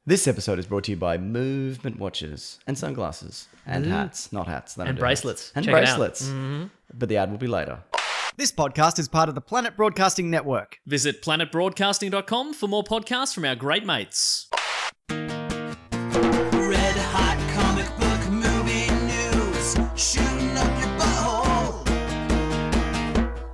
This episode is brought to you by Movement watches and sunglasses and hats. Not hats. And bracelets. And Check it out. bracelets. But the ad will be later. This podcast is part of the Planet Broadcasting Network. Visit planetbroadcasting.com for more podcasts from our great mates. Red hot comic book movie news, shooting up your butthole.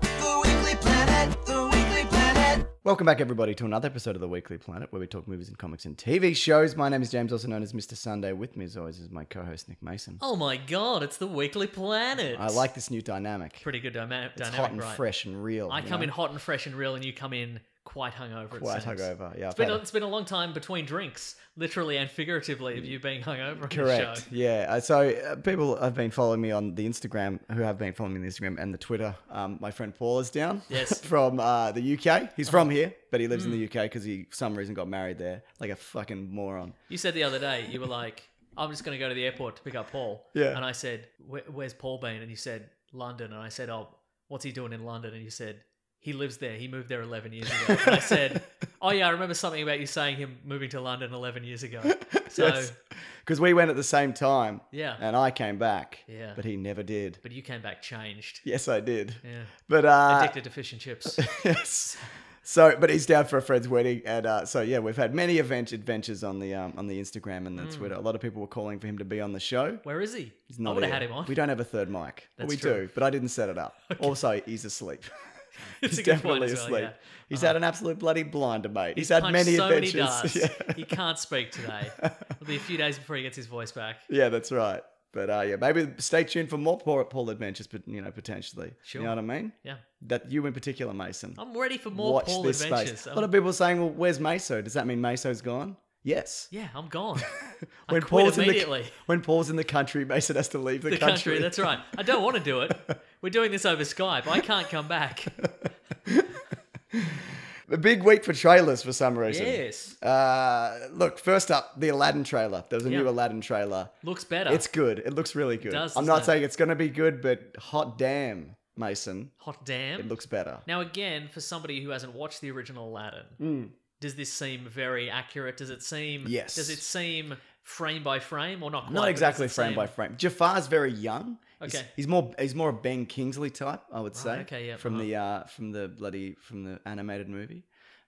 The Weekly Planet, the Weekly Planet. Welcome back, everybody, to another episode of The Weekly Planet, where we talk movies and comics and TV shows. My name is James, also known as Mr. Sunday. With me, as always, is my co-host, Nick Mason. Oh my god, it's the Weekly Planet. I like this new dynamic. Pretty good dynamic, It's hot and right? fresh and real. I come in hot and fresh and real, and you come in quite hungover. Quite it seems. hungover, yeah. It's been a long time between drinks, literally and figuratively, of you being hungover on Correct. the show. Yeah. So people have been following me on the Instagram, who have been following me on the Instagram and the Twitter. My friend Paul is down. Yes. From the UK. He's from here, but he lives in the UK because he, for some reason, got married there. Like a fucking moron. You said the other day, you were like, I'm just going to go to the airport to pick up Paul. Yeah. And I said, where's Paul been? And you said, London. And I said, oh, what's he doing in London? And you said, he lives there. He moved there 11 years ago. And I said, oh yeah, I remember something about you saying him moving to London 11 years ago. So, Because we went at the same time. yeah. And I came back. Yeah. But he never did. But you came back changed. Yes, I did. Yeah. But Addicted to fish and chips. yes. So, but he's down for a friend's wedding, and so yeah, we've had many adventures on the Instagram and the Twitter. A lot of people were calling for him to be on the show. Where is he? He's I not would have here. had him on. We don't have a third mic. Well, That's we true. do, but I didn't set it up. Also, he's asleep. It's He's a good point definitely as well, asleep. yeah. He's had an absolute bloody blinder, mate. He's He's had punched many so adventures. many darts. Yeah. He can't speak today. It'll be a few days before he gets his voice back. Yeah, that's right. But yeah, maybe stay tuned for more Paul adventures, but potentially. Sure. You know what I mean? Yeah. That you in particular, Mason. I'm ready for more Watch Paul this adventures. space. A lot of people are saying, "Well, where's Meso? Does that mean Meso's gone?" Yes. Yeah, I'm gone. I When quit Paul's immediately. when Paul's in the country, Mason has to leave the The country. country, that's right. I don't want to do it. We're doing this over Skype. I can't come back. A big week for trailers for some reason. Yes. Look, first up, the Aladdin trailer. There was a new Yeah. Aladdin trailer. Looks better. It's good. It looks really good. does, I'm doesn't not it? saying it's going to be good, but hot damn, Mason, hot damn. it looks better. Now, again, for somebody who hasn't watched the original Aladdin, does this seem very accurate? Does it seem? Yes. Does it seem frame by frame or not? Quite, Not but does exactly it frame seem- by frame. Jafar's very young. Okay. He's more a Ben Kingsley type, I would say. okay, yeah, From the animated movie.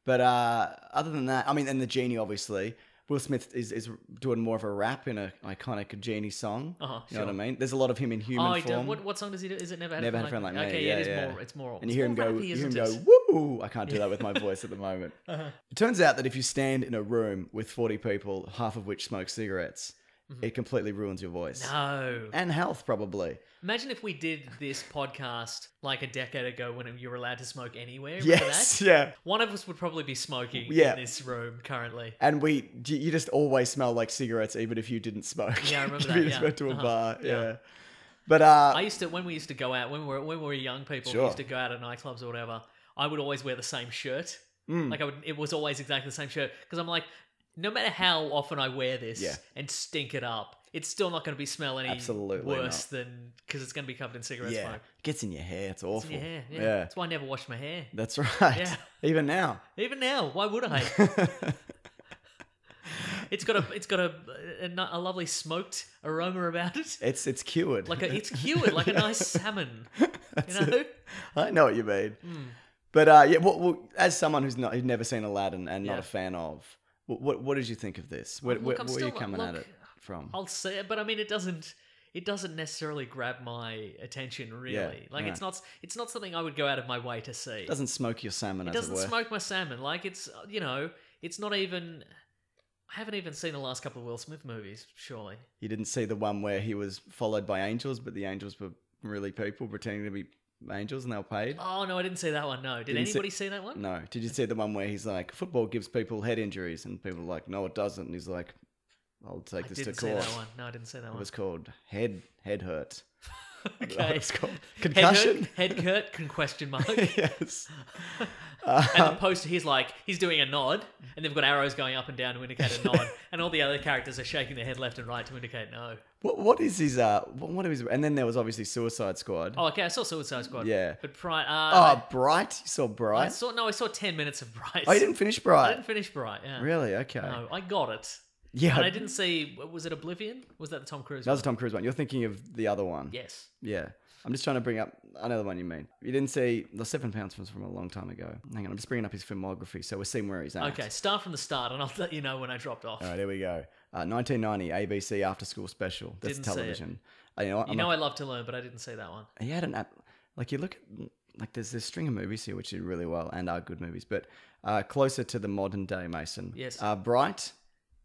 But other than that, I mean, and the genie obviously. Will Smith is doing more of a rap in an iconic genie song. You know what I sure. mean? There's a lot of him in human Oh, form. what song does he do? Is it Never Had Never a Had a Friend Like Me. Okay, Yeah, it is yeah. more. It's more. And it's you hear him more go, rappy, you hear him isn't go, it? woo! I can't do that with my voice at the moment. It turns out that if you stand in a room with 40 people, half of which smoke cigarettes, it completely ruins your voice. No. And health, probably. Imagine if we did this podcast like a decade ago when you were allowed to smoke anywhere. Remember Yes, that? yeah. One of us would probably be smoking Yeah. in this room currently. And you just always smell like cigarettes, even if you didn't smoke. Yeah, I remember If that, you just yeah. went to a Uh-huh. bar, Yeah. yeah. But When we used to go out, when we were young people, Sure. we used to go out at nightclubs or whatever. I would always wear the same shirt. It was always exactly the same shirt because I'm like, no matter how often I wear this Yeah. and stink it up, it's still not going to be smell any Absolutely worse than because it's going to be covered in cigarette yeah, smoke. it gets in your hair. It's awful. It's in your hair. Yeah. Yeah. That's why I never washed my hair. That's right. Yeah. Even now. Even now, why would I? It's got a lovely smoked aroma about it. It's cured. It's cured like a nice salmon. You know? I know what you mean. Hmm. But yeah, well, as someone who's never seen Aladdin and not Yeah. a fan of, what did you think of this? Where, Look, I'm where are you still- coming at look, it from? I'll say it, but I mean, it doesn't necessarily grab my attention really. Yeah, Like right. it's not something I would go out of my way to see. It doesn't smoke your salmon, It as doesn't it were. smoke my salmon. Like it's it's not even. I haven't even seen the last couple of Will Smith movies. Surely. You didn't see the one where he was followed by angels, but the angels were really people pretending to be angels and they were paid? Oh no, I didn't see that one. No, did Didn't see- anybody see that one? No. Did you see the one where he's like, football gives people head injuries, and people are like, no, it doesn't. And he's like, I'll take I this to didn't see court. that one. No, I didn't see that It one. was called head hurt. Okay. It's called concussion. Head hurt? Question mark. Yes. And the poster, he's doing a nod, and they've got arrows going up and down to indicate a nod, and all the other characters are shaking their head left and right to indicate no. What is his what is, and then there was obviously Suicide Squad. Oh, okay, I saw Suicide Squad. Yeah. But Bright? You saw I Bright? saw 10 minutes of Bright. Oh, you didn't finish I Bright? didn't finish Bright, yeah. Really? Okay. No, I got it. Yeah. And I didn't see. Was it Oblivion? Was that the Tom Cruise? That was one? a Tom Cruise one. You're thinking of the other one. Yes. Yeah. I'm just trying to bring up another one you mean. You didn't see the 7 Pounds was from a long time ago. Hang on, I'm just bringing up his filmography so we're seeing where he's at. Okay, start from the start, and I'll let you know when I dropped off. All right, here we go. 1990 ABC After School Special. That's Didn't see it. television. You know what? You know I love to learn, but I didn't see that one. He had an app. Like you look at, like there's this string of movies here which did really well and are good movies, but closer to the modern day, Mason. Yes. Bright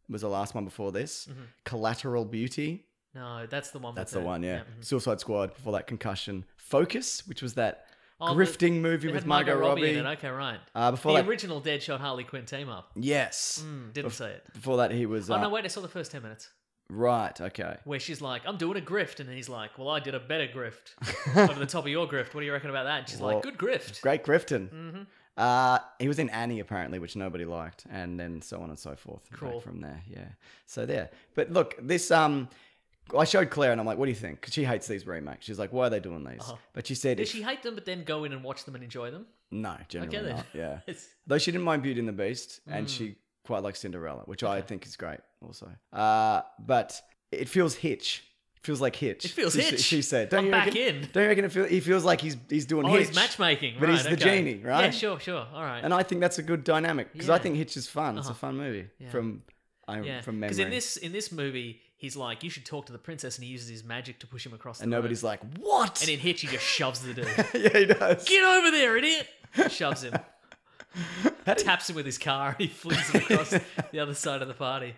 was the last one before this. Mm-hmm. Collateral Beauty. No, that's the one. That's with the one, yeah. mhm. Suicide Squad before that. Concussion. Focus, which was that Oh, grifting movie It with had Margot Robbie. in it. Okay, right. Before The that, original Deadshot Harley Quinn team up. yes. Didn't see it. Before that, he was. Oh no, wait! I saw the first 10 minutes Right. Okay. where she's like, "I'm doing a grift," and he's like, "Well, I did a better grift over the top of your grift. What do you reckon about that?" And she's Well, like, "Good grift." Great Grifton. Mm-hmm. He was in Annie apparently, which nobody liked, and then so on and so forth. Back Cool. from there, yeah. So there. But look, this I showed Claire, and I'm like, "What do you think?" Because she hates these remakes. She's like, "Why are they doing these?" But she said, Does she hate them, but then go in and watch them and enjoy them? "No, generally Okay, then. not." Yeah. It's- Though she didn't mind Beauty and the Beast, and she quite likes Cinderella, which I think is great also. But it feels Hitch. It feels like Hitch. It feels she, Hitch. She said, I'm you back reckon, in. Don't you reckon he feels like he's doing Oh, Hitch? he's matchmaking, But right, he's the okay. genie, right? Yeah, sure. All right. And I think that's a good dynamic because I Yeah. think Hitch is fun. It's a fun movie from Yeah, from memory. because in this movie, he's like, "You should talk to the princess," and he uses his magic to push him across the and room. nobody's like, "What?" And in Hitch, he just shoves the dude. yeah, he does. Get over there, idiot! Shoves him. Taps him with his car, and he flings him across the other side of the party.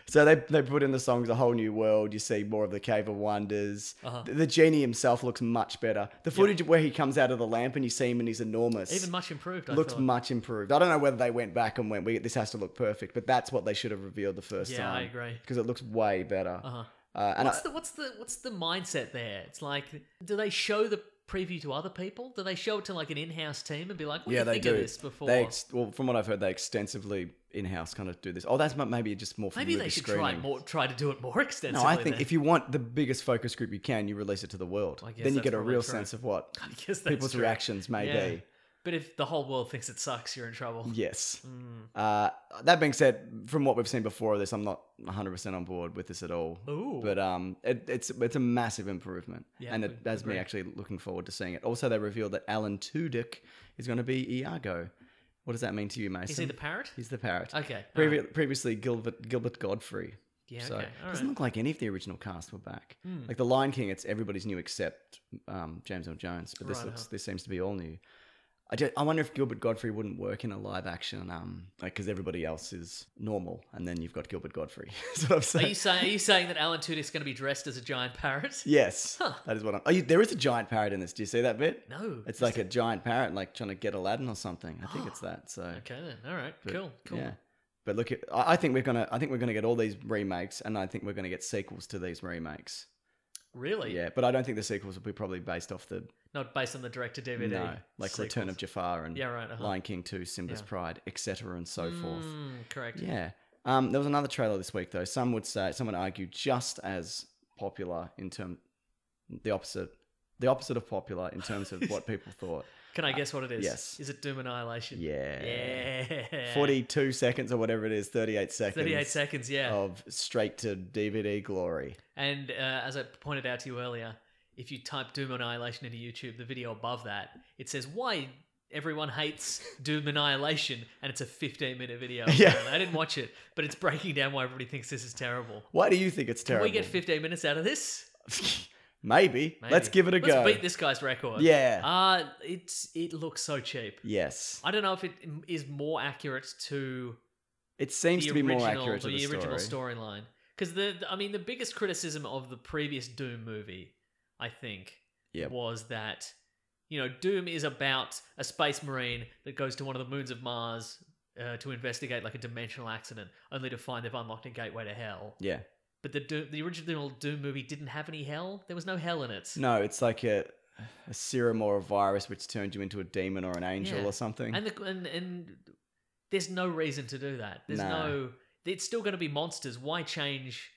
So they put in the songs A Whole New World. You see more of the Cave of Wonders. Uh-huh. The genie himself looks much better. The footage where he comes out of the lamp and you see him and he's enormous. Even much improved, I looks thought. much improved. I don't know whether they went back and went, this has to look perfect, but that's what they should have revealed the first Yeah, time. I agree. Because it looks way better. Uh-huh. And What's the mindset there? It's like, do they show the preview to other people? Do they show it to like an in-house team and be like, "What do you they think do. of this?" Before Well, from what I've heard, they extensively in-house kind of do this. Oh, that's maybe just more for maybe movie they should screening. try to do it more extensively. No, I think then. if you want the biggest focus group you can, you release it to the world. I guess Then you that's get a probably real true. sense of what I guess that's people's true. reactions may Yeah. be. But if the whole world thinks it sucks, you're in trouble. Yes. Hmm. That being said, from what we've seen before of this, I'm not 100% on board with this at all. Ooh. But it's a massive improvement, Yeah, and it has me agree. actually looking forward to seeing it. Also, they revealed that Alan Tudyk is going to be Iago. What does that mean to you, Mason? Is he the parrot? He's the parrot. Okay, Previously, Gilbert Godfrey. Yeah, So okay, it all doesn't right. look like any of the original cast were back. Like the Lion King, it's everybody's new except James Earl Jones, but Right, this seems to be all new. I wonder if Gilbert Godfrey wouldn't work in a live action, because everybody else is normal, and then you've got Gilbert Godfrey. That's what I'm saying. Are you saying that Alan Tudyk's going to be dressed as a giant parrot? Yes, Huh. that is what I'm. There is a giant parrot in this. Do you see that bit? No. It's like a giant parrot, like trying to get Aladdin or something. I think it's that. So Okay then. All right. but, Cool. Yeah, but look, I think we're gonna get all these remakes, and I think we're gonna get sequels to these remakes. Really? Yeah, but I don't think the sequels will be probably based off the Not based on the direct-to-DVD. no, like Return of sequels. Jafar and Yeah, right, uh-huh. Lion King 2, Simba's Yeah. Pride, etc., and so forth. Correct. Yeah. There was another trailer this week though. Some would argue just as popular the opposite of popular in terms of what people thought. Can I guess what it is? yes. Is it Doom Annihilation? Yeah. Yeah. 42 seconds or whatever it is, 38 seconds. 38 seconds, yeah. Of straight to DVD glory. And as I pointed out to you earlier, if you type Doom Annihilation into YouTube, the video above that, it says why everyone hates Doom Annihilation, and it's a 15-minute video. Yeah. apparently. I didn't watch it, but it's breaking down why everybody thinks this is terrible. Why do you think it's Can terrible? we get 15 minutes out of this? Maybe. Let's give it a go. Let's beat this guy's record. Yeah. It looks so cheap. Yes. I don't know if it is more accurate to It seems the to be more original, accurate to the original story. storyline. Because the biggest criticism of the previous Doom movie, I think, Yep. was that Doom is about a space marine that goes to one of the moons of Mars to investigate like a dimensional accident, only to find they've unlocked a gateway to hell. Yeah. But the original Doom movie didn't have any hell. There was no hell in it. No, it's like a serum or a virus which turns you into a demon or an angel Yeah. or something. And there's no reason to do that. There's No. It's still going to be monsters. Why change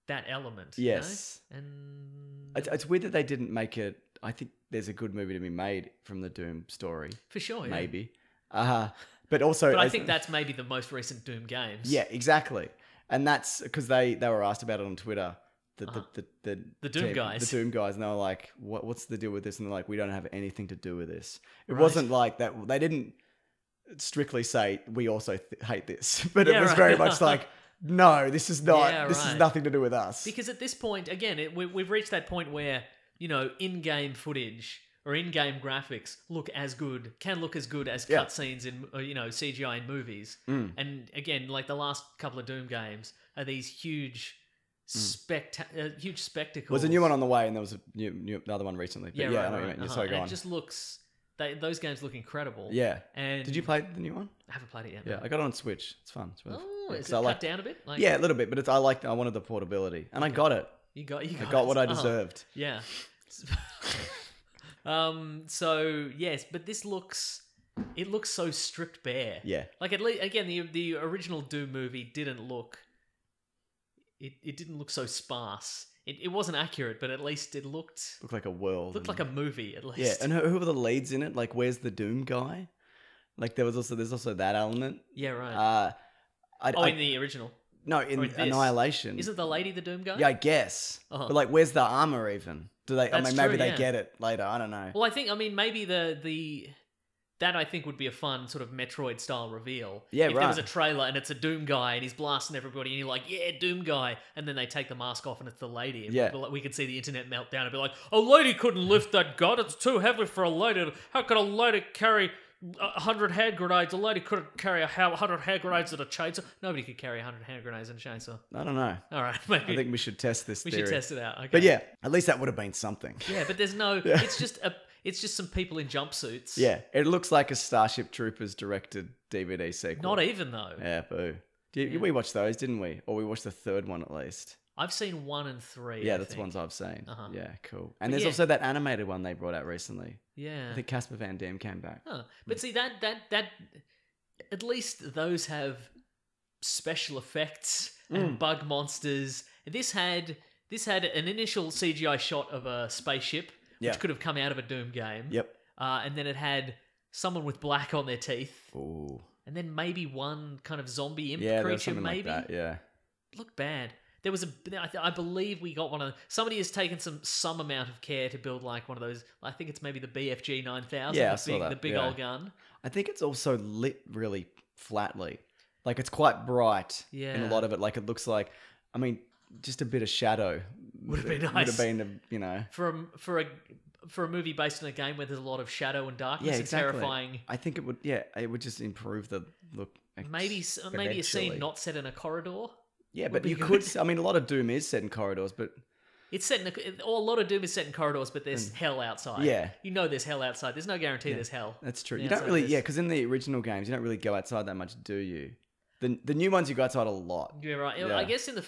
that element? you know? Yes. And It's weird that they didn't make it. I think there's a good movie to be made from the Doom story. for sure, yeah. Maybe. But also. But I think that's maybe the most recent Doom games. Yeah, exactly. And that's because they were asked about it on Twitter. The Doom team, guys. the Doom guys, and they were like, "What's the deal with this?" And they're like, "We don't have anything to do with this." It Right. wasn't like that. They didn't strictly say we also hate this, but it Yeah, was right. very much like, "No, this is not. Yeah, this is right. nothing to do with us." Because at this point, again, we've reached that point where, in-game footage or in-game graphics can look as good as Yeah. cutscenes in, CGI in movies. Mm. And again, like the last couple of Doom games are these huge, huge spectacles. There's a new one on the way, and there was another one recently. But Yeah, yeah, right, I know what you right. mean. Uh-huh. Sorry, go And on. it just looks... those games look incredible. Yeah. And Did you play the new one? I haven't played it yet. Yeah, no. I got it on Switch. It's fun. It's really Oh, yeah, is 'cause it I cut like, down a bit? Like, yeah, a little bit, but I wanted the portability, and I got it. You got I got what I uh-huh. deserved. Yeah. So yes, but this looks so stripped bare. Yeah. Like at least again, the original Doom movie didn't look. It didn't look so sparse. It wasn't accurate, but at least it looked Looked like a world. like a movie at least. yeah, and who were the leads in it? Like, where's the Doom guy? Like, there's also that element. Yeah, right. I in the original, no, or in in this. Annihilation. Isn't the lady the Doom guy? Yeah, I guess. Uh-huh. But like, where's the armor even? Do they? I That's mean, maybe true, they yeah. get it later. I don't know. Well, I mean maybe that I think would be a fun sort of Metroid style reveal. Yeah, if there was a right. trailer and it's a Doom guy and he's blasting everybody and you're like, yeah, Doom guy, and then they take the mask off and it's the lady. And Yeah. we could see the internet meltdown and be like, a lady couldn't lift that gun. It's too heavy for a lady. How could a lady carry 100 hand grenades? A lady couldn't carry 100 hand grenades at a chainsaw. Nobody could carry 100 hand grenades in a chainsaw. I don't know. All right, maybe I think we should test this we theory. should test it out. Okay. But yeah, at least that would have been something. Yeah, but there's no. Yeah. It's just some people in jumpsuits. Yeah, it looks like a Starship Troopers directed DVD sequel. Not even though. Yeah, boo. Yeah. We watched those, didn't we? Or we watched the third one at least. I've seen 1 and 3. Yeah, I that's the think. ones I've seen. Uh-huh. Yeah, cool. And But there's yeah. also that animated one they brought out recently. Yeah. I think Casper Van Dam came back. Huh. But see that at least those have special effects and bug monsters. This had an initial CGI shot of a spaceship, Yeah. which could have come out of a Doom game. Yep. And then it had someone with black on their teeth, Ooh. and then maybe one kind of zombie imp Yeah, there was creature. something Maybe like that. Yeah. looked bad. There was I believe we got one of somebody has taken some amount of care to build like one of those. I think it's maybe the BFG 9000. Yeah, I the saw big, that, the big yeah. old gun. I think it's also lit really flatly. Like it's quite bright in a Yeah. lot of it. Like it looks like, I mean, just a bit of shadow Would have been Would nice. have been, For a movie based on a game where there's a lot of shadow and darkness, yeah, and exactly. terrifying. I think it would. Yeah, it would just improve the look. Maybe a exponentially. scene not set in a corridor. Yeah, would but be you good. could. I mean, a lot of Doom is set in corridors, but It's set in a lot of Doom is set in corridors, but there's hell outside. Yeah. You know there's hell outside. There's no guarantee there's hell. that's true. Yeah, You don't so really, there's- yeah, because in the original games, you don't really go outside that much, do you? The new ones you go outside a lot. You're right. Yeah. I guess in the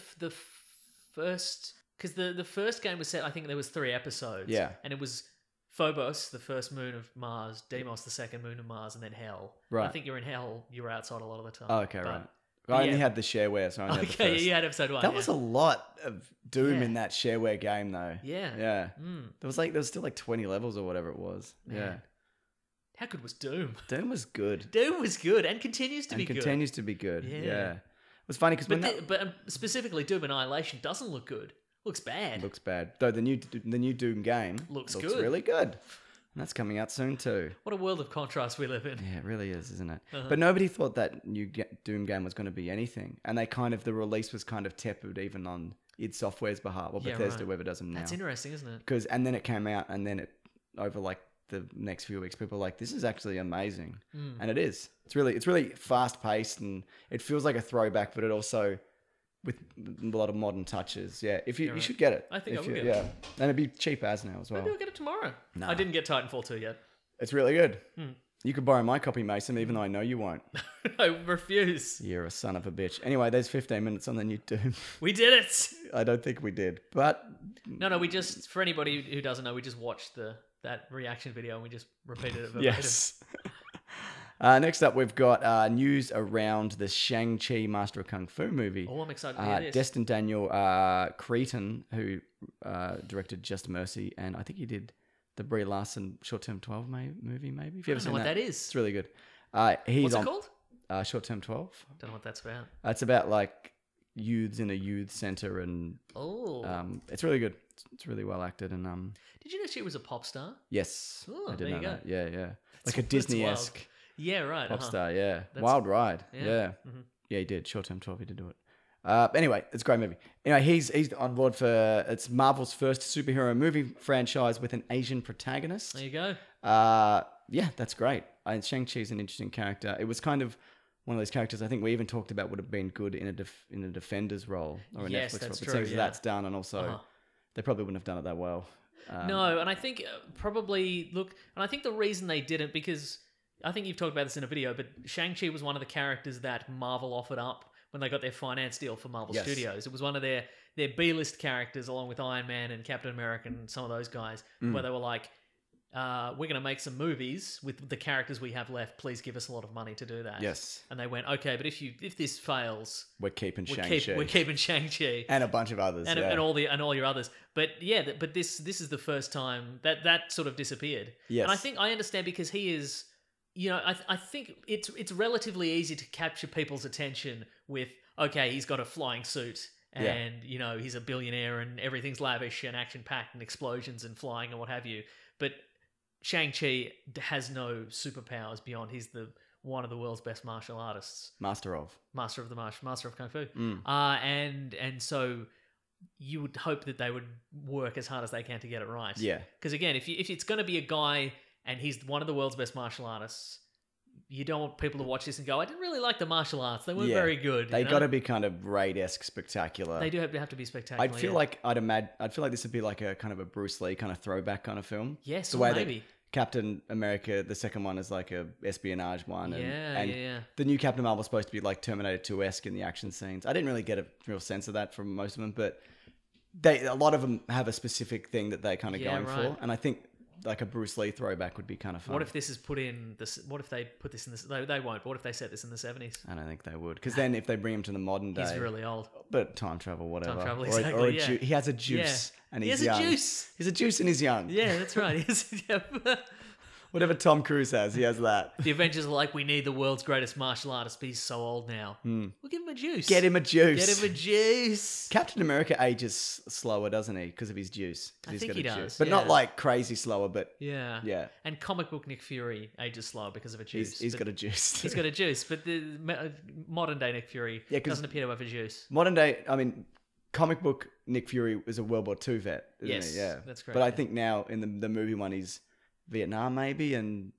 first, because the first game was set, I think there was 3 episodes. Yeah. And it was Phobos, the first moon of Mars, Deimos, the second moon of Mars, and then Hell. Right. I think you're in Hell. You were outside a lot of the time. Oh, okay, But- right. I only yeah. had the shareware, so I only had the Okay, first. you had episode 1. That was a lot of Doom Yeah. in that shareware game, though. Yeah. Yeah. Mm, There was still like 20 levels or whatever it was. Yeah. Man. how good was Doom? Doom was good. Doom was good and continues to And be good. continues to be good. Yeah. Yeah. It was funny because when But specifically, Doom Annihilation doesn't look good. Looks bad. it looks bad. Though the new Doom game Looks looks good. really good. And that's coming out soon too. What a world of contrast we live in. Yeah, it really is, isn't it? Uh-huh. But nobody thought that new Doom game was going to be anything. And the release was kind of tepid even on id Software's behalf, or Yeah, Bethesda, right. whoever does them now. That's interesting, isn't it? And then it came out, and then it over like the next few weeks, people were like, "This is actually amazing," Hmm. and it is. It's really fast paced, and it feels like a throwback, but it also with a lot of modern touches. Yeah, if you Yeah, right. should get it. I think I If will you- get it. Yeah, and it'd be cheap as now as well. Maybe I'll get it tomorrow. Nah. I didn't get Titanfall 2 yet. It's really good. Hmm. You could borrow my copy, Mason, even though I know you won't. I refuse. You're a son of a bitch. Anyway, there's 15 minutes on the new Doom. We did it. I don't think we did, but No, we just, for anybody who doesn't know, we just watched that reaction video and we just repeated it verbatim. yes. Next up, we've got news around the Shang-Chi Master of Kung Fu movie. Oh, I'm excited to hear this. Destin Daniel Cretton, who directed Just Mercy, and I think he did the Brie Larson Short Term 12 movie, maybe. If you I ever don't know seen what that is. It's really good. He's What's on it called? Short Term 12. Don't know what that's about. It's about like youths in a youth center, and it's really good. It's really well acted, and Did you know she was a pop star? yes, Oh, I did there you know go. that. Yeah, yeah, like a That's Disney-esque Yeah, right. pop uh-huh. star. Yeah, That's- wild ride. yeah. Yeah, Mhm. yeah, he did. Short Term 12, he did do it. Anyway, it's a great movie. Anyway, he's on board for it's Marvel's first superhero movie franchise with an Asian protagonist. There you go. Yeah, that's great. Shang-Chi's an interesting character. It was kind of one of those characters I think we even talked about would have been good in a Defender's role or a Yes, Netflix role. that's But true, seems as yeah. that's done, and also Uh-huh. they probably wouldn't have done it that well. No, and I think probably look, and I think the reason they didn't, because I think you've talked about this in a video, but Shang-Chi was one of the characters that Marvel offered up when they got their finance deal for Marvel Yes. Studios. It was one of their B-list characters, along with Iron Man and Captain America and some of those guys, Mm. where they were like, we're going to make some movies with the characters we have left. Please give us a lot of money to do that. Yes, And they went, okay, but if this fails, we're keeping we're Shang-Chi keeping Shang-Chi. and a bunch of others. And, yeah. and all your others, but yeah, but this is the first time that sort of disappeared. Yes. And I think I understand because he is, I think it's relatively easy to capture people's attention with, okay, he's got a flying suit Yeah. and he's a billionaire and everything's lavish and action packed and explosions and flying and what have you. But Shang-Chi has no superpowers beyond he's one of the world's best martial artists. Master of. Master of Kung Fu. Mm. And so you would hope that they would work as hard as they can to get it right. Yeah. Because again, if it's going to be a guy and he's one of the world's best martial artists, you don't want people to watch this and go, I didn't really like the martial arts. They weren't Yeah. very good. They you know? got to be kind of Raid-esque spectacular. They do have to be spectacular. I'd feel yeah. like I'd feel like this would be like a kind of a Bruce Lee kind of throwback kind of film. Yes, the or way maybe. that Captain America, the second one, is like a espionage one. And Yeah. the new Captain Marvel was supposed to be like Terminator 2-esque in the action scenes. I didn't really get a real sense of that from most of them, but a lot of them have a specific thing that they're kind of Yeah, going right. for, and I think like a Bruce Lee throwback would be kind of fun. What if this is put in this? What if they put this in this? They won't. But what if they set this in the 70s? I don't think they would, because then if they bring him to the modern day, He's really old. but time travel, whatever. travel, Or exactly, yeah. he has a juice, and He he's has young. a juice. He's a juice, and he's young. Yeah, that's right. Yeah. Whatever Tom Cruise has, he has that. The Avengers are like, we need the world's greatest martial artist, but he's so old now. We'll give him a juice. Get him a juice. Get him a juice. Captain America ages slower, doesn't he? Because of his juice. 'Cause I he's think got he a does, juice. But not yeah. like crazy slower, but Yeah. yeah. And comic book Nick Fury ages slow because of a juice. He's but got a juice. He's got a juice, but the modern day Nick Fury Yeah, 'cause- doesn't appear to have a juice. Modern day, I mean, comic book Nick Fury was a World War II vet, isn't Yes, he? Yeah. that's correct, But I yeah. think now in the movie one, he's Vietnam maybe, and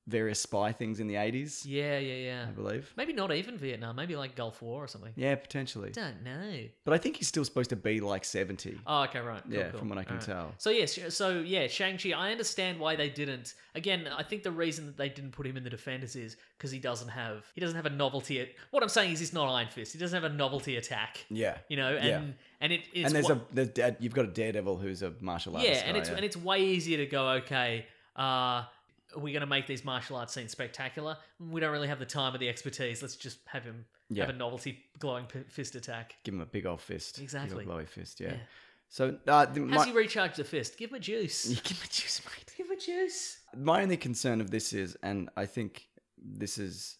various spy things in the 80s, Yeah. I believe. Maybe not even Vietnam. Maybe like Gulf War or something. Yeah, potentially. Don't know. But I think he's still supposed to be like 70. Oh, okay, right. Cool, Yeah, cool. from what I can Alright. tell. So yes, Shang-Chi. I understand why they didn't. Again, I think the reason that they didn't put him in the Defenders is because he doesn't have a novelty. What I'm saying is he's not Iron Fist. He doesn't have a novelty attack. Yeah. And it's And you've got a Daredevil who's a martial artist. yeah, and it's way easier to go, okay, we're going to make these martial arts scenes spectacular. We don't really have the time or the expertise. Let's just have him Yeah. have a novelty glowing fist attack. Give him a big old fist. Exactly. Big old glowy fist, yeah. Yeah. So How's he recharge the fist? Give him a juice. you give him a juice, mate. Give him a juice. My only concern of this is, and I think this is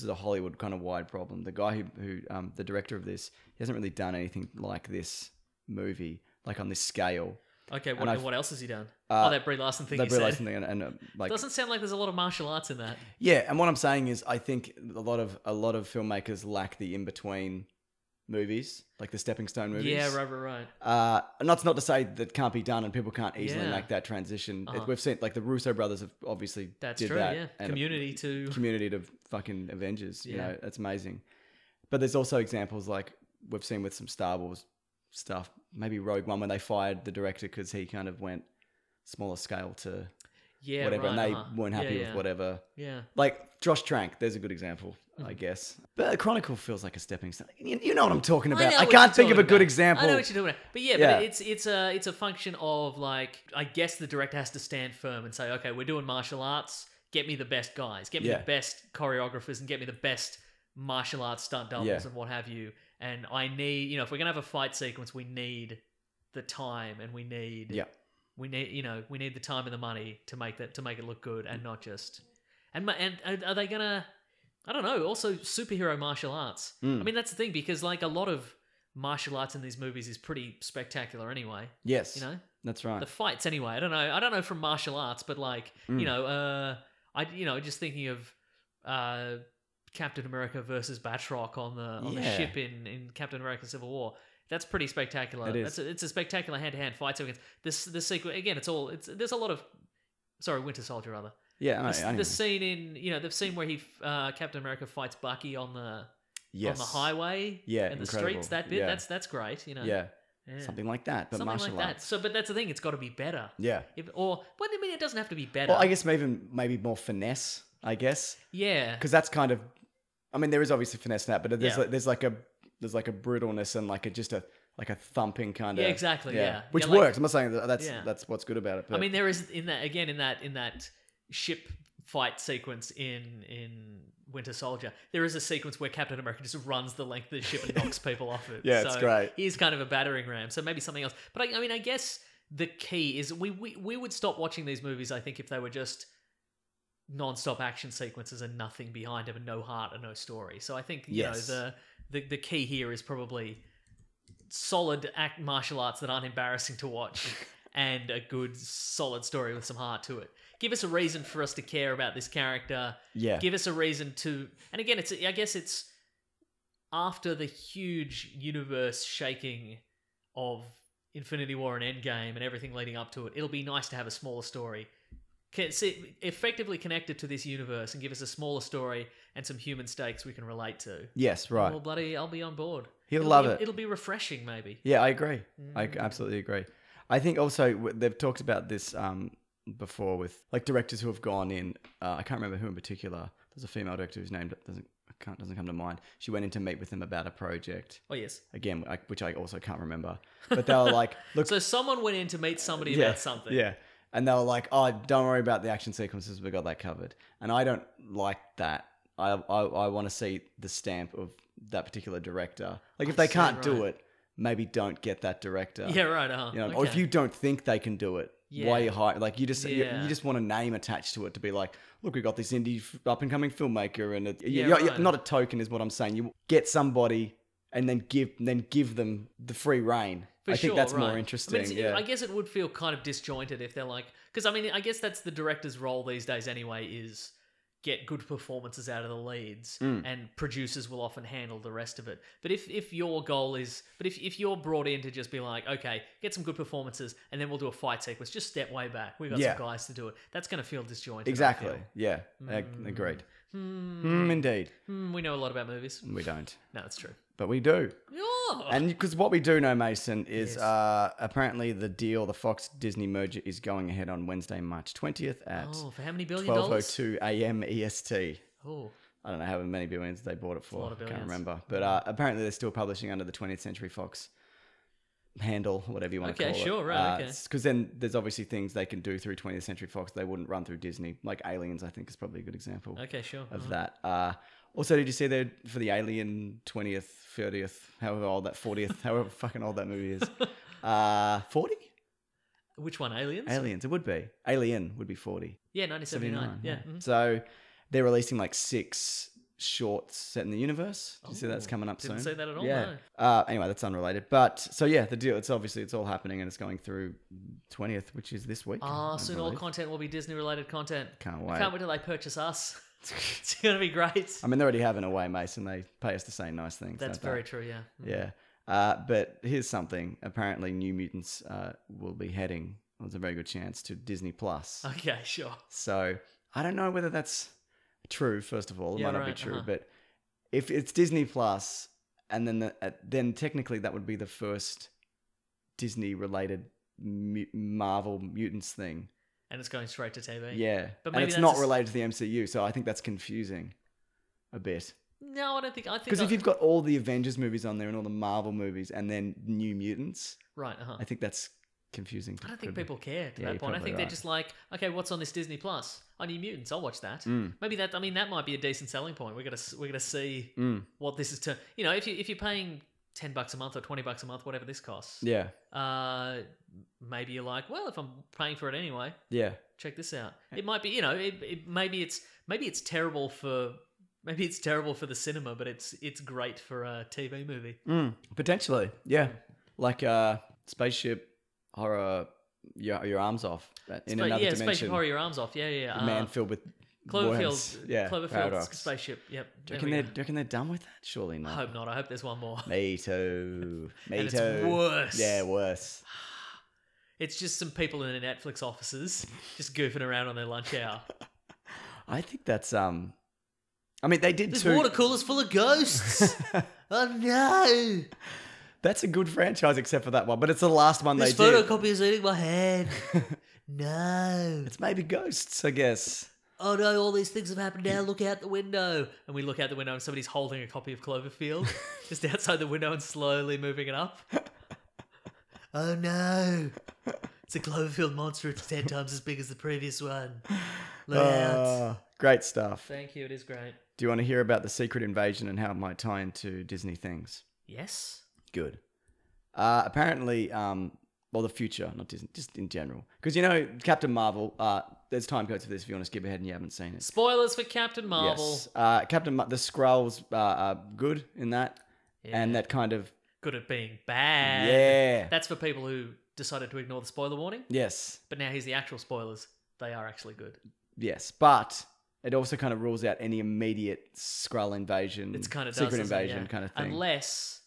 a Hollywood kind of wide problem. The guy who the director of this, he hasn't really done anything like this movie, like on this scale. Okay, And I've- what else has he done? that Brie Larson thing They you said. realized something, and like Doesn't sound like there's a lot of martial arts in that. yeah. And what I'm saying is, I think a lot of filmmakers lack the in between movies, like the stepping stone movies. Yeah, right. And that's not to say that can't be done and people can't easily Yeah. make that transition. Uh-huh. We've seen like the Russo brothers have obviously That's did true, that. yeah. And Community to... Community to fucking Avengers. You Yeah. know, that's amazing. But there's also examples like we've seen with some Star Wars stuff, maybe Rogue One, when they fired the director because he kind of went smaller scale to Yeah, whatever, right, and they uh-huh. weren't happy Yeah, with yeah. whatever. Yeah. Like Josh Trank, there's a good example, I guess. But Chronicle feels like a stepping stone. You know what I'm talking about. know I what can't you're think of a talking good about. example. I know what you're talking about. But yeah, Yeah. but it's a function of like, I guess the director has to stand firm and say, okay, we're doing martial arts. Get me the best guys. Get me Yeah. the best choreographers and get me the best martial arts stunt doubles Yeah. and what have you. And I need, if we're gonna have a fight sequence, we need the time and we need we need the time and the money to make it look good and not just and are they gonna, I don't know, also superhero martial arts. I mean, that's the thing, because like a lot of martial arts in these movies is pretty spectacular anyway. Yes. You know, That's right. the fights anyway. I don't know from martial arts, but like just thinking of Captain America versus Batroc on the ship in Captain America: Civil War. That's pretty spectacular. It is. It's a spectacular hand-to-hand fight sequence. This sequence again. There's a lot of Winter Soldier rather. Yeah, The scene in the scene where Captain America fights Bucky on the highway and the streets. That bit that's great. Yeah. Something like that, but something martial like arts. that. So, but that's the thing; it's got to be better. Yeah. It doesn't have to be better. Well, I guess maybe more finesse. I guess. Yeah. Because that's kind of, I mean, there is obviously finesse in that, but there's like a brutalness and like a thumping kind of. Yeah, exactly. Yeah. Which Yeah, like- works. I'm not saying that's what's good about it. But I mean, there is in that ship fight sequence in Winter Soldier, there is a sequence where Captain America just runs the length of the ship and knocks people off it. Yeah, it's great. He's kind of a battering ram, so maybe something else. But I guess the key is we would stop watching these movies, I think, if they were just non-stop action sequences and nothing behind them and no heart and no story. So I think the key here is probably solid martial arts that aren't embarrassing to watch and a good solid story with some heart to it. Give us a reason for us to care about this character. Yeah. Give us a reason to, and again, I guess it's after the huge universe shaking of Infinity War and Endgame and everything leading up to it. It'll be nice to have a smaller story. Effectively connected to this universe and give us a smaller story and some human stakes we can relate to. Yes, right. Well, bloody, I'll be on board. He'll love it. It'll be refreshing, maybe. Yeah, I agree. I absolutely agree. I think also they've talked about this before with like directors who have gone in. I can't remember who in particular. There's a female director whose name doesn't come to mind. She went in to meet with them about a project. Oh yes. Again, which I also can't remember. But they were like, "Look." So someone went in to meet somebody about something. Yeah. And they were like, "Oh, don't worry about the action sequences. We got that covered." And I don't like that. I want to see the stamp of that particular director. Like, if they can't do it, maybe don't get that director. Yeah, right. You know, or if you don't think they can do it, why you hire? Like, you just want a name attached to it to be like, look, we got this indie up and coming filmmaker, and not a token is what I'm saying. You get somebody and then give them the free reign. I think that's more interesting. I guess it would feel kind of disjointed if they're like, because I mean, I guess that's the director's role these days anyway, is get good performances out of the leads, and producers will often handle the rest of it. But if your goal is, if you're brought in to just be like, okay, get some good performances, and then we'll do a fight sequence, just step way back. We've got some guys to do it. That's going to feel disjointed. Exactly. Yeah. Agreed. Indeed. We know a lot about movies. We don't. No, it's true. But we do. Oh. And because what we do know, Mason, is apparently the Fox-Disney merger is going ahead on Wednesday, March 20th at for how many $billion? 12:02 a.m. EST. Oh. I don't know how many billions they bought it for. lot of I can't billions. remember. But apparently they're still publishing under the 20th Century Fox handle, whatever you want to call it. Okay, sure, right, okay. Because then there's obviously things they can do through 20th Century Fox they wouldn't run through Disney. Like Aliens, I think, is probably a good example Okay, sure. of that. Also, did you see there for the Alien 20th, 30th, however old that 40th, however fucking old that movie is? 40? Which one? Aliens? Aliens, it would be. Alien would be 40. Yeah, 1979. Yeah. Mhm. So they're releasing like 6 shorts set in the universe. Do you see that's coming up soon? Didn't see that at all, Yeah. no. Anyway, that's unrelated. But so yeah, the deal. It's all happening and it's going through 20th, which is this week. Soon all content will be Disney-related content. Can't I wait. can't wait till they purchase us. It's going to be great. I mean, they already have in a way, Mason. They pay us to say nice things. That's don't they? very true, yeah. Yeah. But here's something. Apparently, New Mutants will be heading. Well, there's a very good chance to Disney Plus. Okay, sure. So I don't know whether that's true. First of all, it Yeah, might not be right, true. But if it's Disney Plus, and then technically that would be the first Disney-related Marvel Mutants thing. And it's going straight to TV. Yeah, But and maybe it's that's not a- related to the MCU, so I think that's confusing a bit. No, I don't think. I think Because if you've got all the Avengers movies on there and all the Marvel movies, and then New Mutants, right, I think that's confusing. I don't think people care to Yeah, that you're point. I probably think they're right. just like, okay, what's on this Disney Plus? I New Mutants. I'll watch that. Maybe that. I mean, that might be a decent selling point. We're gonna see what this is to. You know, if you're paying $10 a month or $20 a month, whatever this costs. Yeah, Maybe you're like, well, if I'm paying for it anyway, yeah, check this out. It might be, maybe it's terrible for Maybe it's terrible for the cinema, but it's great for a TV movie. Potentially, yeah. Like spaceship horror, your arms off in another dimension. Spaceship Horror, your arms off. Yeah. A man filled with Cloverfield's, worms. Yeah, Cloverfield's paradox. spaceship. Yep. Do you reckon they're done with that? Surely I not. hope not. I hope there's one more. Me too. Me And too. it's worse. Yeah, worse. It's just some people in the Netflix offices just goofing around on their lunch hour. I think that's I mean, they did This two. water cooler's full of ghosts. Oh no! That's a good franchise, except for that one. But it's the last one This they did. photocopier's eating my head. No. It's maybe ghosts, I guess. Oh no, all these things have happened now. Look out the window. And we look out the window and somebody's holding a copy of Cloverfield just outside the window and slowly moving it up. Oh no. It's a Cloverfield monster. It's 10 times as big as the previous one. Look out. Great stuff. Thank you. It is great. Do you want to hear about the Secret Invasion and how it might tie into Disney things? Yes. Good. Apparently, well, the future, not Disney, just in general. Because, you know, Captain Marvel, there's time codes for this if you want to skip ahead and you haven't seen it. Spoilers for Captain Marvel. Yes. The Skrulls are good in that. Yeah. And that kind of, Good at being bad. yeah. That's for people who decided to ignore the spoiler warning. Yes. But now here's the actual spoilers. They are actually good. Yes. But it also kind of rules out any immediate Skrull invasion, It's kind of secret doesn't it? invasion Yeah. kind of thing. Unless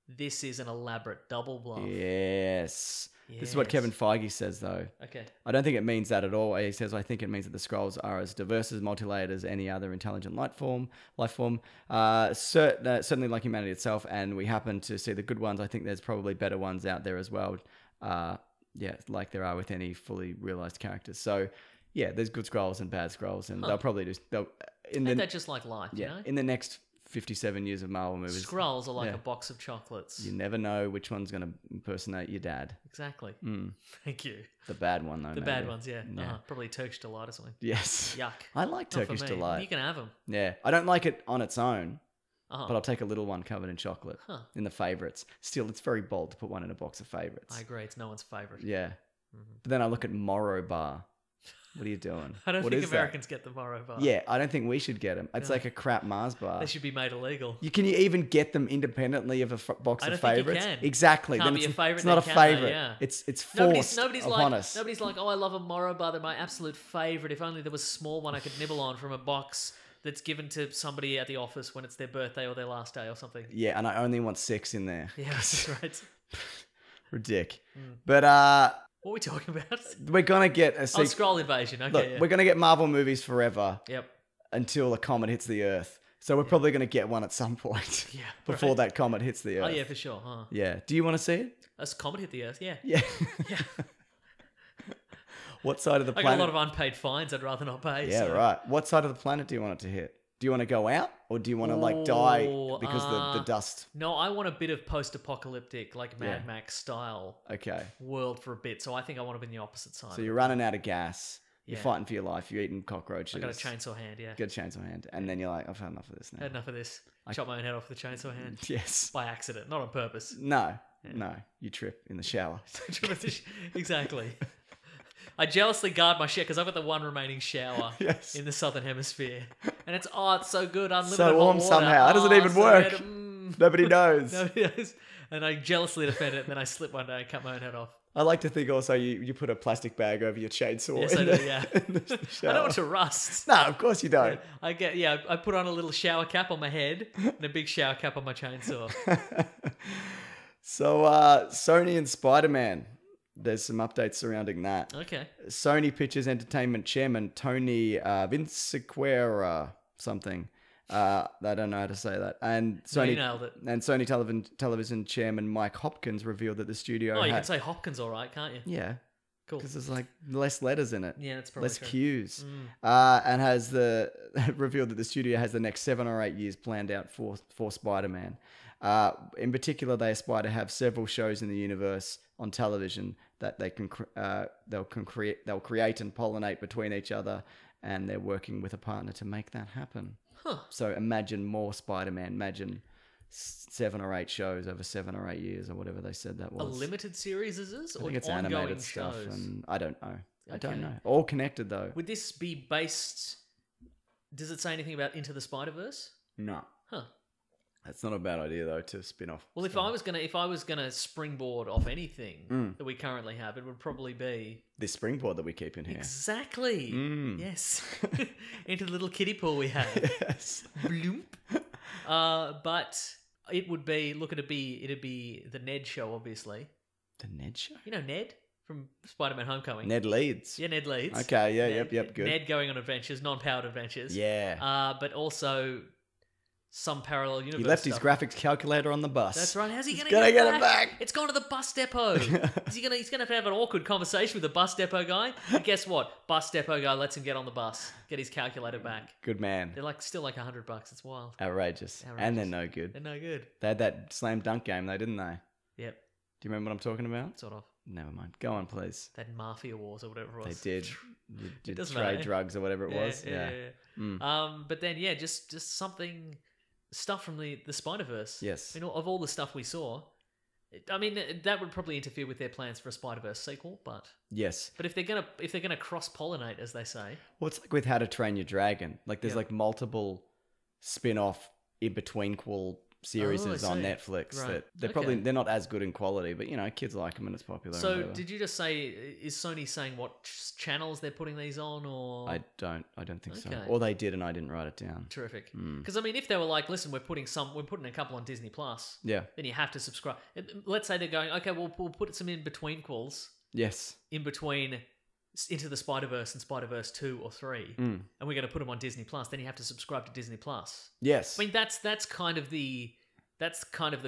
this is an elaborate double bluff. Yes. This is what Kevin Feige says, though. Okay. I don't think it means that at all. He says, I think it means that the Skrulls are as diverse as multi-layered as any other intelligent life form. Certainly like humanity itself, and we happen to see the good ones. I think there's probably better ones out there as well. Yeah, like there are with any fully realized characters. So, yeah, there's good Skrulls and bad Skrulls, and they'll probably just... Ain't that just like life, you know? in the next 57 years of Marvel movies, Skrulls are like yeah. a box of chocolates. you never know which one's going to impersonate your dad. Exactly. Thank you. The bad one, though. The maybe. bad ones, yeah. Yeah. Probably Turkish Delight or something. Yes. Yuck. I like Not for Turkish me. Delight. You can have them. Yeah. I don't like it on its own, Uh-huh. but I'll take a little one covered in chocolate Huh. in the favourites. Still, it's very bold to put one in a box of favourites. I agree. It's no one's favourite. Yeah. But then I look at Morrow Bar. What are you doing? I don't What think is Americans get the Morrow bar. that? Yeah, I don't think we should get them. It's No. like a crap Mars bar. They should be made illegal. Can you even get them independently of a box I of don't think you favourites? can. Exactly. Can't Then be a it's, favourite, it's not a then, can they? favourite. Yeah. It's forced Nobody's upon like, us. nobody's like, oh, I love a Morrow bar. They're my absolute favourite. If only there was a small one I could nibble on from a box that's given to somebody at the office when it's their birthday or their last day or something. Yeah, and I only want 6 in there. Yeah, that's right. Ridic. Hmm. But What are we talking about? we're going to get a Oh, sequel. Scroll Invasion. Okay, Look, yeah. we're going to get Marvel movies forever Yep. until a comet hits the Earth. So we're probably going to get one at some point Yeah. before right. that comet hits the Earth. Oh, yeah, for sure. Huh. Yeah. Do you want to see it? A comet hit the Earth, yeah. Yeah. Yeah. What side of the I got a planet? lot of unpaid fines I'd rather not pay. Yeah, so. right. What side of the planet do you want it to hit? Do you want to go out, or do you want to like die Ooh, because the dust? No, I want a bit of post-apocalyptic, like Mad Yeah. Max style Okay. world for a bit. So I think I want to be in the opposite side. So you're running out of gas. You're Yeah. fighting for your life. You're eating cockroaches. I got a chainsaw hand, yeah. Get a chainsaw hand, and then you're like, I've had enough of this now. Had enough of this. Chop my own head off with a chainsaw hand. Yes. By accident, not on purpose. No. No. You trip in the shower. Exactly. I jealously guard my shit because I've got the one remaining shower Yes. in the southern hemisphere, and it's so good, unlimited So hot warm water. somehow. How does it even so work? good. Nobody knows. Nobody knows. And I jealously defend it, and then I slip one day and cut my own head off. I like to think also you put a plastic bag over your chainsaw. Yes, I in do. the- Yeah. in the I don't want shower. to rust. No, of course you don't. I put on a little shower cap on my head and a big shower cap on my chainsaw. So Sony and Spider-Man. There's some updates surrounding that. Okay. Sony Pictures Entertainment Chairman Tony Vinciquerra something. I don't know how to say that. And No, you Sony nailed it. and Sony Television Chairman Mike Hopkins revealed that the studio Oh, you had, can say Hopkins all right, can't you? yeah, Cool. because there's like less letters in it. Yeah, that's probably less true. cues. Mm. And has revealed that the studio has the next 7 or 8 years planned out for Spider-Man. In particular, they aspire to have several shows in the universe on television that they'll create and pollinate between each other, and they're working with a partner to make that happen. Huh. So imagine more Spider-Man. Imagine 7 or 8 shows over 7 or 8 years, or whatever they said that A was. limited series is this? I Or think it's ongoing animated stuff, shows? and I don't know. I don't Okay. know. All connected though. Would this be based Does it say anything about Into the Spider-Verse? No. Huh. That's not a bad idea though to spin off. Well, if I was gonna springboard off anything Mm. that we currently have, it would probably be This springboard that we keep in here. exactly. Mm. Yes, into the little kiddie pool we have. Yes. Bloomp. But it would be it'd be the Ned show, obviously. The Ned show. You know Ned from Spider-Man: Homecoming. Ned Leeds. Yeah, Ned Leeds. Okay. Yeah. Ned, Yep. Good. Ned going on adventures, non-powered adventures. Yeah. But also some parallel universe. He left his stuff. graphics calculator on the bus. That's right. How's he going to gonna get get it back. It's gone to the bus depot. He's gonna have an awkward conversation with the bus depot guy. And guess what? Bus depot guy lets him get on the bus, get his calculator back. Good man. They're still like $100. It's wild. Outrageous. And Outrageous. they're no good. They're no good. They had that slam dunk game though, didn't they? Yep, Do you remember what I'm talking about? sort of. Never mind. Go on, please. That Mafia Wars or whatever it They was. did. You doesn't trade matter. drugs or whatever it was. Yeah. Mm. But then just something, stuff from the Spider-Verse. Yes. I mean, of all the stuff we saw, I mean that would probably interfere with their plans for a Spider-Verse sequel. But Yes. if they're gonna cross-pollinate, as they say, Well, it's like with How to Train Your Dragon. Like there's Yeah. like multiple spin-off in betweenquel series Oh, I on see. Netflix Right. that they're Okay. probably they're not as good in quality, but you know, kids like them and it's popular. and So, whatever. did you just say, is Sony saying what channels they're putting these on, or? I don't think so. Okay. Or they did and I didn't write it down. Terrific. Mm. Because I mean, if they were like, listen, we're putting a couple on Disney Plus, Yeah. then you have to subscribe. Let's say they're going, okay, we'll put some in between quals, Yes. in between Into the Spider-Verse and Spider-Verse 2 or 3, and we're going to put them on Disney Plus. Then you have to subscribe to Disney Plus. Yes. I mean, that's kind of the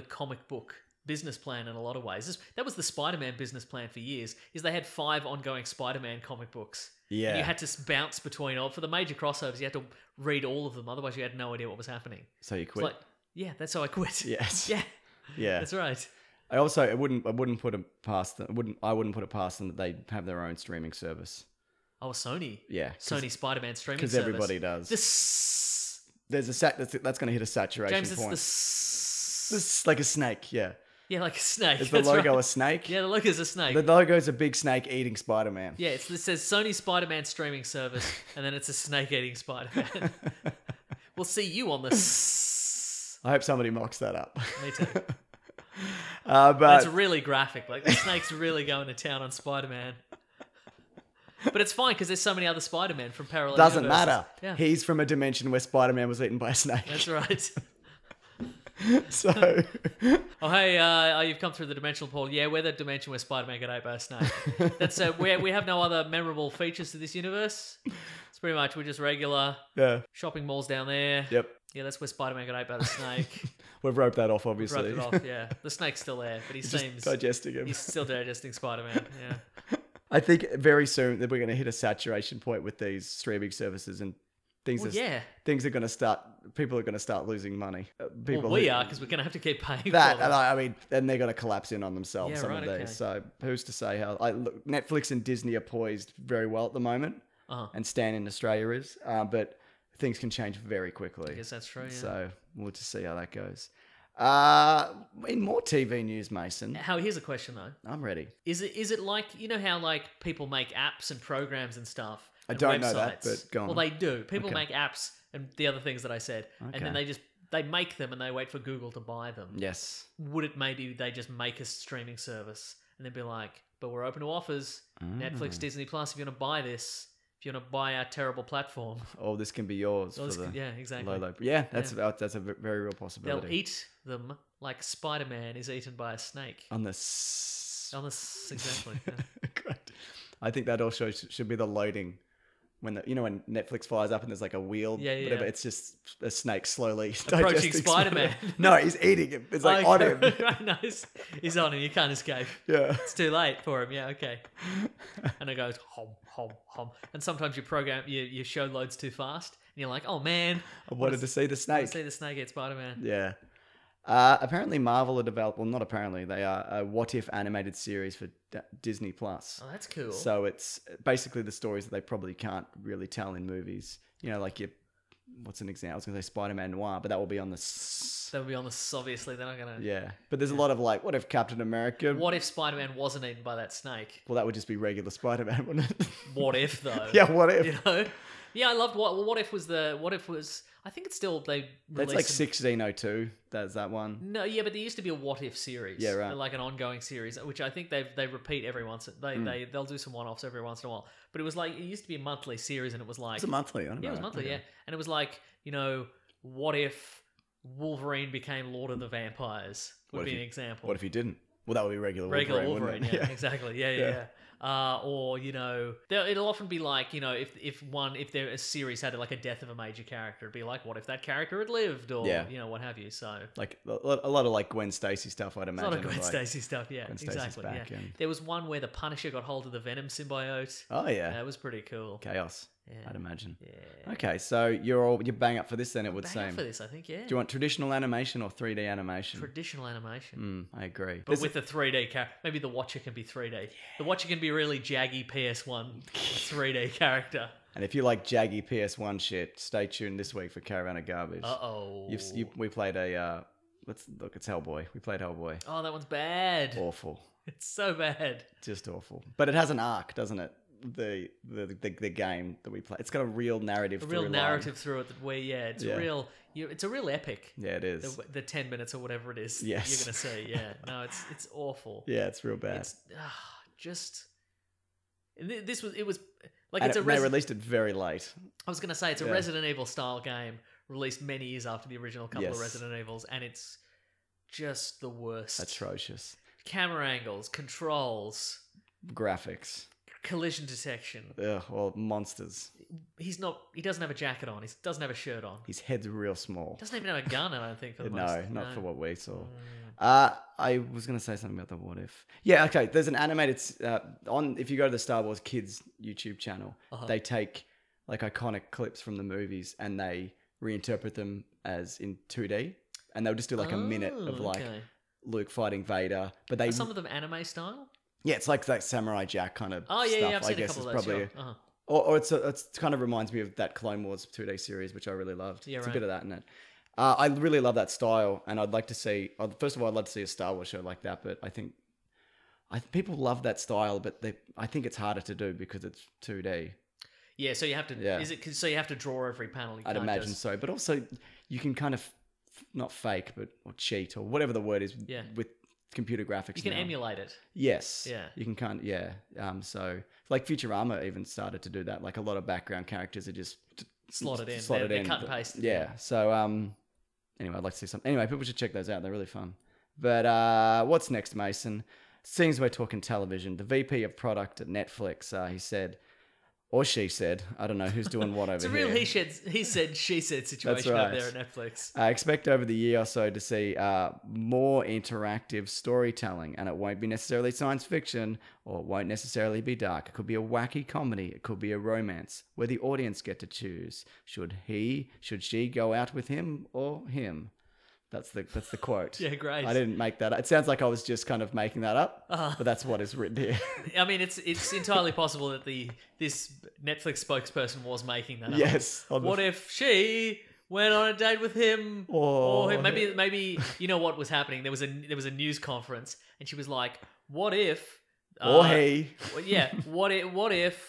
comic book business plan in a lot of ways. That was the Spider-Man business plan for years. Is they had 5 ongoing Spider-Man comic books. Yeah. And you had to bounce between all for the major crossovers. You had to read all of them, otherwise you had no idea what was happening. So you It's quit. like, yeah, that's how I quit. Yes. Yeah, Yeah. that's right. I wouldn't put it past them. I wouldn't put it past them that they have their own streaming service. Oh, Sony. Yeah. Sony Spider-Man streaming Because service. everybody does. This, There's a that's going to hit a saturation James, it's point. the It's like a snake. Yeah. yeah, like a snake. Is the That's logo right. a snake? Yeah, the logo's a snake. The logo's a big snake eating Spider-Man. Yeah, it says Sony Spider-Man streaming service, and then it's a snake-eating Spider-Man. We'll see you on the. I hope somebody mocks that up. Me too. But It's really graphic. Like the snake's really going to town on Spider-Man. But it's fine because there's so many other Spider-Men from parallel doesn't universes. matter. Yeah, He's from a dimension where Spider-Man was eaten by a snake. that's right. So Oh, hey, you've come through the dimensional portal. Yeah, we're the dimension where Spider-Man got ate by a snake. That's we have no other memorable features to this universe. It's pretty much we're just regular yeah. shopping malls down there. Yep. Yeah, that's where Spider-Man got ate by the snake. We've roped that off, Rubbed obviously. it off. Yeah, the snake's still there, but he Just seems digesting him. he's still digesting Spider-Man. Yeah. I think very soon that we're going to hit a saturation point with these streaming services and things. Well, yeah. Things are going to start. People are going to start losing money. People Well, we who- are because we're going to have to keep paying that, for them. and I mean, then they're going to collapse in on themselves. Yeah, some right, of these. okay. So who's to say how? Look, Netflix and Disney are poised very well at the moment, Uh-huh. and Stan in Australia is. But things can change very quickly. I guess that's true. Yeah. So we'll just see how that goes. In more TV news, Mason, Here's a question though: I'm ready. Is it like how like people make apps and programs and stuff? I and don't know that, websites? but go on. Well, they do. People Okay. make apps and the other things that I said, and then Okay. they make them and they wait for Google to buy them. Yes. Would it maybe they just make a streaming service and then be like, but we're open to offers. Netflix, Disney Plus. If you want to buy this, if you want to buy our terrible platform, Oh, this can be yours well, for the yeah, exactly. low. Yeah, that's a very real possibility. They'll eat them like Spider-Man is eaten by a snake. on this. Exactly. Yeah. Great. I think that also should be the loading when when Netflix fires up and there's like a wheel, Yeah, yeah, whatever. yeah. It's just a snake slowly Approaching digesting Spider-Man. No, he's eating him. It's like on him. Right, nice. He's on him. You can't escape. Yeah. It's too late for him. Yeah, okay. And it goes hom hom hom. And sometimes your show loads too fast, and you're like, oh man, I wanted to see the I snake. see the snake eat Spider-Man. Yeah. Apparently, Marvel are developing. Well, not apparently. They are a What If animated series for Disney Plus. Oh, that's cool. So it's basically the stories that they probably can't really tell in movies. Like what's an example? I was going to say Spider-Man Noir, but that will be on the. That would be on the. Obviously, they're not gonna. Yeah, but there's a lot of like, what if Captain America? What if Spider-Man wasn't eaten by that snake? Well, that would just be regular Spider-Man, wouldn't it? What if though? Yeah, what if? You know. Yeah, I loved What If was I think it's still they That's released like some- 1602. That's that one. No, yeah, but there used to be a What If series, Yeah, right. like an ongoing series, which I think they repeat every once. They'll do some one-offs every once in a while. But it was like it used to be a monthly series, and it was like It's a monthly. I don't know. yeah, it was monthly, Okay. yeah, and it was like what if Wolverine became Lord of the Vampires? Would What if be an he- example. What if he didn't? Well, that would be regular Wolverine, wouldn't it? yeah, exactly, yeah. Or it'll often be like if there a series had like a death of a major character, it'd be like what if that character had lived, or Yeah. what have you. So Like a lot of like Gwen Stacy stuff, I'd a imagine. lot of Gwen like- Stacy stuff, yeah, Gwen Stacy's exactly. back Yeah. and- There was one where the Punisher got hold of the Venom symbiote. Oh yeah, That was pretty cool. chaos. Yeah. I'd imagine. Yeah. Okay, so you're bang up for this then. It would Bang seem. up for this, I think. Yeah. Do you want traditional animation or 3D animation? Traditional animation? I agree. But with the 3D character, maybe the Watcher can be 3D. The Watcher can be a really jaggy PS1 3D character. And if you like jaggy PS1 shit, stay tuned this week for Caravan of Garbage. Uh-oh. We played a. Let's look. It's Hellboy. We played Hellboy. Oh, that one's bad. Awful. It's so bad. Just awful. But it has an arc, doesn't it? The game that we play. It's got a real narrative. A real through narrative through it where, it's Yeah. it's a real epic. Yeah, it is. The 10 minutes or whatever it is Yes. you're going to see. Yeah. No, it's awful. Yeah, it's real bad. It's just... It was like And it's a they released it very late. I was going to say it's a Yeah. Resident Evil style game released many years after the original couple of Yes. Resident Evils, and it's just the worst. Atrocious. Camera angles, controls, Graphics. collision detection. Ugh, well, monsters. He doesn't have a jacket on. He doesn't have a shirt on. His head's real small. Doesn't even have a gun, I don't think, for the No, most. not for what we saw. Mm. I was going to say something about the What If. Yeah, okay. There's an animated if you go to the Star Wars Kids YouTube channel, they take like iconic clips from the movies and they reinterpret them as in 2D, and they'll just do like a minute of Oh, like okay. Luke fighting Vader, but they Are some of them anime style? yeah, it's like that Samurai Jack kind of Oh yeah, stuff. yeah, I've I seen a guess couple it's of those. probably Sure. Uh-huh. or it's kind of reminds me of that Clone Wars 2D series, which I really loved. Yeah, it's right. a bit of that in it. I really love that style, and I'd like to see. First of all, I'd love to see a Star Wars show like that. But I think people love that style, but I think it's harder to do because it's 2D. Yeah, so you have to. Yeah. Is it so you have to draw every panel? You I'd can't imagine just- so, but also you can kind of not fake, but or cheat or whatever the word is Yeah. with computer graphics. You can now. emulate it. Yes. Yeah. You can kind of, yeah. So like Futurama even started to do that. Like a lot of background characters are just Slotted in. slotted They're in. cut and paste. Yeah. So anyway, I'd like to see some. Anyway, people should check those out. They're really fun. But what's next, Mason? Seems we're talking television. The VP of product at Netflix, he said, or she said, I don't know who's doing what over It's a here. real he said, she said situation right. up there at Netflix. I expect over the year or so to see more interactive storytelling, and it won't be necessarily science fiction or it won't necessarily be dark. It could be a wacky comedy. It could be a romance where the audience get to choose. Should she go out with him or him? That's the quote. Yeah, great. I didn't make that up. It sounds like I was just kind of making that up, but that's what is written here. I mean, it's entirely possible that this Netflix spokesperson was making that up. Yes. What if she went on a date with him, Or him? Maybe you know what was happening? There was a news conference, and she was like, "What if?" Or he. Well, yeah. What if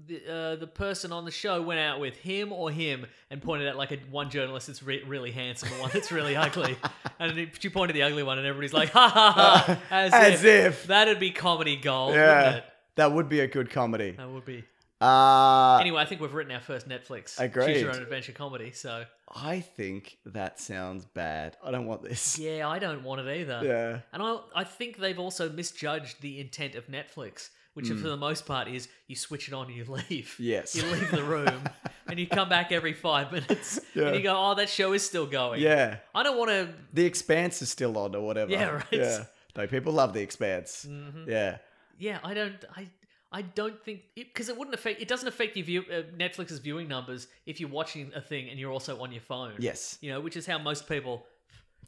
the person on the show went out with him or him, and pointed out like one journalist that's really handsome and one that's really ugly, and she pointed the ugly one, and everybody's like, "Ha ha ha!" As if that'd be comedy gold, wouldn't Yeah. it? That would be a good comedy. That would be. Uh, Anyway, I think we've written our first Netflix Agreed. choose your own adventure comedy. So I think that sounds bad. I don't want this. yeah, I don't want it either. Yeah. And I think they've also misjudged the intent of Netflix, which for the most part is you switch it on and you leave. Yes. You leave the room and you come back every 5 minutes Yeah. and you go, oh, that show is still going. Yeah. I don't want to. The Expanse is still on or whatever. Yeah, right. Yeah. No, people love The Expanse. Yeah. Yeah, I don't think because it wouldn't affect. It doesn't affect your Netflix's viewing numbers if you're watching a thing and you're also on your phone. Yes. You know, which is how most people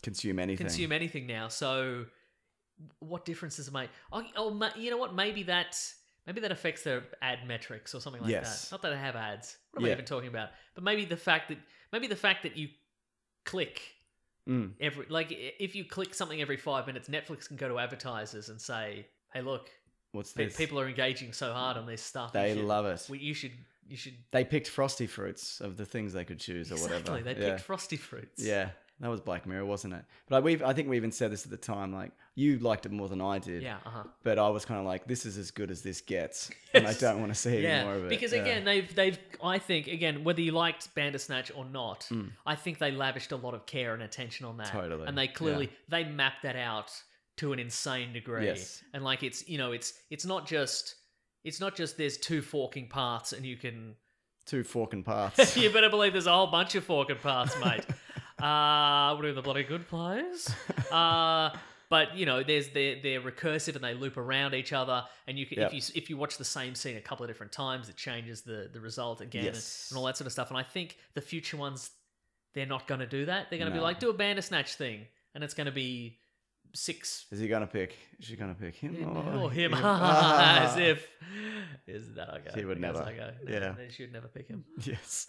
Consume anything. consume anything now. So, what difference does it make? You know what? Maybe that affects their ad metrics or something like Yes. that. Not that I have ads. What am I Yeah. even talking about? But maybe the fact that you click if you click something every 5 minutes, Netflix can go to advertisers and say, "Hey, look, What's this? people are engaging so hard on this stuff. They love it. You should They picked Frosty Fruits of the things they could choose or whatever. Exactly. They picked Frosty Fruits. Yeah, that was Black Mirror, wasn't it? But I think we even said this at the time. Like, you liked it more than I did. Yeah. But I was kind of like, this is as good as this gets, and I don't want to see any more of it. Because again, they've I think again, whether you liked Bandersnatch or not, I think they lavished a lot of care and attention on that. Totally, and they clearly they mapped that out to an insane degree. Yes. And like it's not just there's two forking paths and you can. Two forking paths. You better believe there's a whole bunch of forking paths, mate. What are the bloody good players? But they're recursive and they loop around each other, and you can if you watch the same scene a couple of different times, it changes the result again and all that sort of stuff. And I think the future ones, they're not going to do that. They're going to be like, do a Bandersnatch thing, and it's going to be 6. Is he going to pick? Is she going to pick him Or him? As if is that I go? He would never. I go. No, Yeah. they should never pick him. Yes.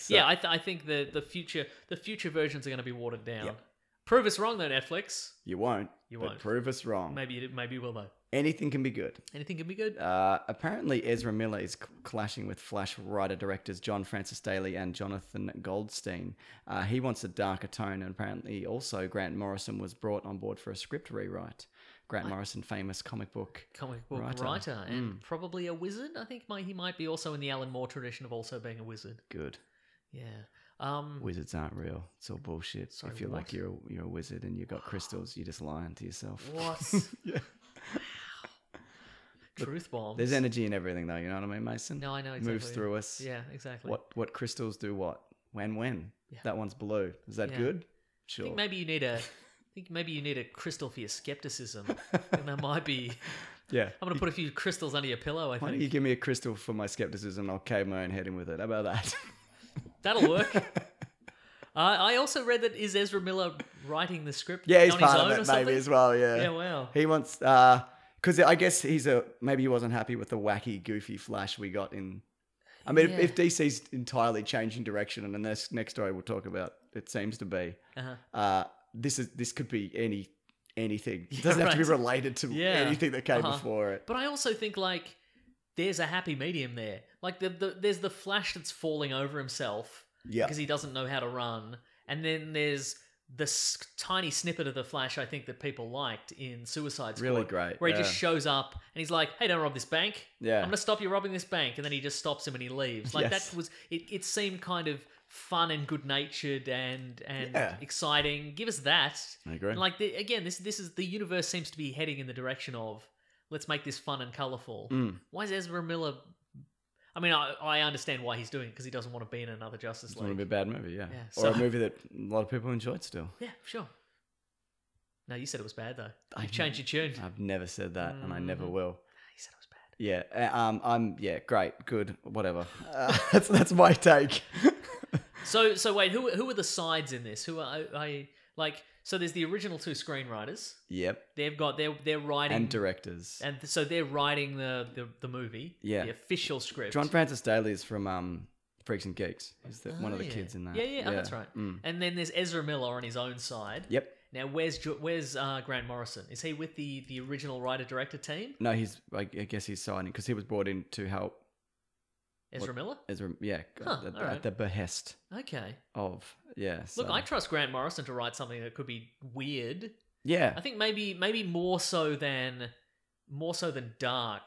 Yeah, I think the future versions are going to be watered down. Yep. Prove us wrong, though, Netflix. You won't. You but won't. Prove us wrong. Maybe you will, though. Anything can be good. Anything can be good. Apparently, Ezra Miller is clashing with Flash writer-directors John Francis Daley and Jonathan Goldstein. He wants a darker tone, and apparently also Grant Morrison was brought on board for a script rewrite. Grant Morrison, famous comic book writer and probably a wizard. I think he might be also in the Alan Moore tradition of also being a wizard. Good. Yeah. Wizards aren't real. It's all bullshit. Sorry, if you're what? like you're a wizard and you've got crystals, you're just lying to yourself. What? Yeah. Truth bombs. There's energy in everything, though. You know what I mean, Mason? No, I know exactly. Moves through us. Yeah, exactly. What crystals do what? When? Yeah. That one's blue. Is that Yeah. good? Sure. I think maybe you need a crystal for your skepticism, and that might be. Yeah. I'm gonna put a few crystals under your pillow. I Why don't think you give me a crystal for my skepticism? I'll cave my own head in with it. How about that? that'll work. I also read that is Ezra Miller writing the script. Yeah, he's on part his of own it or something? maybe as well. Yeah. Yeah, wow. He wants because I guess maybe he wasn't happy with the wacky, goofy Flash we got in. I mean, Yeah. if DC's entirely changing direction, and the next story we'll talk about, it seems to be. This could be anything. It doesn't have to be right. related to Yeah. anything that came before it. But I also think like there's a happy medium there. Like there's the Flash that's falling over himself because he doesn't know how to run, and then there's this tiny snippet of the Flash I think that people liked in Suicide Squad. Really great, Where he yeah. just shows up and he's like, "Hey, don't rob this bank. Yeah. I'm going to stop you robbing this bank," and then he just stops him and he leaves. Like Yes. that was it seemed kind of fun and good-natured and Yeah. exciting. Give us that. I agree. And like this is the universe seems to be heading in the direction of let's make this fun and colorful. Why is Ezra Miller? I mean, I understand why he's doing it because he doesn't want to be in another Justice It's going to League. be a bad movie, yeah. Yeah, Or so- a movie that a lot of people enjoyed still. Yeah, sure. No, you said it was bad though. I've You've changed your tune. I've never said that, and I never will. You said it was bad. Yeah, great, good, whatever. That's my take. So wait, who are the sides in this? Who are I like? So there's the original 2 screenwriters. Yep, They've got they're writing and directors. and so they're writing the movie. Yeah. the official script. John Francis Daley is from Freaks and Geeks. He's one of the yeah. kids in that. Yeah, oh, that's right. And then there's Ezra Miller on his own side. Yep. Now where's Grant Morrison? Is he with the original writer director team? No, I guess he's signing because he was brought in to help Ezra Miller. Ezra. Yeah, Huh, at alright. the behest Okay. of Look, I trust Grant Morrison to write something that could be weird. yeah. I think maybe more so than dark.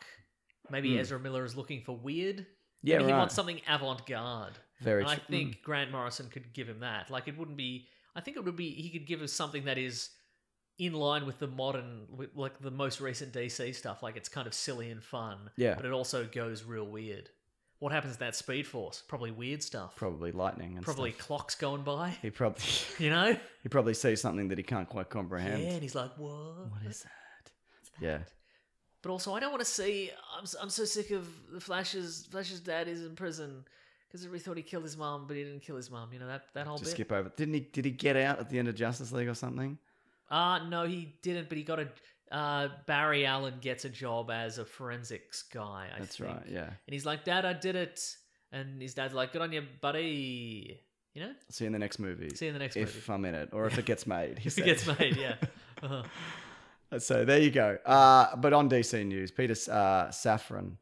Maybe Ezra Miller is looking for weird. Yeah, Maybe he right. wants something avant-garde. Very And I true. think Grant Morrison could give him that. Like it wouldn't be. I think it would be. He could give us something that is in line with the modern, like the most recent DC stuff. Like it's kind of silly and fun. Yeah. But it also goes real weird. What happens to that Speed Force? Probably weird stuff. Probably lightning and Probably stuff. clocks going by. He probably You know? he probably sees something that he can't quite comprehend. Yeah, and he's like, "What? What is that? Yeah. But also, I don't want to see. I'm so sick of the Flash's dad is in prison because everybody thought he killed his mom, but he didn't kill his mom. You know that whole Just bit. skip over. Did he get out at the end of Justice League or something? No, he didn't. But he got Barry Allen gets a job as a forensics guy. I That's think. right. Yeah. And he's like, "Dad, I did it," and his dad's like, "Good on you, buddy." You know, See you in the next movie. see you in the next if movie. I'm in it, or if it gets made. He If it said. gets made, yeah. So there you go. But on DC News, Peter Safran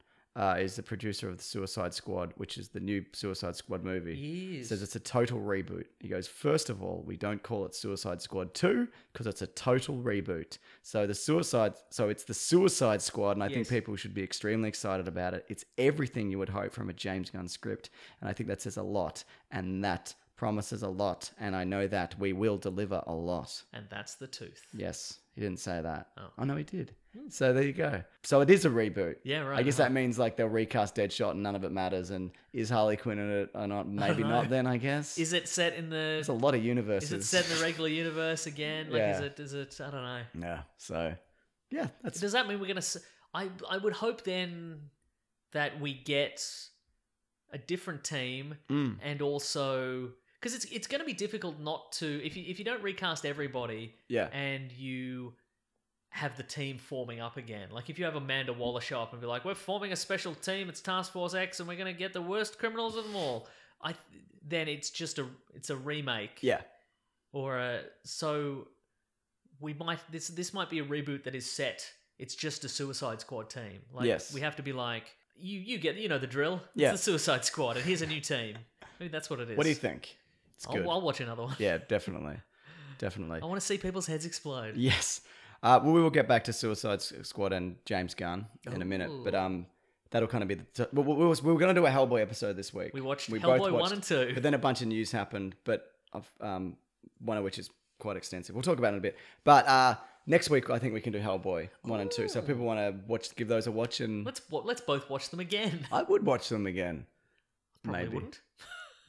is the producer of the Suicide Squad, which is the new Suicide Squad movie. He is. Says it's a total reboot. He goes, first of all, we don't call it Suicide Squad 2 because it's a total reboot. So it's the Suicide Squad, and I think Yes. people should be extremely excited about it. It's everything you would hope from a James Gunn script, and I think that says a lot, and that promises a lot, and I know that we will deliver a lot. And that's the tooth. Yes, he didn't say that. Oh. No, he did. So there you go. So it is a reboot. Yeah, right. I guess that means like they'll recast Deadshot and none of it matters. And is Harley Quinn in it or not? Maybe know. not. Then I guess Is it set in the? there's a lot of universes. Is it set in the regular universe again? Like, Yeah. is it? I don't know. Yeah. So yeah, that's Does that mean we're gonna? I would hope then that we get a different team, and also because it's going to be difficult not to if you don't recast everybody, yeah. and you have the team forming up again. Like if you have Amanda Waller show up and be like, "We're forming a special team. It's Task Force X, and we're going to get the worst criminals of them all." Then it's just a remake. Yeah. Or so we might this might be a reboot that is set. It's just a Suicide Squad team. Like Yes. we have to be like you get the drill. It's Yeah. the Suicide Squad, and here's a new team. Maybe that's what it is. What do you think? It's good. I'll watch another one. Yeah, definitely. Definitely. I want to see people's heads explode. Yes. Well, we will get back to Suicide Squad and James Gunn in a minute, but that'll kind of be the. We were going to do a Hellboy episode this week. We watched both Hellboy 1 and 2. but then a bunch of news happened. But one of which is quite extensive. We'll talk about it in a bit. But next week, I think we can do Hellboy 1 and 2. So if people want to give those a watch, and Let's both watch them again. I would watch them again. Probably Maybe. wouldn't.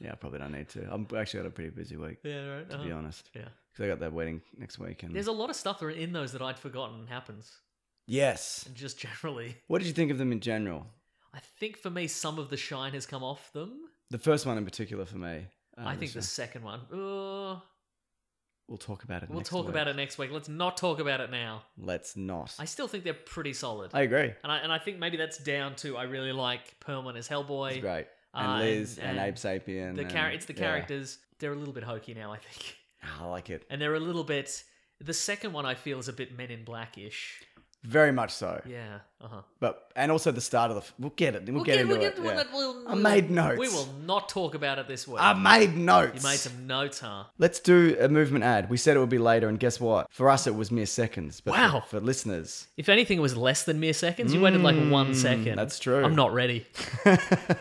Yeah, I probably don't need to. I'm actually got a pretty busy week, Yeah, right. to be honest. Yeah. Because I got that wedding next week. And There's a lot of stuff that are in those that I'd forgotten happens. yes. And just generally. What did you think of them in general? I think for me, some of the shine has come off them. The first one in particular for me. I think the second one. We'll talk about it We'll next talk week. about it next week. Let's not talk about it now. Let's not. I still think they're pretty solid. I agree. And I think maybe that's down to I really like Perlman as Hellboy. It's great. And Liz and, and Abe Sapien. It's the characters. They're a little bit hokey now, I think. I like it. And they're a little bit... The second one I feel is a bit Men in Black-ish. Very much so. Yeah. Uh-huh. And also the start of the... We'll get it. We'll get into it. Yeah. I We made notes. We will not talk about it this week. I made notes. You made some notes, huh? Let's do a movement ad. We said it would be later, and guess what? For us, it was mere seconds. But Wow. for listeners... If anything, it was less than mere seconds. You waited like 1 second. that's true. I'm not ready.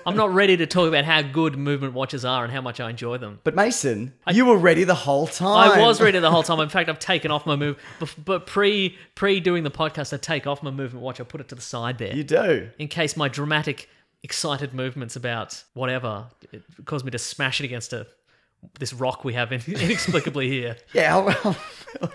I'm not ready to talk about how good movement watches are and how much I enjoy them. But Mason, you were ready the whole time. I was ready the whole time. In fact, I've taken off my move. But pre doing the podcast, I take off my movement watch. I put it to the side there You do. in case my dramatic, excited movements about whatever it caused me to smash it against this rock we have inexplicably here. Yeah, well,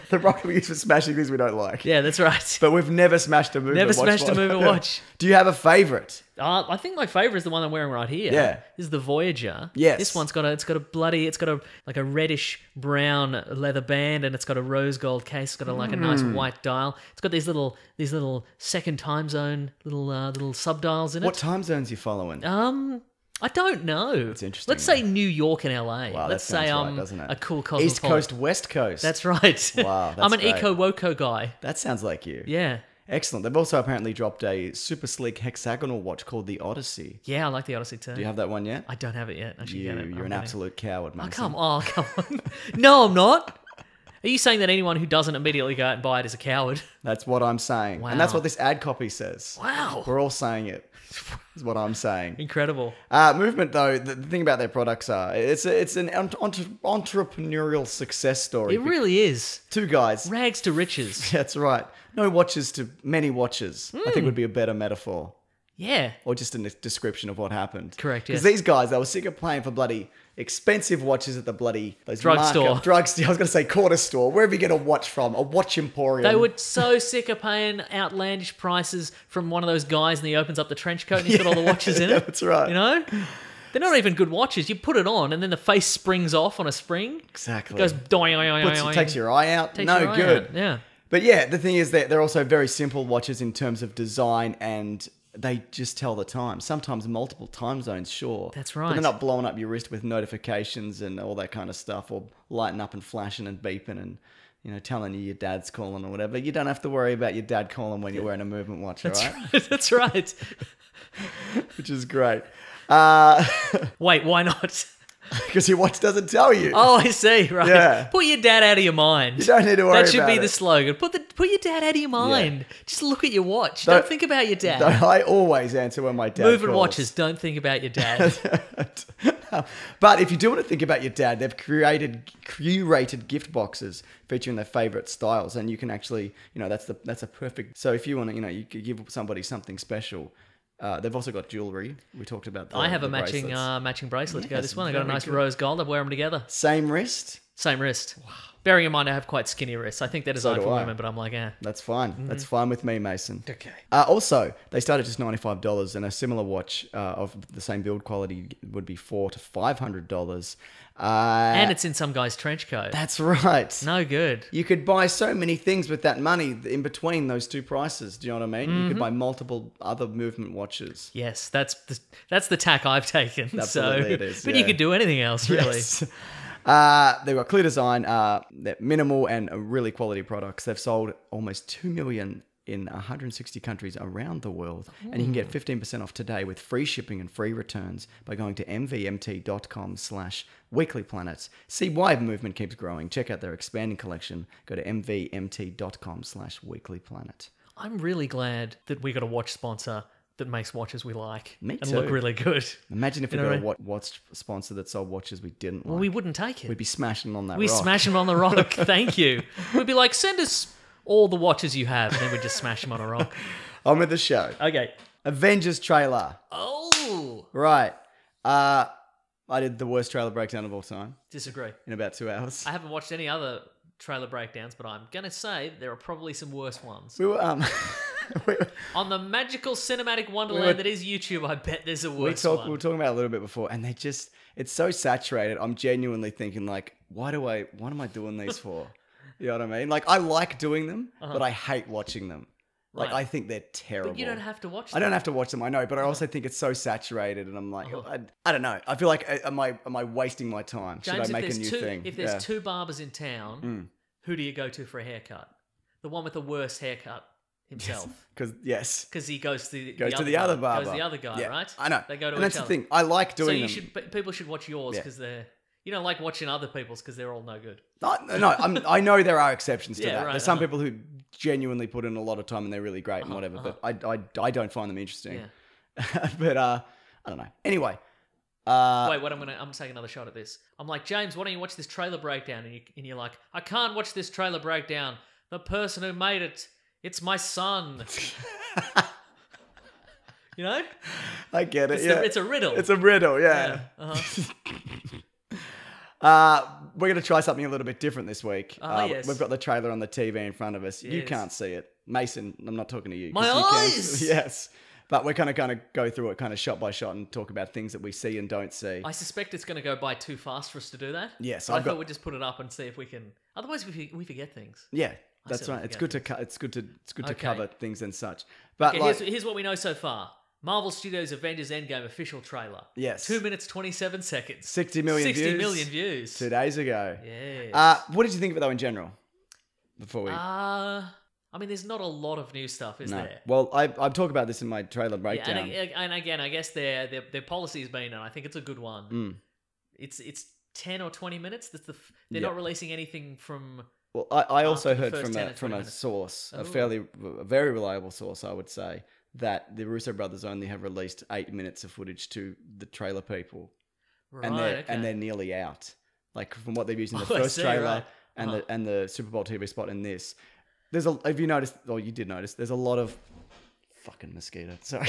the rocket we use for smashing things we don't like. Yeah, that's right. But we've never smashed a movement Never watch. smashed a movement watch. Do you have a favourite? I think my favorite is the one I'm wearing right here. Yeah. This is the Voyager. Yes. This one's got a reddish brown leather band, and it's got a rose gold case. It's got a nice white dial. It's got these little second time zone little sub dials in it. What time zones you following? I don't know. It's interesting, Let's say New York and LA. Wow, Let's that sounds say right, I'm doesn't it? a cool cosmopolitan. East Coast, West Coast. That's right. Wow, that's I'm an great. eco-woco guy. That sounds like you. Yeah. Excellent. They've also apparently dropped a super sleek hexagonal watch called the Odyssey. Yeah, I like the Odyssey too. Do you have that one yet? I don't have it yet. I should get it. You're an absolute coward, Mason. Come on. No, I'm not. Are you saying that anyone who doesn't immediately go out and buy it is a coward? That's what I'm saying. Wow. And that's what this ad copy says. Wow. We're all saying it. Is what I'm saying. Incredible. Movement, though, the thing about their products are, it's an entrepreneurial success story. It really is. Two guys. Rags to riches. That's right. No watches to many watches, I Hmm. think would be a better metaphor. Yeah. Or just a description of what happened. Correct, Because yes. these guys, they were sick of paying for bloody expensive watches at the bloody... those Drugstore. markup drugstore. I was going to say quarter store. Wherever you get a watch from. A watch emporium. They were so sick of paying outlandish prices from one of those guys and he opens up the trench coat and he's got all the watches in Yeah, it. that's right. You know? They're not even good watches. You put it on and then the face springs off on a spring. Exactly. It goes doing, Takes your eye out. Takes No your eye good. out. Yeah. But yeah, the thing is that they're also very simple watches in terms of design, and they just tell the time. Sometimes multiple time zones, sure. That's But right. they're not blowing up your wrist with notifications and all that kind of stuff, or lighting up and flashing and beeping and, you know, telling you your dad's calling or whatever, you don't have to worry about your dad calling when you're wearing a movement watch, all right? That's right. Which is great. Wait, why not? Because your watch doesn't tell you. Oh, I see. Right. Yeah. Put your dad out of your mind. You don't need to worry about it. That should be the slogan. Put your dad out of your mind. Just look at your watch. Don't think about your dad. I always answer when my dad Moving calls. watches. Don't think about your dad. But if you do want to think about your dad, they've curated gift boxes featuring their favorite styles, and you can actually, you know, that's a perfect. So if you want to, you know, you could give somebody something special. They've also got jewelry. We talked about. I have a bracelets. matching bracelet to go. Yes, This one I got a very nice good. rose gold. I wear them together. Same wrist. Same wrist. Wow. Bearing in mind I have quite skinny wrists. I think they're designed do for I. women, but I'm like, That's fine. That's fine with me, Mason. Okay. Also, they start at just $95, and a similar watch of the same build quality would be $400 to $500. And it's in some guy's trench coat. That's right. No good. You could buy so many things with that money in between those two prices. Do you know what I mean? You could buy multiple other movement watches. Yes, that's the tack I've taken. Absolutely so, it is, but yeah. you could do anything else, really. Yes. They've got clear design, they're minimal and really quality products. They've sold almost 2 million in 160 countries around the world. And you can get 15% off today with free shipping and free returns by going to mvmt.com/weeklyplanet. See why movement keeps growing. Check out their expanding collection. Go to mvmt.com/weeklyplanet. I'm really glad that we got a watch sponsor that makes watches we like Me and too. look really good. Imagine if we You know got a what watch sponsor that sold watches we didn't Well, like. we wouldn't take it. We'd be smashing on that We rock. smash them on the rock. Thank you. We'd be like, send us all the watches you have, and then we'd just smash them on a rock. On with the show. Okay. Avengers trailer. Oh, Right. I did the worst trailer breakdown of all time disagree. in about 2 hours. I haven't watched any other trailer breakdowns, but I'm gonna say there are probably some worse ones. We were On the magical cinematic wonderland that is YouTube, I bet there's a worse one. we were talking about it a little bit before, and it's so saturated. I'm genuinely thinking like, what am I doing these for? You know what I mean? Like, I like doing them, but I hate watching them. Like, Right. I think they're terrible. But you don't have to watch them. I don't have to watch them, I know, but I also think it's so saturated, and I'm like, I don't know. I feel like, am I wasting my time? James, Should I make a new thing? If there's Yeah. two barbers in town, who do you go to for a haircut? The one with the worst haircut himself. Yes. Because he goes to the Goes other to the other guy. barber. Goes to the other guy, Yeah, right? I know. They go to and each that's other. the thing. I like So doing you them. people should watch yours Yeah. because you don't like watching other people's because they're all no good. No, I know there are exceptions to Yeah, that. right, There's some people who genuinely put in a lot of time and they're really great and whatever, but I don't find them interesting. Yeah. But I don't know. Anyway, Wait, what? I'm taking another shot at this. I'm like, James, why don't you watch this trailer breakdown? And you're like, I can't watch this trailer breakdown. The person who made it, it's my son. You know? I get it. It's a riddle. It's a riddle. Yeah. We're going to try something a little bit different this week. Yes. We've got the trailer on the TV in front of us. You Yes. can't see it. Mason, I'm not talking to you. 'cause My you can't- eyes! Yes. But we're going to go through it kind of shot by shot and talk about things that we see and don't see. I suspect it's going to go by too fast for us to do that. Yes, So I I've thought got- we'd just put it up and see if we can. Otherwise, we forget things. Yeah, that's certainly right. It's forget good to it's good to Okay. cover things and such. But Okay, like, here's what we know so far. Marvel Studios Avengers Endgame official trailer. Yes. 2 minutes 27 seconds. 60 million 60 views. million views. 2 days ago. Yes. What did you think of it though in general? Before we I mean, there's not a lot of new stuff, is there? Well, I've talked about this in my trailer Yeah, breakdown. and again, I guess their policy has been, and I think it's a good one. It's 10 or 20 minutes. They're Yeah. not releasing anything from. Well, I also after the heard first 10 or from 20 a minutes. source, a Ooh. very reliable source, I would say, that the Russo brothers only have released 8 minutes of footage to the trailer people, Right, and they're nearly out. Like from what they've used in the Oh, I first see, trailer right. and the Super Bowl TV spot in this. Have you noticed? Or you did notice? There's a lot of fucking mosquito. Sorry,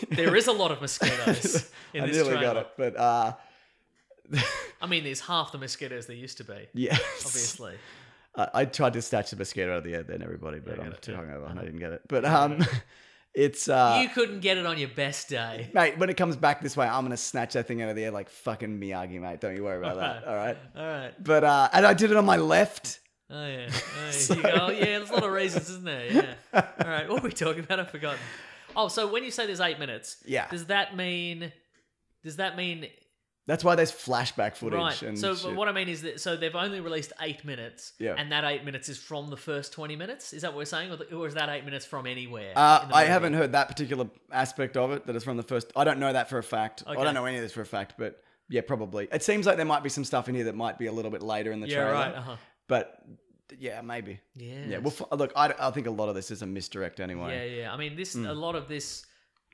There is a lot of mosquitoes in I this nearly trailer. got it, but I mean, there's half the mosquitoes there used to be. yes, Obviously. I tried to snatch the mosquito out of the air then, everybody, but I I'm got it, too yeah. hungover and I didn't get it. But it's You couldn't get it on your best day. mate, when it comes back this way, I'm gonna snatch that thing out of the air like fucking Miyagi, mate. Don't you worry about that. All right. All right. But and I did it on my left. Oh yeah. You go, yeah, there's a lot of reasons, isn't there? Yeah. All right. What were we talking about? I've forgotten. Oh, so when you say there's 8 minutes, Yeah. does that mean That's why there's flashback footage. Right. And So shit. what I mean is that they've only released 8 minutes, Yeah. and that 8 minutes is from the first 20 minutes. Is that what we're saying, or is that 8 minutes from anywhere? in the I movie? haven't heard that particular aspect of it. That it's from the first. I don't know that for a fact. I Okay. don't know any of this for a fact, but yeah, probably. It seems like there might be some stuff in here that might be a little bit later in the Yeah. trailer. Right. Uh-huh. But yeah, maybe. Yeah. Yeah. Well, look, I think a lot of this is a misdirect anyway. Yeah. I mean, Hmm. a lot of this,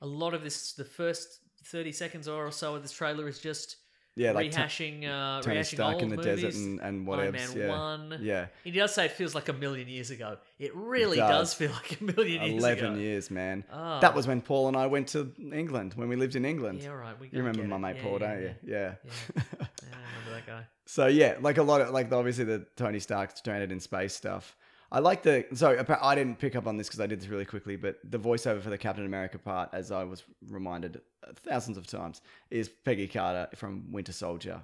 the first 30 seconds or so of this trailer is just Yeah, like rehashing, Tony rehashing Stark old in the movies. desert and Iron whatever. Man Yeah. 1. Yeah. He does say it feels like a million years ago. It really does. does feel like a million years 11 ago. years, man. Oh. That was when Paul and I went to England, when we lived in England. Yeah, right. We You remember get my it. mate Yeah, Paul, yeah, don't you? Yeah. Yeah, I remember that guy. So yeah, like a lot of like obviously the Tony Stark stranded in space stuff. I like I didn't pick up on this because I did this really quickly, but the voiceover for the Captain America part, as I was reminded thousands of times, is Peggy Carter from Winter Soldier.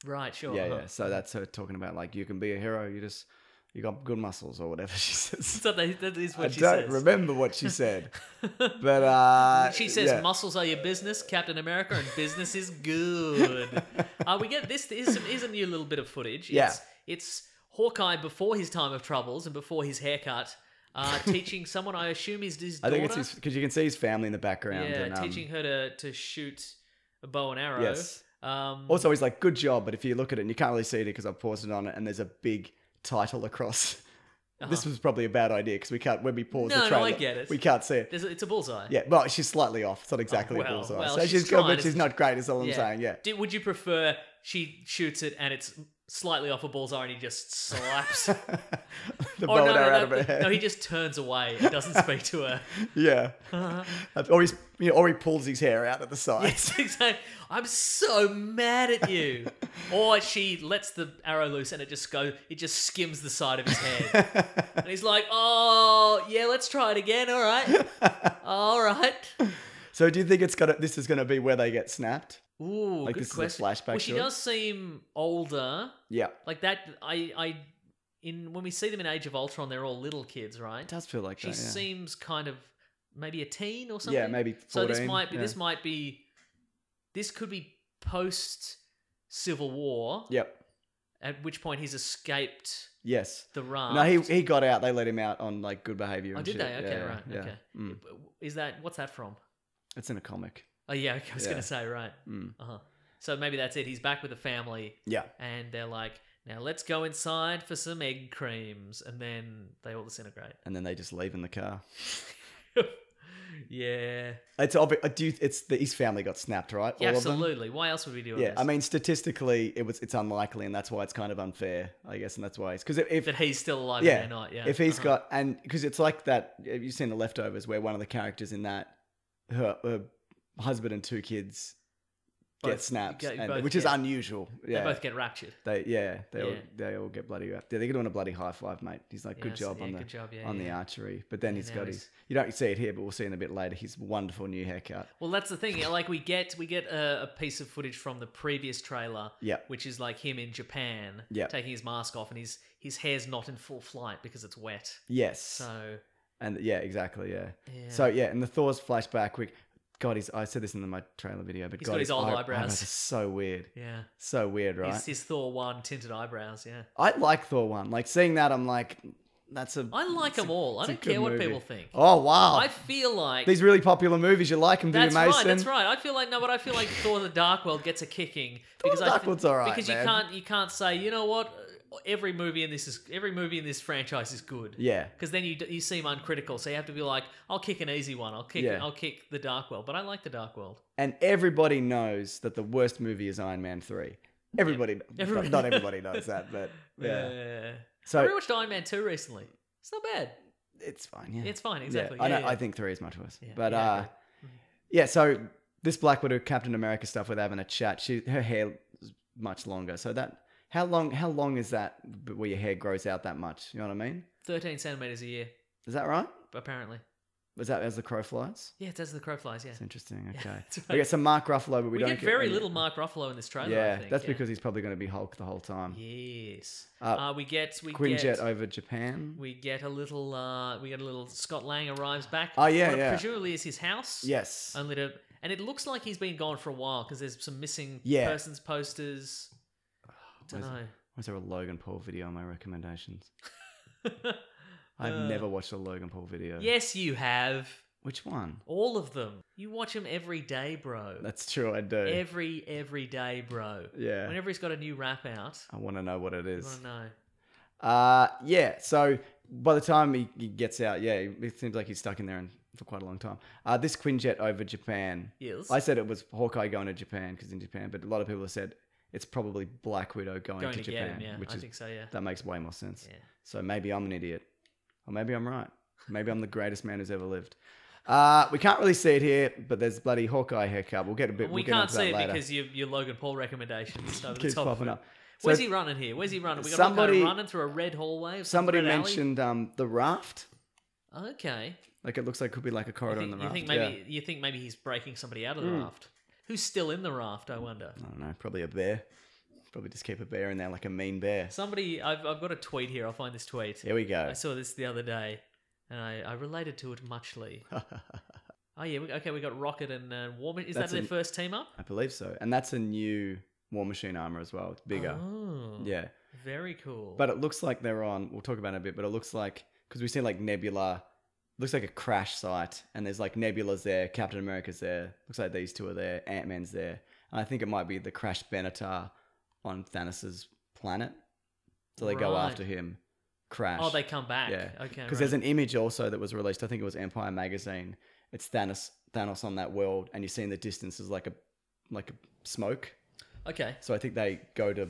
Right, sure. Yeah, uh-huh. yeah. So that's her talking about like you can be a hero, you got good muscles or whatever she says. So that is what I she don't says. remember what she said, but She says yeah. muscles are your business, Captain America, and business is good. We get this. Here's a new little bit of footage. Yeah. It's Hawkeye before his time of troubles and before his haircut, teaching someone, I assume is his I daughter. think it's because you can see his family in the background. Yeah, and, teaching her to shoot a bow and arrow. Yes. Um, Also, he's like, good job, but if you look at it, and you can't really see it because I've paused it on it, and there's a big title across. This was probably a bad idea because we can't, when we pause Uh-huh. No, the no, trailer, I get it. we can't see it. it's a bullseye. Yeah, well, she's slightly off. It's not exactly well, a bullseye. well, so she's she's good, trying but to- she's not great, is all I'm saying, yeah. Would you prefer she shoots it and it's slightly off a bullseye and he just slaps? The Or bow no, and arrow no, out of her head. no, he just turns away and doesn't speak to her. Yeah. Or he pulls his hair out at the side. Yes, exactly. I'm so mad at you. Or she lets the arrow loose and it just skims the side of his head. And he's like, oh, yeah, let's try it again. All right. All right. So do you think this is gonna be where they get snapped? Ooh, Like good this is a question. flashback Well, she to it? does seem older. Yeah. Like that, when we see them in Age of Ultron, they're all little kids, right? It does feel like She that, yeah. seems kind of maybe a teen or something. Yeah, maybe 14. So this could be post Civil War. Yep. At which point he's escaped Yes. the raft. No, he got out. They let him out on like good behavior. Oh, and did shit. they? Okay, Yeah, right. yeah. Okay. Mm. What's that from? It's in a comic. Oh yeah, okay, I was Yeah. gonna say right. Mm. Uh huh. So maybe that's it. He's back with the family, Yeah. and they're like, "Now let's go inside for some egg creams," and then they all disintegrate. And then they just leave in the car. Yeah. It's obvious. His family got snapped, right? Yeah, All of them? absolutely. Why else would we do Yeah, this? I mean, statistically, it's unlikely, and that's why it's kind of unfair, I guess, and that's why it's because if that he's still alive yeah, and they're not. Yeah. if he's Uh-huh. got and because it's like that. Have you seen The Leftovers, where one of the characters in that, her husband and two kids get Both- snapped, both which is get- unusual. They Yeah, both get raptured. they all get bloody. Yeah, they're doing a bloody high five, mate. He's like, good Yes, job yeah, on the good job, yeah, on the yeah. archery. But then Yeah, he's now got he's- his. You don't see it here, but we'll see in a bit later. His wonderful new haircut. Well, that's the thing. Like we get a piece of footage from the previous trailer, Yep. which is like him in Japan, Yep. taking his mask off, and his hair's not in full flight because it's wet. Yes. So And yeah, exactly, yeah. Yeah. So yeah, and the Thor's flashback, God, I said this in my trailer video, but He's God, got his old eye- eyebrows. are so weird. yeah, So weird, right? his Thor 1 tinted eyebrows. Yeah, I like Thor 1. Like seeing that, I'm like, that's a. I like them all. I it's a don't good care what movie. people think. Oh wow! I feel like These really popular movies, you like them, do you, that's Mason? right. That's right. I feel like I feel like Thor: The Dark World gets a kicking because the Dark World's all right, because man. you can't say, you know what, every movie in this franchise is good. Yeah. Because then you seem uncritical, so you have to be like, I'll kick an easy one. I'll kick The Dark World, but I like The Dark World. And everybody knows that the worst movie is Iron Man 3. Everybody, Everybody- not everybody knows that, but yeah. So- I rewatched Iron Man 2 recently. It's not bad. It's fine. Yeah, It's fine, exactly. Yeah, I Yeah, know. yeah. I think 3 is much worse. Yeah, But yeah, I agree. yeah. So this Black Widow Captain America stuff with having a chat. Her hair is much longer. So that how long is that where your hair grows out that much? You know what I mean? 13 centimeters a year, Is that right? apparently. Was that as the crow flies? Yeah, it's as the crow flies, yeah. That's interesting. Okay. that's right. We get some Mark Ruffalo, but we We don't get very any- little Mark Ruffalo in this trailer, Yeah, I think. that's because he's probably going to be Hulk the whole time. Yes. We Quinjet get over Japan. we get a little Scott Lang arrives back. Oh, yeah, What yeah. presumably is his house. Yes. Only to And it looks like he's been gone for a while because there's some missing Yeah. persons posters. Don't know. Was there a Logan Paul video on my recommendations? I've never watched a Logan Paul video. Yes, you have. Which one? All of them. You watch them every day, bro. That's true, I do. Every day, bro. Yeah. Whenever he's got a new rap out, I want to know what it you is. want to know. Yeah, so by the time he gets out, yeah, it seems like he's stuck in there for quite a long time. This Quinjet over Japan. Yes. I said it was Hawkeye going to Japan because in Japan, but a lot of people have said it's probably Black Widow going to Get Japan, him, yeah. which I is think so, yeah. that makes way more sense. Yeah. So maybe I'm an idiot, or maybe I'm right. Maybe I'm the greatest man who's ever lived. We can't really see it here, but there's bloody Hawkeye haircut. We'll get a bit. We we'll get can't into see that it later. because your Logan Paul recommendations over the Keeps top of popping it. up. Where's So he running here? Where's he running? We got somebody- somebody running through a red hallway. Of some Somebody red alley? mentioned the raft. Okay. Like it looks like it could be like a corridor in the raft. You think maybe he's breaking somebody out of the Hmm. raft? Who's still in the raft? I wonder. I don't know. Probably a bear. Probably just keep a bear in there like a mean bear. Somebody, I've got a tweet here. I'll find this tweet. Here we go. I saw this the other day, and I related to it muchly. Oh yeah, we got Rocket and War Machine. Is That's that their an- first team up? I believe so. And that's a new War Machine armor as well. It's bigger. Oh, Yeah. very cool. But it looks like they're on, we'll talk about it in a bit, but it looks like, because we've seen like Nebula, looks like a crash site, and there's like Nebula's there, Captain America's there, looks like these two are there, Ant-Man's there. And I think it might be the crashed Benatar on Thanos' planet. So they go Right. after him, crash. Oh, they come back. Yeah. Okay. Because there's an image also that was released, I think it was Empire Magazine. It's Thanos on that world, and you see in the distance is like a smoke. Okay. So I think they go to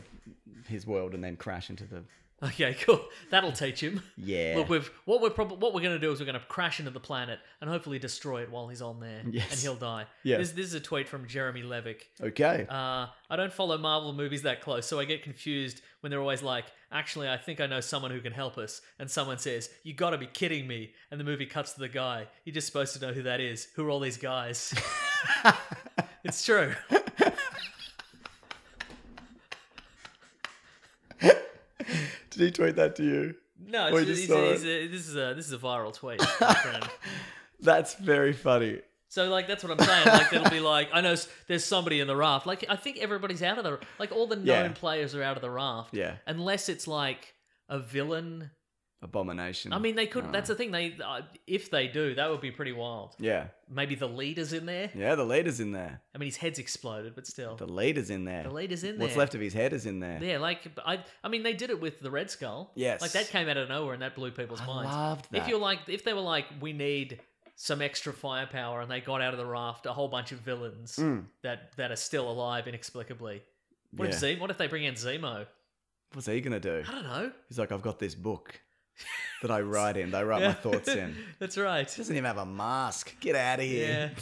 his world and then crash into the Okay. Cool. That'll teach him. yeah. Look, what we're going to do is we're going to crash into the planet and hopefully destroy it while he's on there, Yes. and he'll die. Yes. This is a tweet from Jeremy Levick. Okay. I don't follow Marvel movies that close, so I get confused when they're always like, actually, I think I know someone who can help us. And someone says, you gotta be kidding me. And the movie cuts to the guy. You're just supposed to know who that is. Who are all these guys? It's true. Did he tweet that to you? No, Or it's, you just saw it? this is a viral tweet, my friend. That's very funny. So, like, that's what I'm saying. Like, that'll be like, I know there's somebody in the raft. Like, I think everybody's out of the... Like, all the known Yeah. players are out of the raft. Yeah. Unless it's, like, a villain. Abomination. I mean, they could... That's the thing. They if they do, that would be pretty wild. Yeah. Maybe the leader's in there. Yeah, the leader's in there. I mean, his head's exploded, but still. The leader's in there. The leader's in there. What's left of his head is in there. Yeah, like, I mean, they did it with the Red Skull. Yes. Like, that came out of nowhere and that blew people's I minds. loved that. If they were like, we need some extra firepower, and they got out of the raft a whole bunch of villains that are still alive inexplicably. What if they bring in Zemo? What's he going to do? I don't know. He's like, I've got this book that I write in. I write my thoughts in. That's right. He doesn't even have a mask. Get out of here. Yeah.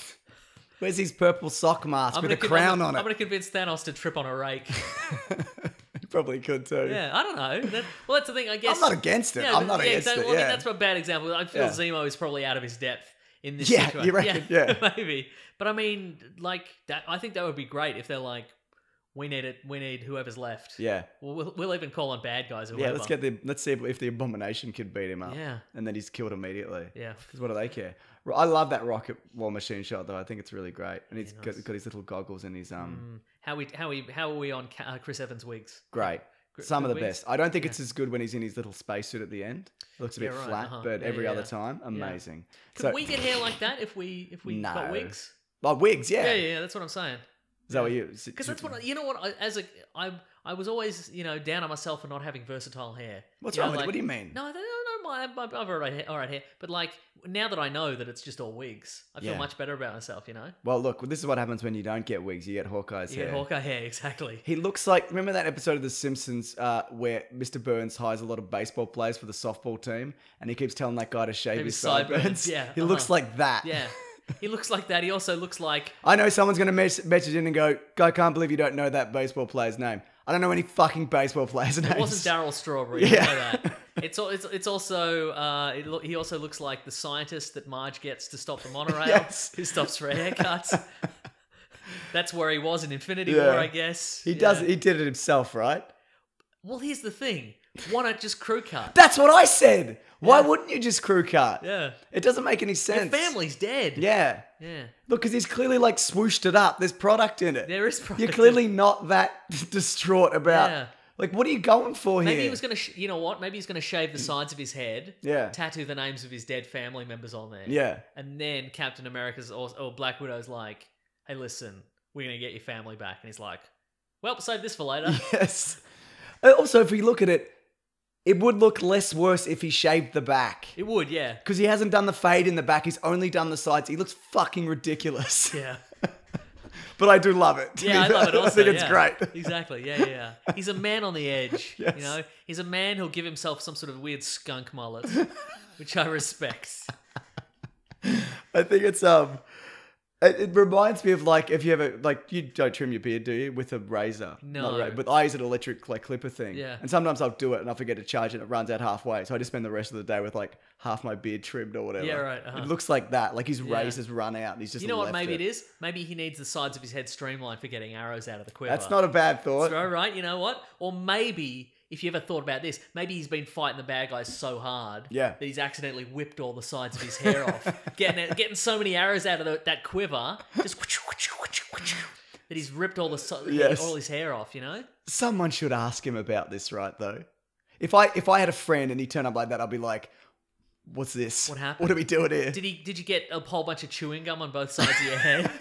Where's his purple sock mask with a gonna crown on I'm it? going to convince Thanos to trip on a rake. He probably could too. Yeah, I don't know. Well, that's the thing, I guess. I'm not against it. Yeah, I'm not yeah, against it. well, I mean, Yeah. that's a bad example. I feel Yeah. Zemo is probably out of his depth in this Yeah, situation. you reckon? Yeah. maybe. But I mean, like that. I think that would be great if they're like, we need it. We need whoever's left. Yeah. We'll even call on bad guys or Yeah, whatever. let's see if the Abomination could beat him up. Yeah. And then he's killed immediately. Yeah. Because what do they care? I love that Rocket War Machine shot though. I think it's really great. And he's nice. got his little goggles and his How are we on Chris Evans' wigs? great. Good- Some of good the wigs? best. I don't think it's as good when he's in his little spacesuit at the end. It looks a bit Yeah, right, flat, uh-huh. but Yeah, every yeah, other yeah. time, amazing. Could we get hair like that if we No. got wigs? Oh, wigs, yeah. Yeah, that's what I'm saying. Is that what you? Because that's what you know. What I was always down on myself for not having versatile hair. What's You know, wrong with like- it? What do you mean? No, I've all right hair. But like now that I know that it's just all wigs, I feel Yeah. much better about myself. You know, Well, look, this is what happens when you don't get wigs. You get Hawkeye's you hair. get Hawkeye hair exactly. He looks like, remember that episode of The Simpsons where Mr. Burns hires a lot of baseball players for the softball team and he keeps telling that guy to shave Maybe his sideburns, sideburns? yeah, He looks uh-huh. like that. Yeah, he looks like that. He also looks like I know someone's going to message in and go, I can't believe you don't know that baseball player's name. I don't know any fucking baseball players' names. it wasn't Daryl Strawberry. Yeah. You know that. It's also he also looks like the scientist that Marge gets to stop the monorail. Yes. Who stops for a haircut. That's where he was in Infinity Yeah. War, I guess. He Yeah. does. He did it himself, right? Well, here's the thing. Why not just crew cut? That's what I said. Why Yeah. wouldn't you just crew cut? Yeah. It doesn't make any Your sense. family's dead. Yeah. Yeah. Look, because he's clearly like swooshed it up. There's product in it. There is product You're in clearly not that distraught about. Yeah. Like, what are you going for Maybe here? he was going to, you know what? Maybe he's going to shave the sides of his head. Yeah. Tattoo the names of his dead family members on there. Yeah. And then Captain America's or Black Widow's like, hey, listen, we're going to get your family back. And he's like, well, save this for later. Yes. Also, if we look at it, it would look less worse if he shaved the back. It would, yeah. Because he hasn't done the fade in the back. He's only done the sides. He looks fucking ridiculous. Yeah. But I do love it. Yeah, I love it also. I think it's yeah. great. Exactly. Yeah. He's a man on the edge. Yes. You know, he's a man who'll give himself some sort of weird skunk mullet, which I respect. I think it's it reminds me of like if you ever like you don't trim your beard, do you, with a razor? No. Not a razor, but I use an electric like clipper thing. Yeah. And sometimes I'll do it and I forget to charge it and it runs out halfway. So I just spend the rest of the day with like half my beard trimmed or whatever. Yeah, right, uh-huh. It looks like that. Like his Yeah. razor's run out and he's just You know what? left Maybe it is. Maybe he needs the sides of his head streamlined for getting arrows out of the quiver. That's not a bad thought. So, right, you know what? Or maybe, if you ever thought about this, maybe he's been fighting the bad guys so hard Yeah. that he's accidentally whipped all the sides of his hair off, getting so many arrows out of that quiver, just that he's ripped all Yes. all his hair off. You know? Someone should ask him about this, right? Though, if I had a friend and he turned up like that, I'd be like, "What's this? What happened? What are we doing here?" Did you get a whole bunch of chewing gum on both sides of your head?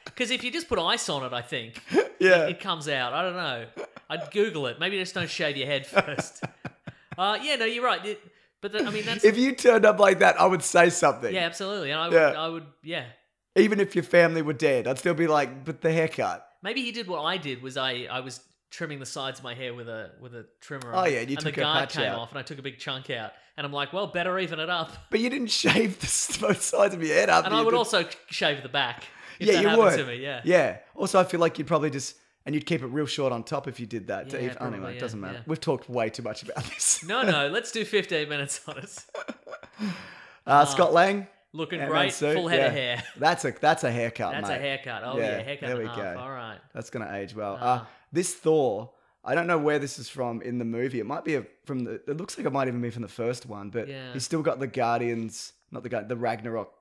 Because if you just put ice on it, I think Yeah. it comes out. I don't know. I'd Google it. Maybe just don't shave your head first. Yeah, no, you're right. I mean, that's If you turned up like that, I would say something. yeah, absolutely. And Yeah. I would, yeah. Even if your family were dead, I'd still be like, "But the haircut." Maybe he did what I did. Was I was trimming the sides of my hair with a trimmer. Oh, yeah, and you and took the a guard patch came out. off, and I took a big chunk out. And I'm like, well, better even it up. But you didn't shave both sides of your head up. And You I would did- also shave the back. If Yeah, that you happened would. to me, yeah. Yeah. Also, I feel like you'd probably just and you'd keep it real short on top if you did that. Yeah, Anyway, probably, it doesn't yeah, matter. yeah. We've talked way too much about this. No, let's do 15 minutes on it. Scott Lang, Looking Ant-Man great, suit, full head yeah. of hair. That's a haircut, That's mate. a haircut. Oh Yeah, yeah, haircut there and we a half. go. All right. That's gonna age well. Ah. This Thor, I don't know where this is from in the movie. It might be from the. It looks like it might even be from the first one, but Yeah. he's still got the Guardians, not the Ragnarok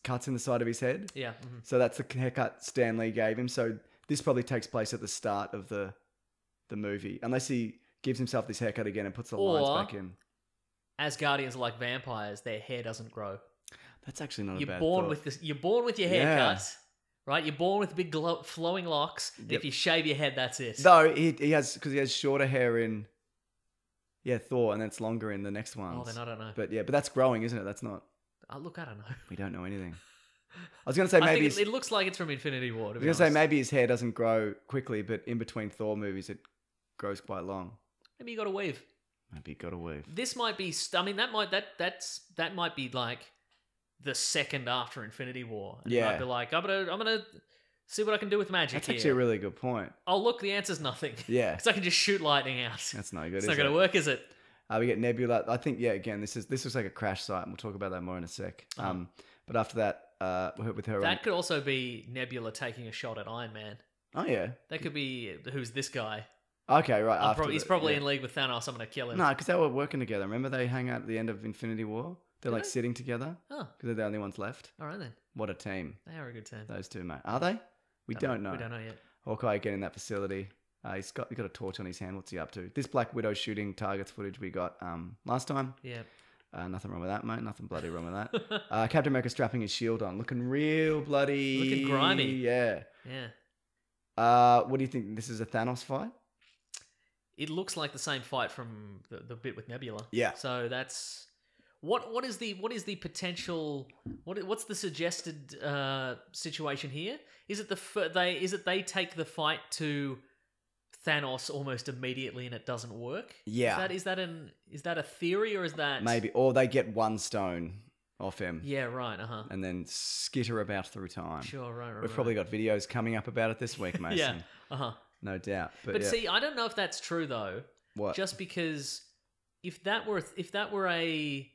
cuts in the side of his head. Yeah. So that's the haircut Stan Lee gave him. So this probably takes place at the start of the movie, unless he gives himself this haircut again and puts the lines Or- back in. As Guardians are like vampires, their hair doesn't grow. That's actually not a You're bad born thought. with this. You're born with your Yeah. haircut, right? You're born with big flowing locks. And Yep. if you shave your head, that's it. No, he has because he has shorter hair in. Yeah, Thor, and then it's longer in the next one. Oh, then I don't know. But yeah, but that's growing, isn't it? That's not. Look, I don't know. We don't know anything. I was gonna say I maybe. think it looks like it's from Infinity War. To I be was gonna say honest. maybe his hair doesn't grow quickly, but in between Thor movies, it grows quite long. Maybe you got to weave. Maybe you gotta weave. This might be. I mean, that might be like the second after Infinity War. And you Yeah. might be like, I'm gonna see what I can do with magic That's here. actually a really good point. Oh, look, the answer's nothing. Yeah, Because I can just shoot lightning out. that's no good. It's is not going it? to work, is it? We get Nebula. I think again, this looks like a crash site, and we'll talk about that more in a sec. Uh-huh. But after that, with her. That could also be Nebula taking a shot at Iron Man. Oh yeah. That could be who's this guy? Okay, right. After He's probably in league with Thanos. I'm going to kill him. No, because they were working together. Remember they hang out at the end of Infinity War? They're Did like they? sitting together Oh, because they're the only ones left. all right then. What a team, They are a good team. those two, mate. Are they? We don't know. We don't know yet. Hawkeye again in that facility. He's got a torch on his hand. What's he up to? This Black Widow shooting targets footage we got last time. Yeah. Nothing wrong with that, mate. Nothing bloody wrong with that. Captain America strapping his shield on, looking real bloody, Looking grimy. Yeah. Yeah. What do you think? This is a Thanos fight? It looks like the same fight from the bit with Nebula. Yeah. So that's what is the potential? What's the suggested situation here? Is it they take the fight to Thanos almost immediately and it doesn't work? Yeah. Is that a theory or is that Maybe, or they get one stone off him. Yeah. Right. And then skitter about through time. Sure. Right. We've probably got videos coming up about it this week, Mason. Yeah. Uh huh. No doubt. But, But yeah. see, I don't know if that's true though. What? Just because if that were a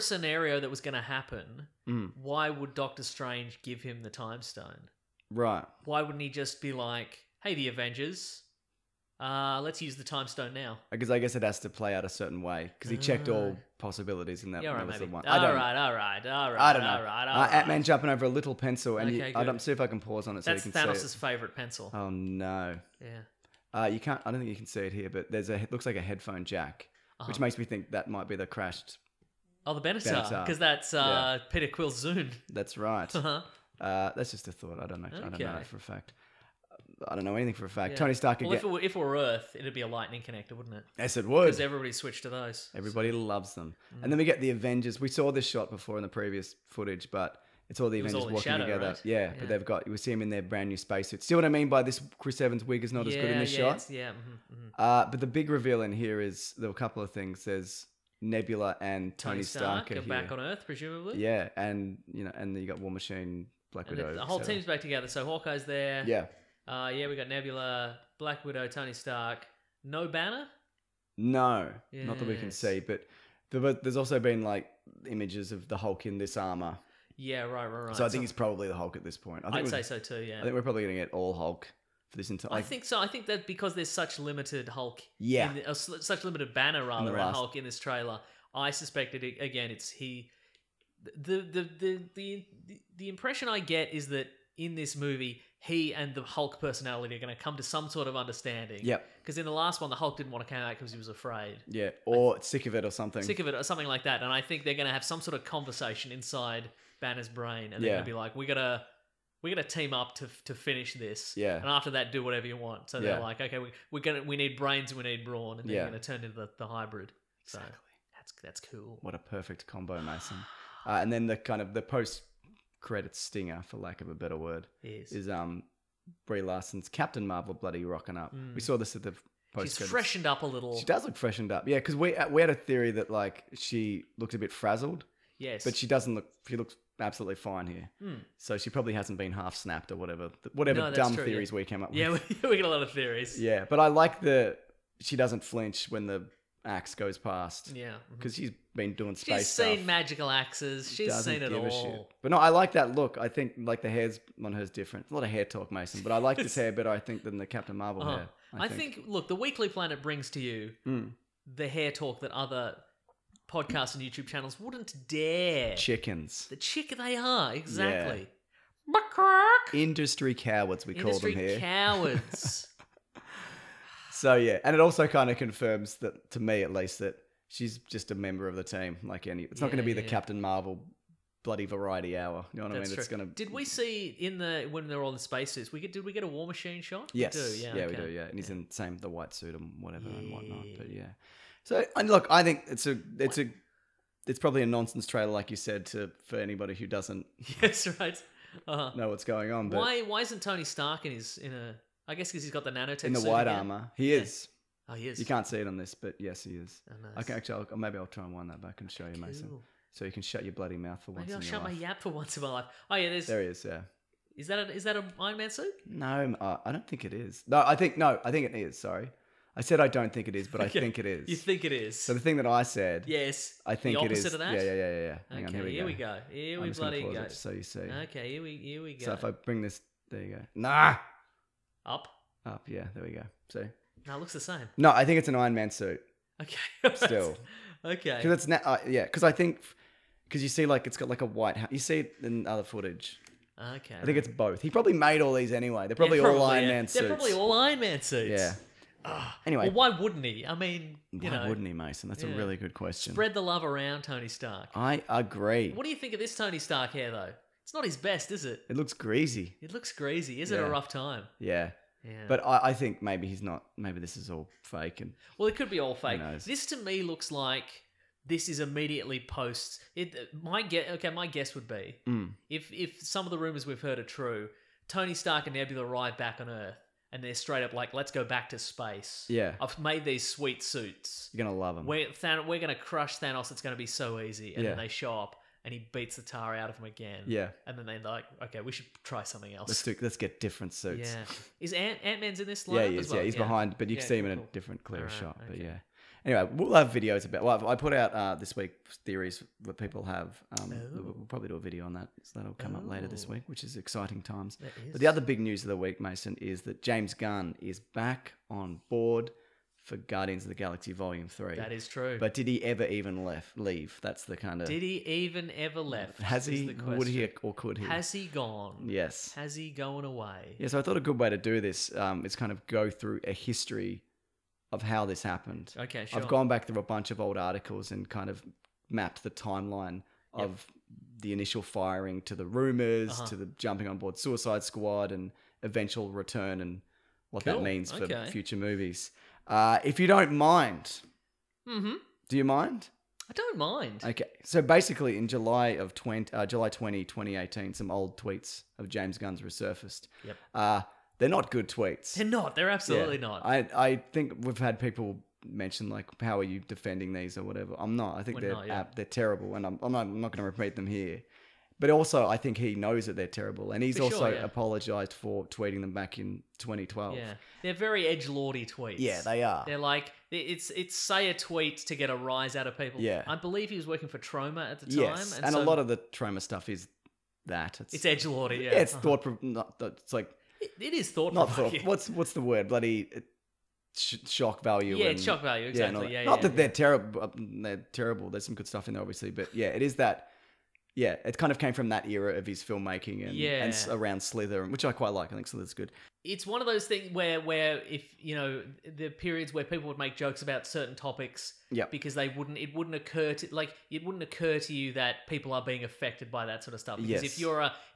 scenario that was going to happen, Mm, why would Doctor Strange give him the time stone? right. Why wouldn't he just be like, "Hey, the Avengers, Let's use the time stone now. Because I guess it has to play out a certain way. Because he checked all possibilities in that. Yeah, all that right, was maybe. the one. All right. I don't know. All right. Ant-Man jumping over a little pencil, and Okay, I good. don't see if I can pause on it so That's you can Thanos' see it. favorite pencil. Oh no. Yeah. You can't. I don't think you can see it here, but it looks like a headphone jack, which makes me think that might be the crashed. Oh, the Benatar, Benatar. because that's Yeah. Peter Quill's Zune. That's right. Uh-huh. That's just a thought. I don't know. I don't know Okay. for a fact. I don't know anything for a fact. Yeah. Tony Stark Well, again. if it were Earth, it'd be a lightning connector, wouldn't it? Yes, it would. Because everybody switched to those. Everybody loves them. Mm. And then we get the Avengers. We saw this shot before in the previous footage, but it's all the It was Avengers all in walking shadow, together. right? Yeah, Yeah. but they've got. We see them in their brand new spacesuits. See what I mean by this? Chris Evans wig is not as good in this shot. But the big reveal in here is there were a couple of things. There's Nebula and Tony Stark are are here. back on Earth, presumably. Yeah, and and then you got War Machine, Black And Widow. the whole etc. team's back together. So Hawkeye's there. Yeah. Yeah, we got Nebula, Black Widow, Tony Stark. No Banner? No, not that we can Yes. see, but there's also been like images of the Hulk in this armor. Yeah, right. So I think he's probably the Hulk at this point. I think I'd we're- say so too, yeah. I think we're probably going to get all Hulk for this entire. I think so. I think that because there's such limited Hulk, Yeah. such limited banner rather, and last- Hulk in this trailer, I suspected again. It's he. The impression I get is that in this movie, he and the Hulk personality are going to come to some sort of understanding. Yep. Because in the last one, the Hulk didn't want to come out because he was afraid, Yeah, or sick of it or something. sick of it, or something like that. And I think they're going to have some sort of conversation inside Banner's brain, and they're Yeah. going to be like, "We gotta team up to finish this. Yeah. And after that, do whatever you want." So Yeah. they're like, "Okay, we need brains and we need brawn, and then Yeah. you're gonna turn into the hybrid." So Exactly. that's cool. What a perfect combo, Mason. And then the post credit stinger, for lack of a better word, Yes. is Brie Larson's Captain Marvel bloody rocking up. We saw this at the post. She's credits. freshened up a little. She does look freshened up. Yeah, because we had a theory that like she looks a bit frazzled, Yes. but she doesn't look. She looks absolutely fine here. So she probably hasn't been half snapped or whatever. Whatever No, that's dumb true, yeah. theories we came up with. yeah, we get a lot of theories. Yeah, but I like she doesn't flinch when the axe goes past. Yeah. Because she's been doing space She's stuff. seen magical axes. She's Doesn't seen it give a all. shit. But no, I like that look. I think like the hair's on her's different. A lot of hair talk, Mason. But I like this hair better, I think, than the Captain Marvel hair. I think, look, the Weekly Planet brings to you the hair talk that other podcasts and YouTube channels wouldn't dare. Chickens. The chick they are, exactly. Industry cowards, we call Industry them here. cowards. So yeah, and it also kind of confirms that, to me at least, that she's just a member of the team. Like it's not going to be the Yeah. Captain Marvel bloody variety hour. You know what That's I mean? It's true. going to. Did we see when they're all in spacesuits? Did we get a War Machine shot? Yes. We do. Yeah. we okay. do. Yeah, and he's in the white suit and whatever and whatnot. But yeah. So and look, I think it's probably a nonsense trailer, like you said, for anybody who doesn't Yes, right. Uh-huh. know what's going on. But Why isn't Tony Stark in a? I guess because he's got the nanotech in the suit white again. armor, he is. Oh, he is. You can't see it on this, but yes, he is. Oh, nice. I can actually. Maybe I'll try and wind that back and show you, Mason, Cool. so you can shut your bloody mouth for once Maybe I'll in your shut my life. yap for once in my life. Oh yeah, There he is. Yeah. Is that a Iron Man suit? No, I don't think it is. No, I think it is. Sorry, I said I don't think it is, but I Okay. think it is. You think it is? So the thing that I said, yes. I think the it is. opposite of that. Yeah. Hang on, Okay, here we go. Here I'm we just gonna bloody pause go. it just so you see. Okay, here we go. So if I bring this, there you go. Nah, Up. yeah, there we go. So No, it looks the same. no, I think it's an Iron Man suit Okay. still. Okay. Because it's because I think because you see like it's got like a white hat. You see it in other footage. Okay. I think it's both. He probably made all these anyway. They're probably all Iron Man suits. They're probably all Iron Man suits. Yeah. Anyway, Well, why wouldn't he? I mean, why wouldn't he, Mason? That's a yeah. really good question. spread the love around Tony Stark. I agree. What do you think of this Tony Stark hair, though? It's not his best, is it? It looks greasy. It looks greasy. Is it Yeah. a rough time? Yeah. Yeah. But I think maybe he's not. Maybe this is all fake. And Well, it could be all fake. knows? This to me looks like this is immediately post. My guess would be if some of the rumors we've heard are true, Tony Stark and Nebula arrive back on Earth and they're straight up like, "Let's go back to space. Yeah. I've made these sweet suits. you're gonna love him. We're going to crush Thanos. It's going to be so easy." And Yeah. then they show up and he beats the tar out of him again. Yeah. And then they're like, "Okay, we should try something else." Let's get different suits. Yeah. Is Ant-Man's in this Yeah, lineup he as is. well? Yeah, he's behind, but you Yeah, can see him in cool. a different, clearer Alright, shot. But okay. yeah. Anyway, we'll have videos about. Well, I put out this week theories that people have. We'll probably do a video on that. So that'll come up later this week, which is exciting times. That is. But the other big news of the week, Mason, is that James Gunn is back on board for Guardians of the Galaxy Volume 3. That is true. But did he ever even leave? That's the kind of... Did he even ever left? Has is he? the Would he question. or could he? Has he gone? Yes. Has he gone away? Yeah, so I thought a good way to do this is kind of go through a history of how this happened. Okay, sure. I've gone back through a bunch of old articles and kind of mapped the timeline of the initial firing to the rumors, to the jumping on board Suicide Squad and eventual return and what that Cool. means for Okay. future movies. If you don't mind, do you mind? I don't mind. Okay, so basically in July 2018, some old tweets of James Gunn's resurfaced. Yep. They're not good tweets. They're not. They're absolutely Yeah. not. I think we've had people mention like, how are you defending these or whatever. I'm not. I think We're not, yeah. they're terrible, and I'm not going to repeat them here. But also, I think he knows that they're terrible, and he's For also sure, yeah. apologized for tweeting them back in 2012. Yeah, they're very edgelordy tweets. Yeah, they are. They're like it's say a tweet to get a rise out of people. Yeah. I believe he was working for Troma at the time. Yes, and a so lot of the trauma stuff is that. it's edgelordy. Yeah, Yeah, it's it's like It is thought not thought. provoking. What's the word? Bloody shock value. Yeah, and, it's shock value, and all exactly. that. Yeah, not yeah, that yeah. they're terrible. They're terrible. There's some good stuff in there, obviously, but yeah, it is that. Yeah, it kind of came from that era of his filmmaking and around Slither, which I quite like. I think Slither's good. It's one of those things where if you know the periods where people would make jokes about certain topics Yep. because it wouldn't occur to you that people are being affected by that sort of stuff. Because Yes.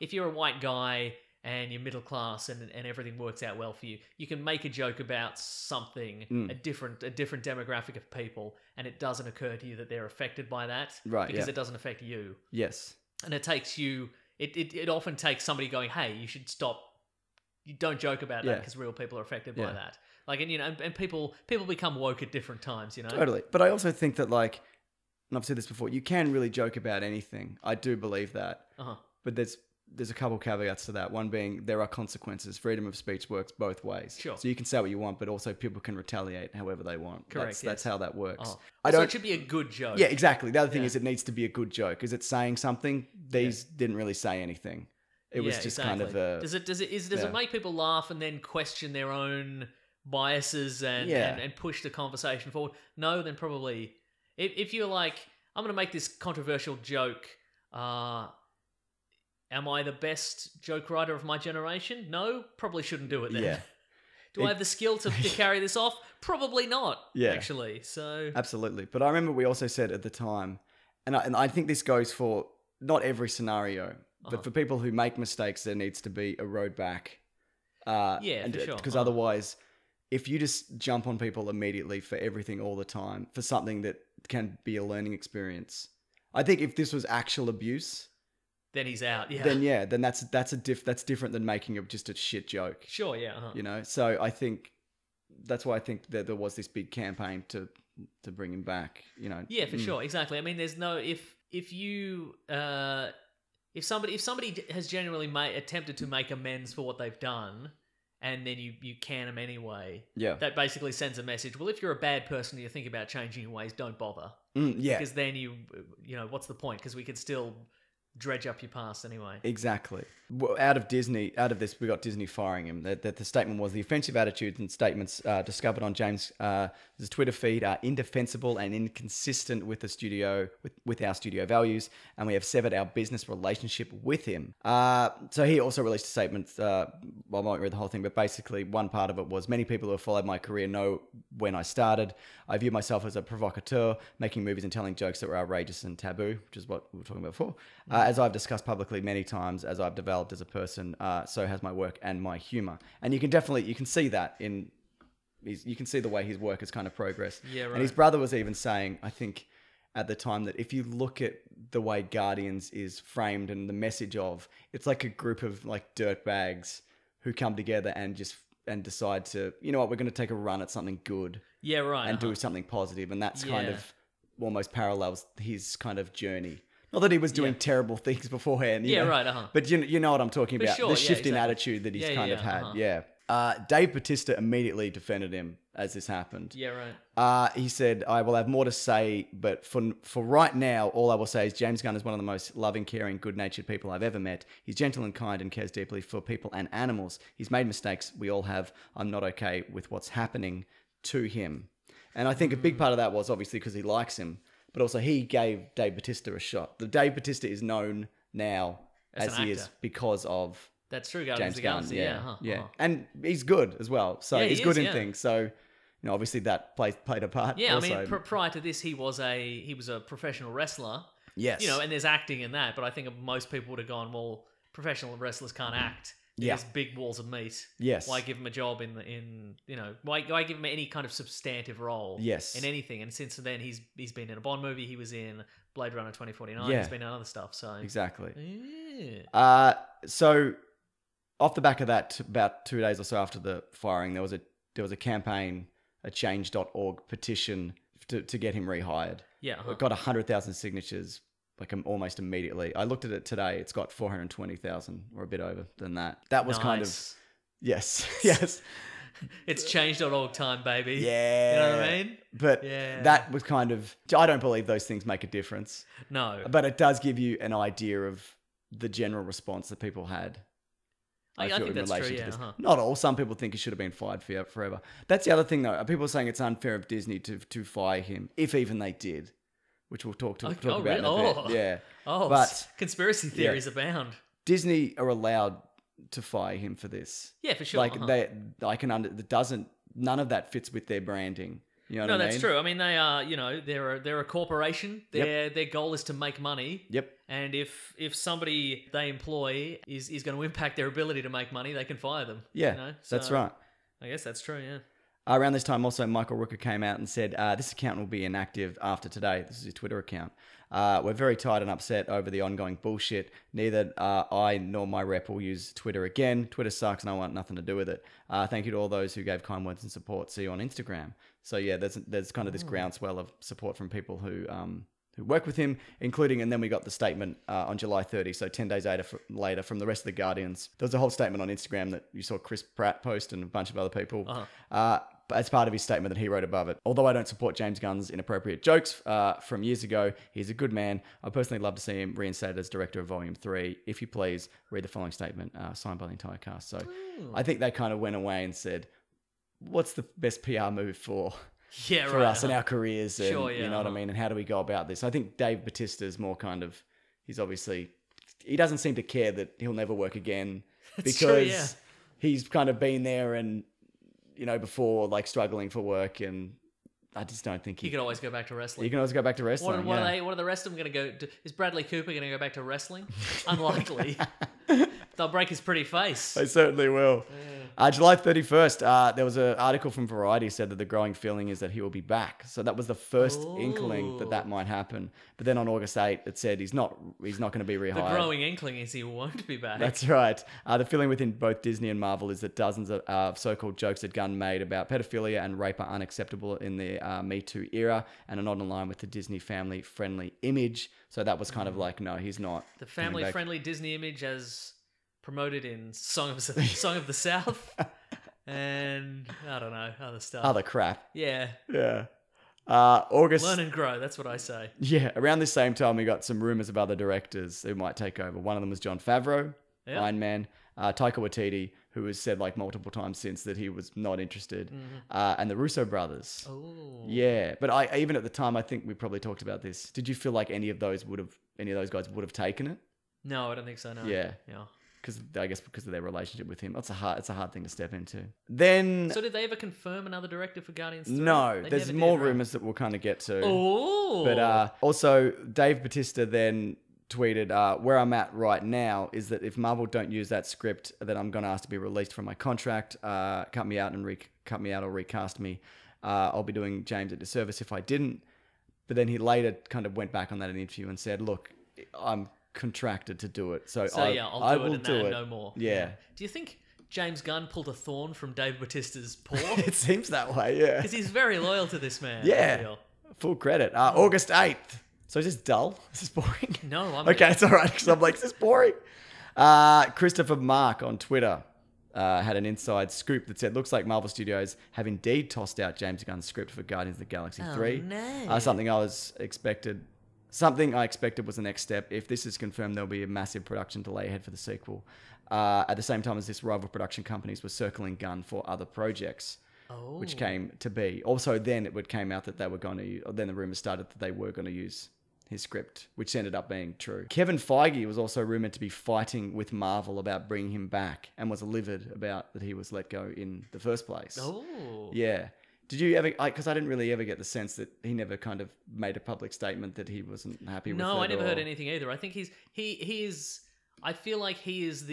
if you're a white guy and you're middle class and everything works out well for you, you can make a joke about something, a different demographic of people, and it doesn't occur to you that they're affected by that. Right, Because yeah. it doesn't affect you. Yes. And it takes you it often takes somebody going, hey, you should stop. You don't joke about that Yeah. because real people are affected by Yeah. that. Like, and you know, and people become woke at different times, you know. Totally. But I also think that, like, and I've said this before, you can really joke about anything. I do believe that. Uh-huh. But there's a couple caveats to that. One being there are consequences. Freedom of speech works both ways. Sure. So you can say what you want, but also people can retaliate however they want. Correct, That's how that works. Oh. I So don't. it should be a good joke. Yeah, exactly. The other thing Yeah. is it needs to be a good joke. Is it saying something? These didn't really say anything. It was Yeah, just kind of exactly. a. Does yeah. it make people laugh and then question their own biases and push the conversation forward? No, then probably if you're like, I'm going to make this controversial joke. Am I the best joke writer of my generation? No, probably shouldn't do it then. Yeah. Do I have the skill to carry this off? Probably not. Yeah. Actually, so Absolutely. But I remember we also said at the time, and I think this goes for not every scenario, but for people who make mistakes, there needs to be a road back. Yeah, for sure. Because otherwise, if you just jump on people immediately for everything all the time, for something that can be a learning experience, I think if this was actual abuse, then he's out. Yeah. then that's different than making just a shit joke. Sure. Yeah. You know, so I think that's why I think that there was this big campaign to bring him back. You know, Yeah, for sure, exactly. I mean, there's no if somebody has genuinely attempted to make amends for what they've done, and then you can them anyway. Yeah. That basically sends a message. Well, if you're a bad person and you think about changing your ways, don't bother. Yeah, Because then you know what's the point? Because we could still dredge up your past anyway. exactly. Well, out of this, we got Disney firing him. That the statement was the offensive attitudes and statements discovered on James' Twitter feed are indefensible and inconsistent with the studio, with our studio values, and we have severed our business relationship with him. So he also released a statement. Well, I won't read the whole thing, but basically one part of it was, many people who have followed my career know when I started. I view myself as a provocateur, making movies and telling jokes that were outrageous and taboo, which is what we were talking about before. As I've discussed publicly many times, as I've developed as a person, so has my work and my humor. And you can see that you can see the way his work has kind of progressed. Yeah, right. And his brother was even saying, I think at the time, that if you look at the way Guardians is framed and the message of, it's like a group of like dirtbags who come together and decide to, you know what, we're going to take a run at something good. Yeah, right. And do something positive, and that's kind Yeah. of almost parallels his kind of journey. Not that he was doing terrible things beforehand, you Yeah, know, right, but you know what I'm talking For about. sure, The yeah, shift in exactly. attitude that he's Yeah, kind yeah, of had. uh-huh. Yeah. Dave Bautista immediately defended him as this happened. Yeah, right. He said, I will have more to say, but for right now, all I will say is James Gunn is one of the most loving, caring, good-natured people I've ever met. He's gentle and kind and cares deeply for people and animals. He's made mistakes. We all have. I'm not okay with what's happening to him. And I think a big part of that was obviously because he likes him, but also he gave Dave Bautista a shot. The Dave Bautista is known now as an he is actor. because of That's true. Guardians James of the Gunn. Galaxy. Yeah, Yeah. yeah. And he's good as well. So Yeah, he he's good is, in yeah. things. So, obviously that played a part. Yeah, also. I mean, prior to this, he was a professional wrestler. Yes. And there's acting in that, but I think most people would have gone, well, professional wrestlers can't act. Yeah. There's big walls of meat. Yes. Why give him a job why give him any kind of substantive role? Yes. In anything? And since then, he's been in a Bond movie. He was in Blade Runner 2049. Yeah. He's been in other stuff. So Exactly. Yeah. So off the back of that, about 2 days or so after the firing, there was a campaign, a change.org petition to get him rehired. Yeah. It got 100,000 signatures like almost immediately. I looked at it today. It's got 420,000 or a bit over than that. That was kind of, Nice. yes, yes. It's change.org time, baby. Yeah. You know what I mean? But Yeah. that was kind of, I don't believe those things make a difference. No. But it does give you an idea of the general response that people had. I feel think in that's relation true, to yeah, this. uh-huh. Not all. Some people think he should have been fired forever. That's the other thing, though. People are saying it's unfair of Disney to fire him, if even they did, which we'll talk about in a bit. Yeah. But conspiracy theories abound. Disney are allowed to fire him for this. Yeah, for sure. Like uh-huh. None of that fits with their branding. You know No, what I that's mean? true. I mean, they are, they're a corporation. Their goal is to make money. Yep. And if somebody they employ is going to impact their ability to make money, they can fire them. Yeah, that's So, right. I guess that's true. Yeah. Around this time, also, Michael Rooker came out and said, this account will be inactive after today. This is his Twitter account. We're very tired and upset over the ongoing bullshit. Neither I nor my rep will use Twitter again. Twitter sucks and I want nothing to do with it. Thank you to all those who gave kind words and support. See you on Instagram. So, yeah, there's kind of this groundswell of support from people who work with him, including, and then we got the statement on July 30, so 10 days later from the rest of the Guardians. There was a whole statement on Instagram that you saw Chris Pratt post and a bunch of other people. As part of his statement that he wrote above it. Although I don't support James Gunn's inappropriate jokes from years ago, he's a good man. I personally love to see him reinstated as director of Volume 3. If you please, read the following statement signed by the entire cast. So I think they kind of went away and said, what's the best PR move for us and our careers? And, Sure, yeah, you know what I mean? And how do we go about this? I think Dave Bautista is more kind of, he doesn't seem to care that he'll never work again because true, yeah. he's kind of been there and, before, like, struggling for work, and I just don't think He could always go back to wrestling. You can always go back to wrestling. What are the rest of them going to go? Is Bradley Cooper going to go back to wrestling? Unlikely. They'll break his pretty face. They certainly will. July 31st, there was an article from Variety said that the growing feeling is that he will be back. So that was the first inkling that might happen. But then on August 8th, it said he's not going to be rehired. The growing inkling is he won't be back. That's right. The feeling within both Disney and Marvel is that dozens of so-called jokes that Gunn made about pedophilia and rape are unacceptable in the Me Too era and are not in line with the Disney family-friendly image. So that was kind of like, no, he's not. The coming back. family-friendly Disney image as promoted in Song of the South and I don't know, other stuff. Other crap. Yeah. Yeah. August. Learn and grow, that's what I say. Yeah, around this same time, we got some rumors of other directors who might take over. One of them was Jon Favreau, Yeah. Iron Man, Taika Waititi, who has said like multiple times since that he was not interested, and the Russo brothers. Oh. Yeah, but even at the time, I think we probably talked about this. Did you feel like any of those guys would have taken it? No, I don't think so, no. Yeah. Yeah. Because of their relationship with him. It's a hard thing to step into. Then So did they ever confirm another director for Guardians 3? no, They there's never more did, right? rumors that we'll kind of get to. Oh. But also, Dave Bautista then tweeted, where I'm at right now is that if Marvel don't use that script, then I'm going to ask to be released from my contract, cut me out or recast me. I'll be doing James a disservice if I didn't. But then he later kind of went back on that in an interview and said, look, I'm contracted to do it. So I'll will do it and no more. Yeah. Do you think James Gunn pulled a thorn from Dave Bautista's paw? It seems that way, yeah. Because he's very loyal to this man. I Yeah. feel. Full credit. August 8th. So is this dull? Is this boring? No, I'm Okay, it's all right, because I'm like, is this boring? Christopher Mark on Twitter had an inside scoop that said, looks like Marvel Studios have indeed tossed out James Gunn's script for Guardians of the Galaxy 3. no. Something I expected was the next step. If this is confirmed, there'll be a massive production delay ahead for the sequel. At the same time as this, rival production companies were circling Gunn for other projects, which came to be. Also, then it came out that they were going to, then the rumors started that they were going to use his script, which ended up being true. Kevin Feige was also rumored to be fighting with Marvel about bringing him back and was livid about that he was let go in the first place. Oh. Yeah. Did you ever, because I didn't really ever get the sense that he never kind of made a public statement that he wasn't happy with it. No, I never heard anything either. I think he is. I feel like he's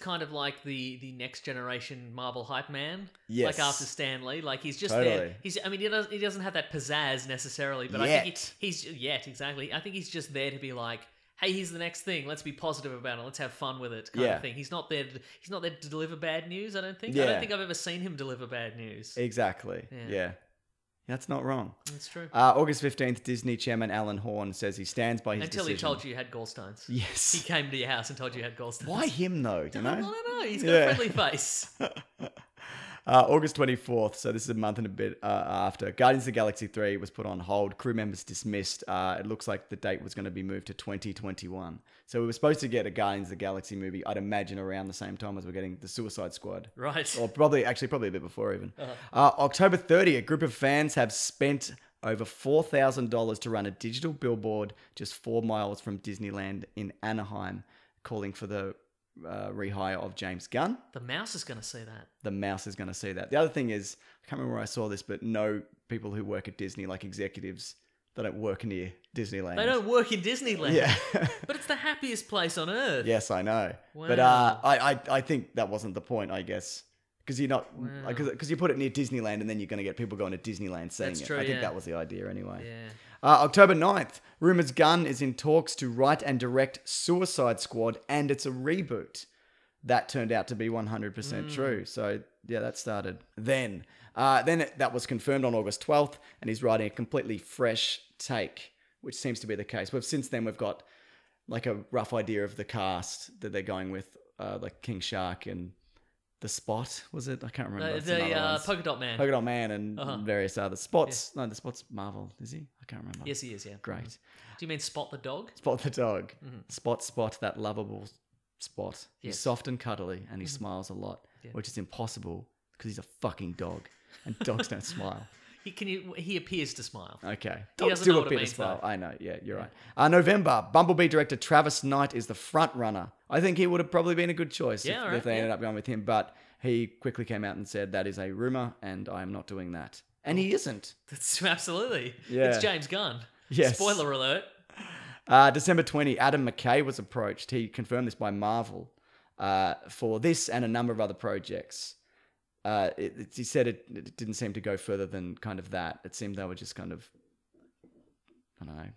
kind of like the next generation Marvel hype man. Yes. Like after Stan Lee. Like he's just Totally. there. He doesn't have that pizzazz necessarily, but I think he's exactly. I think he's just there to be like, hey, here's the next thing. Let's be positive about it. Let's have fun with it, kind of thing. He's not there to deliver bad news, I don't think. I don't think I've ever seen him deliver bad news. Exactly. Yeah. That's not wrong. That's true. August 15th, Disney chairman Alan Horn says he stands by his Until decision. he told you you had gallstones. Yes. He came to your house and told you you had gallstones. Why him though? Do you know? I don't know. He's got a friendly face. August 24th, so this is a month and a bit after, Guardians of the Galaxy 3 was put on hold, crew members dismissed. It looks like the date was going to be moved to 2021. So we were supposed to get a Guardians of the Galaxy movie, I'd imagine around the same time as we're getting the Suicide Squad. Right. Or probably a bit before even. October 30, a group of fans have spent over $4,000 to run a digital billboard just 4 miles from Disneyland in Anaheim, calling for the rehire of James Gunn. The mouse is going to see that. The mouse is going to see that. The other thing is, I can't remember where I saw this, but no people who work at Disney, like executives, they don't work near Disneyland. They don't work in Disneyland. Yeah. But it's the happiest place on earth. Yes, I know. Wow. But I think that wasn't the point, I guess. Because you're not, because you put it near Disneyland and then you're going to get people going to Disneyland seeing That's it. true, I think yeah. that was the idea anyway. Yeah. October 9th, rumors Gunn is in talks to write and direct Suicide Squad, and it's a reboot. That turned out to be 100% true. So, yeah, that started then. That was confirmed on August 12th, and he's writing a completely fresh take, which seems to be the case. Since then, we've got like a rough idea of the cast that they're going with, like King Shark and The Spot, was it? I can't remember. The Polka Dot Man. Polka Dot Man and various other Spots. Yeah. No, The Spot's Marvel, is he? I can't remember. Yes, he is, yeah. Great. Do you mean Spot the dog? Spot the dog. Spot, that lovable Spot. He's Yes. soft and cuddly and he smiles a lot, which is impossible because he's a fucking dog and dogs don't smile. He appears to smile. Okay. He Dogs doesn't do know what it appear to means, smile. though. I know. Yeah, you're right. November, Bumblebee director Travis Knight is the front runner. I think he would have probably been a good choice Yeah, if alright, they ended up going with him, but he quickly came out and said that is a rumor and I am not doing that. And he isn't. That's absolutely. Yeah. It's James Gunn. Yes. Spoiler alert. December 20, Adam McKay was approached. He confirmed this by Marvel for this and a number of other projects. He said it didn't seem to go further than kind of that. It seemed they were just kind of, I don't know,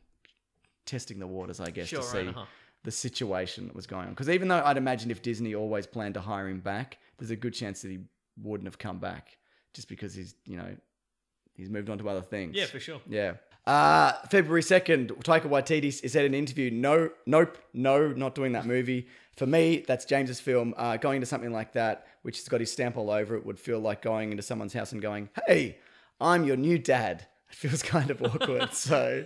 testing the waters, I guess, Sure, to see right, the situation that was going on. Because even though I'd imagine if Disney always planned to hire him back, there's a good chance that he wouldn't have come back just because he's moved on to other things. Yeah, for sure. Yeah. February 2nd, Taika Waititi said in an interview, nope, not doing that movie. For me, that's James's film. Going into something like that, which has got his stamp all over it, would feel like going into someone's house and going, hey, I'm your new dad. It feels kind of awkward. So,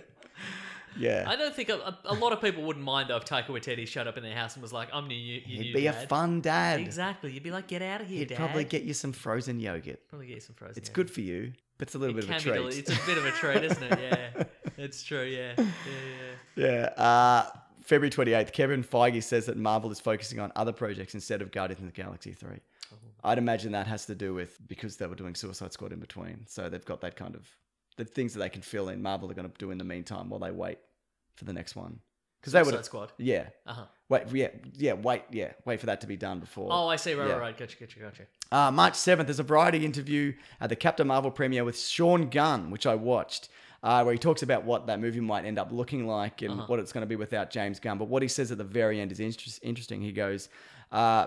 yeah. I don't think a lot of people wouldn't mind though if Taika Waititi showed up in their house and was like, I'm your He'd new be dad. a fun dad. Exactly. You'd be like, get out of here, He'd Dad. probably get you some frozen yogurt. Probably get you some frozen. It's yogurt. good for you, but it's a little bit of a treat. It's a bit of a treat, isn't it? Yeah. It's true, yeah. Yeah. February 28th, Kevin Feige says that Marvel is focusing on other projects instead of Guardians of the Galaxy 3. Oh. I'd imagine that has to do with because they were doing Suicide Squad in between. So they've got that kind of the things that they can fill in. Marvel are going to do in the meantime while they wait for the next one. Because they would Suicide Squad. Yeah. Uh-huh. Wait for that to be done before. Oh, I see. Yeah. Right. Gotcha. March 7th, there's a variety interview at the Captain Marvel premiere with Sean Gunn, which I watched, where he talks about what that movie might end up looking like and what it's going to be without James Gunn. But what he says at the very end is interesting. He goes,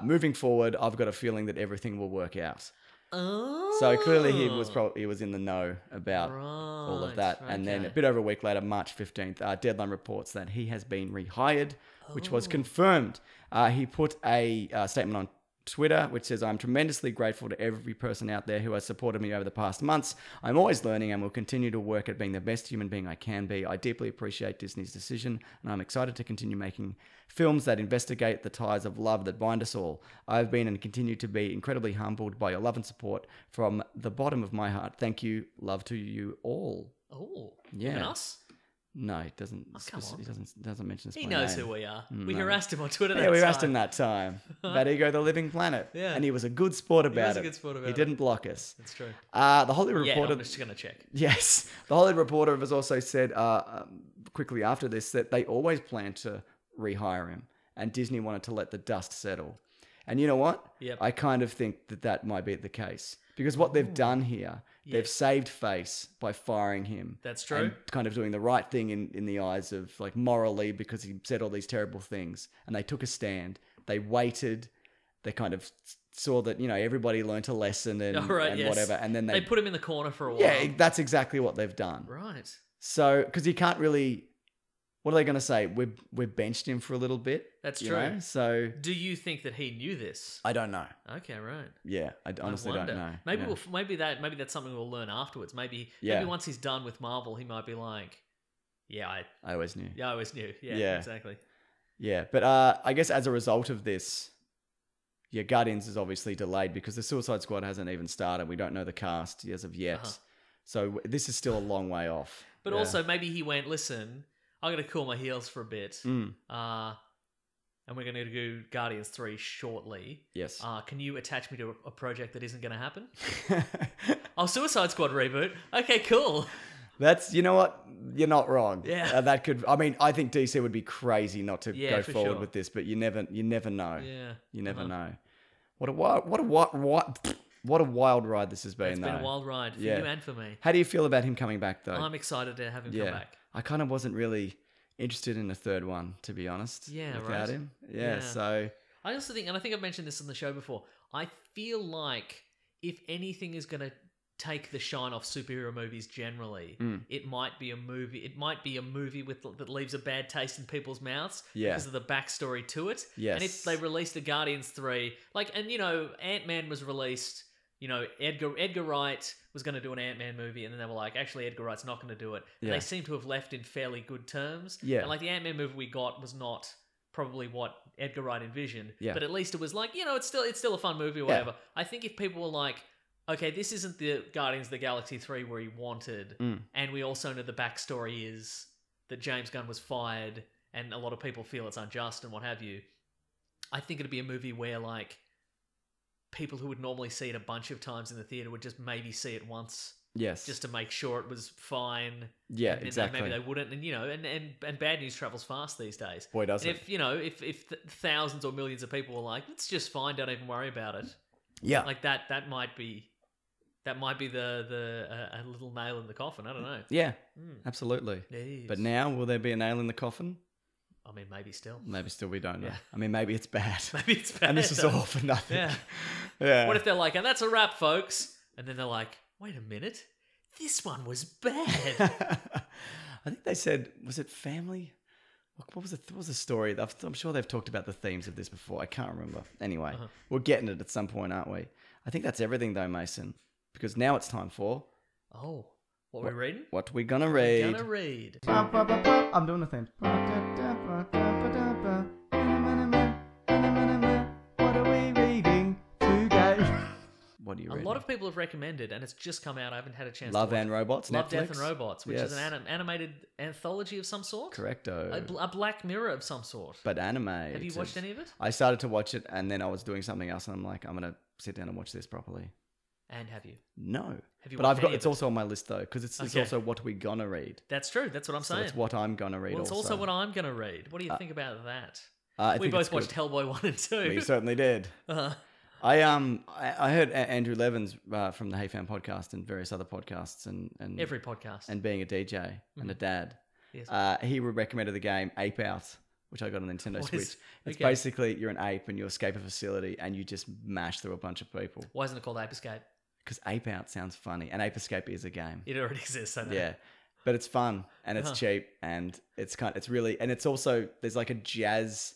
moving forward, I've got a feeling that everything will work out. Oh. So clearly he was in the know about all of that. And then a bit over a week later, March 15th, Deadline reports that he has been rehired, which was confirmed. He put a statement on Twitter, which says, I'm tremendously grateful to every person out there who has supported me over the past months. I'm always learning and will continue to work at being the best human being I can be. I deeply appreciate Disney's decision, and I'm excited to continue making films that investigate the ties of love that bind us all. I've been and continue to be incredibly humbled by your love and support from the bottom of my heart. Thank you. Love to you all. Oh, Yeah. even us? No, it doesn't. come on. He doesn't mention us. He by knows name. who we are. We No. harassed him on Twitter. Yeah, we asked him that time about Ego the Living Planet. Yeah. And he was a good sport about was a it. good sport about He it. didn't block us. That's true. The Hollywood Yeah, Reporter. I'm just gonna check. Yes. The Hollywood Reporter has also said quickly after this that they always planned to rehire him, and Disney wanted to let the dust settle. And you know what? Yep. I kind of think that might be the case. Because what they've done here, they've Yes. saved face by firing him. That's true. And kind of doing the right thing in the eyes of, like, morally, because he said all these terrible things. And they took a stand. They waited. They kind of saw that, everybody learnt a lesson and, All right, and yes. whatever. And then They put him in the corner for a while. yeah, that's exactly what they've done. Right. So, because you can't really, what are they going to say? We benched him for a little bit. That's you true. know? So Do you think that he knew this? I don't know. Okay, right. Yeah, I honestly I don't wonder. know. Maybe Yeah. maybe that's something we'll learn afterwards. Maybe Yeah. once he's done with Marvel, he might be like, I always knew. always knew. Yeah, Yeah. exactly. Yeah, but I guess as a result of this, Guardians is obviously delayed because the Suicide Squad hasn't even started. We don't know the cast as of yet. Uh-huh. So this is still a long way off. But Yeah. also maybe he went, listen, I'm gonna cool my heels for a bit. Mm, And we're gonna do Guardians 3 shortly. yes. Can you attach me to a project that isn't gonna happen? Oh, Suicide Squad reboot. Okay, cool. That's, you know what? You're not wrong. Yeah. That could, I mean, I think DC would be crazy not to Yeah, go for forward sure. with this, but you never know. Yeah. You never Uh-huh. know. What a wild ride this has been, It's though. been a wild ride for Yeah. you and for me. How do you feel about him coming back, though? I'm excited to have him yeah. come back. I kind of wasn't really interested in a third one, to be honest. Yeah, without right. him. Yeah. So I also think, and I think I've mentioned this on the show before, I feel like if anything is going to take the shine off superhero movies generally, it might be a movie. It might be a movie that leaves a bad taste in people's mouths Yeah. because of the backstory to it. Yes. And if they released the Guardians 3, and Ant-Man was released, Edgar Wright was going to do an Ant-Man movie, and then they were like, actually, Edgar Wright's not going to do it. And Yeah. they seem to have left in fairly good terms. Yeah. And like the Ant-Man movie we got was not probably what Edgar Wright envisioned. Yeah. But at least it was like, it's still a fun movie or Yeah. whatever. I think if people were like, okay, this isn't the Guardians of the Galaxy 3 where he wanted, and we also know the backstory is that James Gunn was fired, and a lot of people feel it's unjust and what have you. I think it'd be a movie where like people who would normally see it a bunch of times in the theater would just maybe see it once, yes. just to make sure it was fine. Yeah, And then exactly. Maybe they wouldn't, and bad news travels fast these days. Boy, does And it. if thousands or millions of people were like, it's just fine, don't even worry about it. Yeah. Like that might be the a little nail in the coffin. I don't know. Yeah, absolutely. Yes. But now, will there be a nail in the coffin? I mean, maybe still. Maybe still we don't know. Yeah. I mean, maybe it's bad. Maybe it's bad. And this is all for nothing. Yeah. Yeah. What if they're like, and that's a wrap, folks? And then they're like, wait a minute, this one was bad. I think they said, was it family? What was the story? I'm sure they've talked about the themes of this before. I can't remember. Anyway, we're getting it at some point, aren't we? I think that's everything though, Mason. Because now it's time for Oh, what we're reading? what we gonna read. Gonna read. I'm doing the thing. What are we reading today? What are you A reading? lot of people have recommended, and it's just come out. I haven't had a chance. Love to watch and it. Robots. Love, Netflix? Death and Robots, which is Yes. an animated anthology of some sort. Correcto. A Black Mirror of some sort. But animated. Have you watched any of it? I started to watch it and then I was doing something else and I'm like, I'm gonna sit down and watch this properly. And have you? No. Have you But watched I've got any of it's it? also on my list though, because it's Okay. also what we gonna read. That's true. That's what I'm So saying. it's what I'm gonna read. Well, it's also what I'm going to read. What do you think about that? I We think both it's watched good. Hellboy 1 and 2. We certainly did. Uh-huh. I heard Andrew Levins from the Hey Fam podcast and various other podcasts and Every podcast. and being a DJ and a dad. Yes. He recommended the game Ape Out, which I got on Nintendo What Switch. is- It's okay. basically you're an ape and you escape a facility and you just mash through a bunch of people. Why isn't it called Ape Escape? Because Ape Out sounds funny and Ape Escape is a game. It already exists, I know. Yeah. But it's fun and it's cheap and it's really, and it's also, there's like a jazz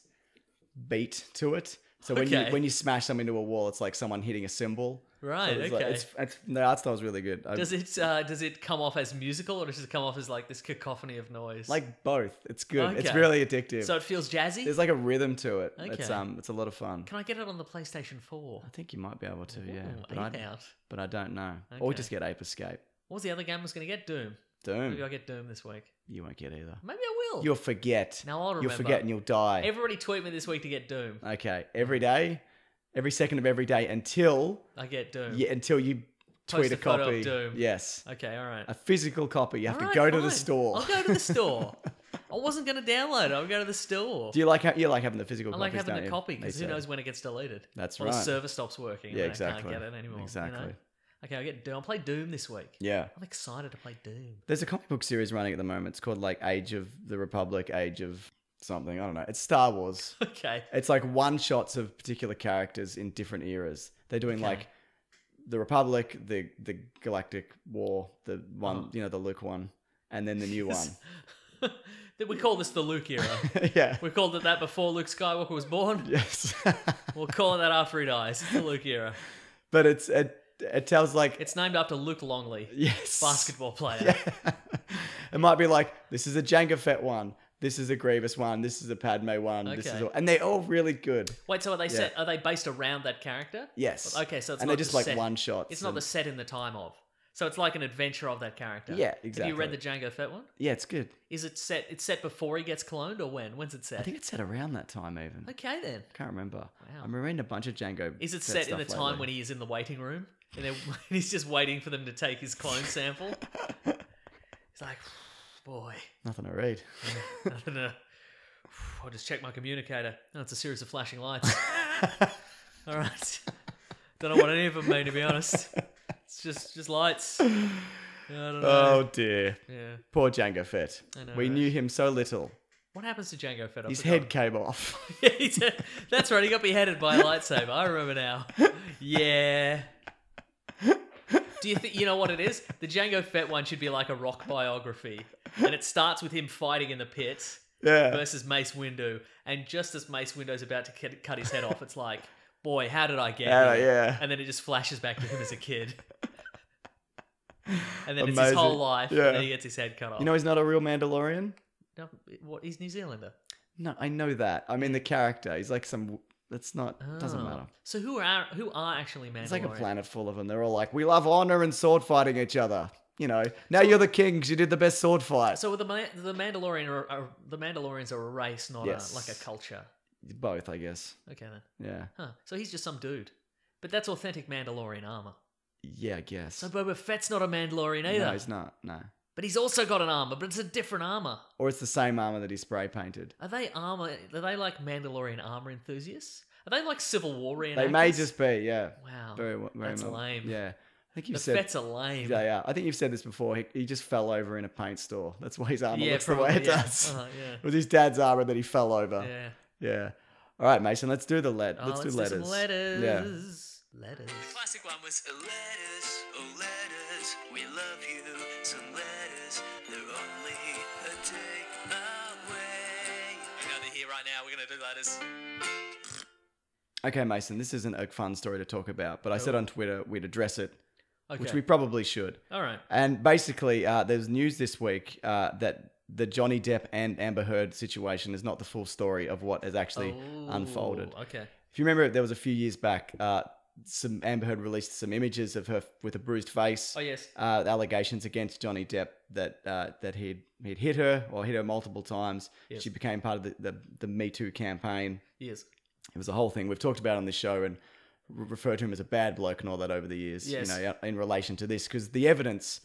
beat to it. So Okay. when you smash something into a wall, it's like someone hitting a cymbal. Right. So it's Okay. like, the art style is really good. does it come off as musical or does it come off as like this cacophony of noise? like both. It's good. It's Okay. really addictive. so it feels jazzy. There's like a rhythm to it. Okay. It's a lot of fun. Can I get it on the PlayStation 4? I think you might be able to, yeah. Ooh, But Ape Out. but I don't know. Or Okay. just get Ape Escape. What was the other game I was going to get? Doom. Maybe Doom. I'll get Doom this week. You won't get either. Maybe I will. You'll forget. Now I'll You'll remember. forget and you'll die. Everybody tweet me this week to get Doom. Okay. Every day, every second of every day until I get Doom. until you Post tweet a a photo of copy. Doom. Yes. Okay, all right. A physical copy. You have to Alright, go to the fine. store. I'll go to the store. I wasn't going to download it. I'll go to the store. Do you like having the physical I copies? like having don't the you? copy Me because who too. knows when it gets deleted. That's or right. the server stops working. Yeah, and exactly. I can't get it anymore. Exactly. You know? Okay, I'll get Doom. I'll play Doom this week. Yeah. I'm excited to play Doom. There's a comic book series running at the moment. It's called like Age of the Republic, Age of something. I don't know. It's Star Wars. Okay. It's like one shots of particular characters in different eras. They're doing Okay. like the Republic, the Galactic War, the one, Oh. the Luke one, and then the new one. We call this the Luke era. Yeah. We called it that before Luke Skywalker was born. Yes. We'll call it that after he dies. It's the Luke era. But it tells like It's named after Luke Longley, yes. basketball player. Yeah. It might be like this is a Jango Fett one. This is a Grievous one. This is a Padme one. This is Okay. all, and they're all really good. Wait, so are they based around that character? Yes. Okay, so it's and not they're just the like set. one shots. It's not the set in the time of. So it's like an adventure of that character. Yeah, Have exactly. you read the Jango Fett one? Yeah, it's good. Is it set? It's set before he gets cloned, or when? When's it set? I think it's set around that time even. Okay then. Can't remember. Wow. I'm reading a bunch of Django. Is it Fett set in the stuff time lately. when he is in the waiting room and he's just waiting for them to take his clone sample? He's like, boy, Nothing to read. nothing to. I'll just check my communicator. No, it's a series of flashing lights. All right. Don't know what any of them mean, to be honest. It's just lights. I don't know. Oh dear. Yeah. Poor Django Fett. I know, We right? knew him so little. What happens to Jango Fett? I His forgot. head came off. Yeah, that's right. He got beheaded by a lightsaber. I remember now. Yeah. Do you think you know what it is? The Jango Fett one should be like a rock biography, and it starts with him fighting in the pit Yeah. versus Mace Windu, and just as Mace Windu's about to cut his head off, it's like, boy, how did I get here? Yeah. And then it just flashes back to him as a kid. And then it's his Amazing. whole life, Yeah. and then he gets his head cut off. You know he's not a real Mandalorian? No, what? He's New Zealander. No, I know that. I mean the character. He's like some. That's not. Doesn't Oh. matter. So who are actually Mandalorian? It's like a planet full of them. They're all like, we love honor and sword fighting each other. You know. Now you're the king because you did the best sword fight. So the Mandalorians are a race, not Yes. like a culture. Both, I guess. Okay then. Yeah. Huh. So he's just some dude. But that's authentic Mandalorian armor. Yeah, I guess. So Boba Fett's not a Mandalorian either. No, he's not. No. But he's also got an armor, but it's a different armor. Or it's the same armor that he spray painted. Are they like Mandalorian armor enthusiasts? Are they like Civil War reenactors? They may just be. Yeah. Wow. Very that's much. lame. Yeah. I think The you've said. Fetts are lame. Yeah. I think you've said this before. He just fell over in a paint store. That's why his armor Yeah, looks the way it probably, yeah. does. Yeah. It was his dad's armor that he fell over. Yeah. Yeah. All right, Mason. Let's do the Oh, let's do let's letters. do some letters. Yeah. Letters. Classic one was letters, oh letters, we love you. Some letters, they're only a take away. I know they're here right now. We're gonna do letters. Okay, Mason. This isn't a fun story to talk about, but I said Oh. on Twitter we'd address it, Okay. which we probably should. All right. And basically, there's news this week that the Johnny Depp and Amber Heard situation is not the full story of what has actually unfolded. Okay. If you remember, there was a few years back, some Amber Heard released some images of her with a bruised face. Oh yes. Allegations against Johnny Depp that he'd hit her multiple times. Yes. She became part of the Me Too campaign. Yes. It was a whole thing we've talked about on this show and referred to him as a bad bloke and all that over the years. Yes. You know, in relation to this, because the evidence,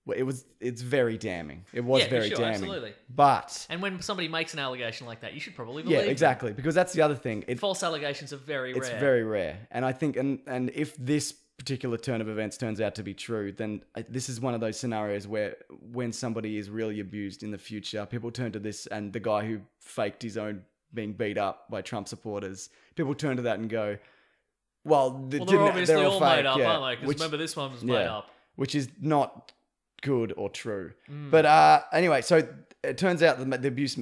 it's very damning. It was Yeah, for very sure, damning. absolutely. But And when somebody makes an allegation like that, you should probably believe yeah, them. exactly, because that's the other thing. False allegations are very It's rare. very rare, and I think, and if this particular turn of events turns out to be true, then this is one of those scenarios where when somebody is really abused in the future, people turn to this, and the guy who faked his own being beat up by Trump supporters, people turn to that and go, well, they're obviously all made up, yeah, aren't they? Because remember, this one was made up. which is not good or true. Mm. But anyway, so it turns out that the abuse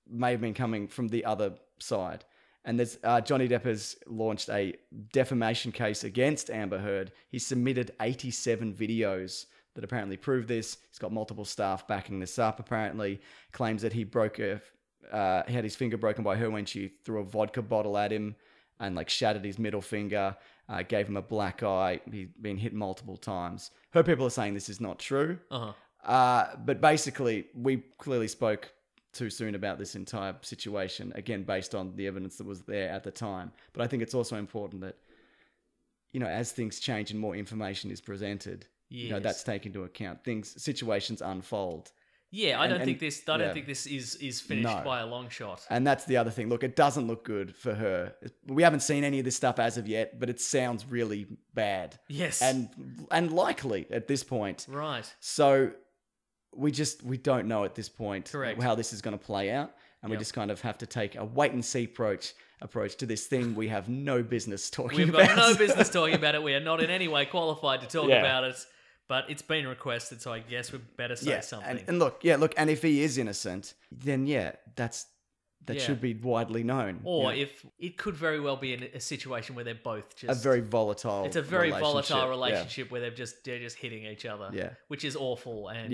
may have been coming from the other side. And there's Johnny Depp has launched a defamation case against Amber Heard. He submitted 87 videos that apparently prove this. He's got multiple staff backing this up, apparently. Claims that he had his finger broken by her when she threw a vodka bottle at him and like shattered his middle finger, gave him a black eye. He's been hit multiple times. Her people are saying this is not true. But basically, we clearly spoke too soon about this entire situation, again, based on the evidence that was there at the time. But I think it's also important that, as things change and more information is presented, that's taken into account. Situations unfold. Yeah, I don't think this is finished by a long shot. And that's the other thing. Look, it doesn't look good for her. We haven't seen any of this stuff as of yet, but it sounds really bad. Yes. And likely at this point. Right. So we don't know at this point Correct. how this is going to play out. And we just kind of have to take a wait and see approach to this thing we have no business talking about. We've got no business talking about it. We are not in any way qualified to talk about it. But it's been requested, so I guess we better say something. And look, and if he is innocent, then that should be widely known. Or if it could very well be in a situation where they're both just a very volatile. It's a very volatile relationship where they're just hitting each other. Yeah. Which is awful and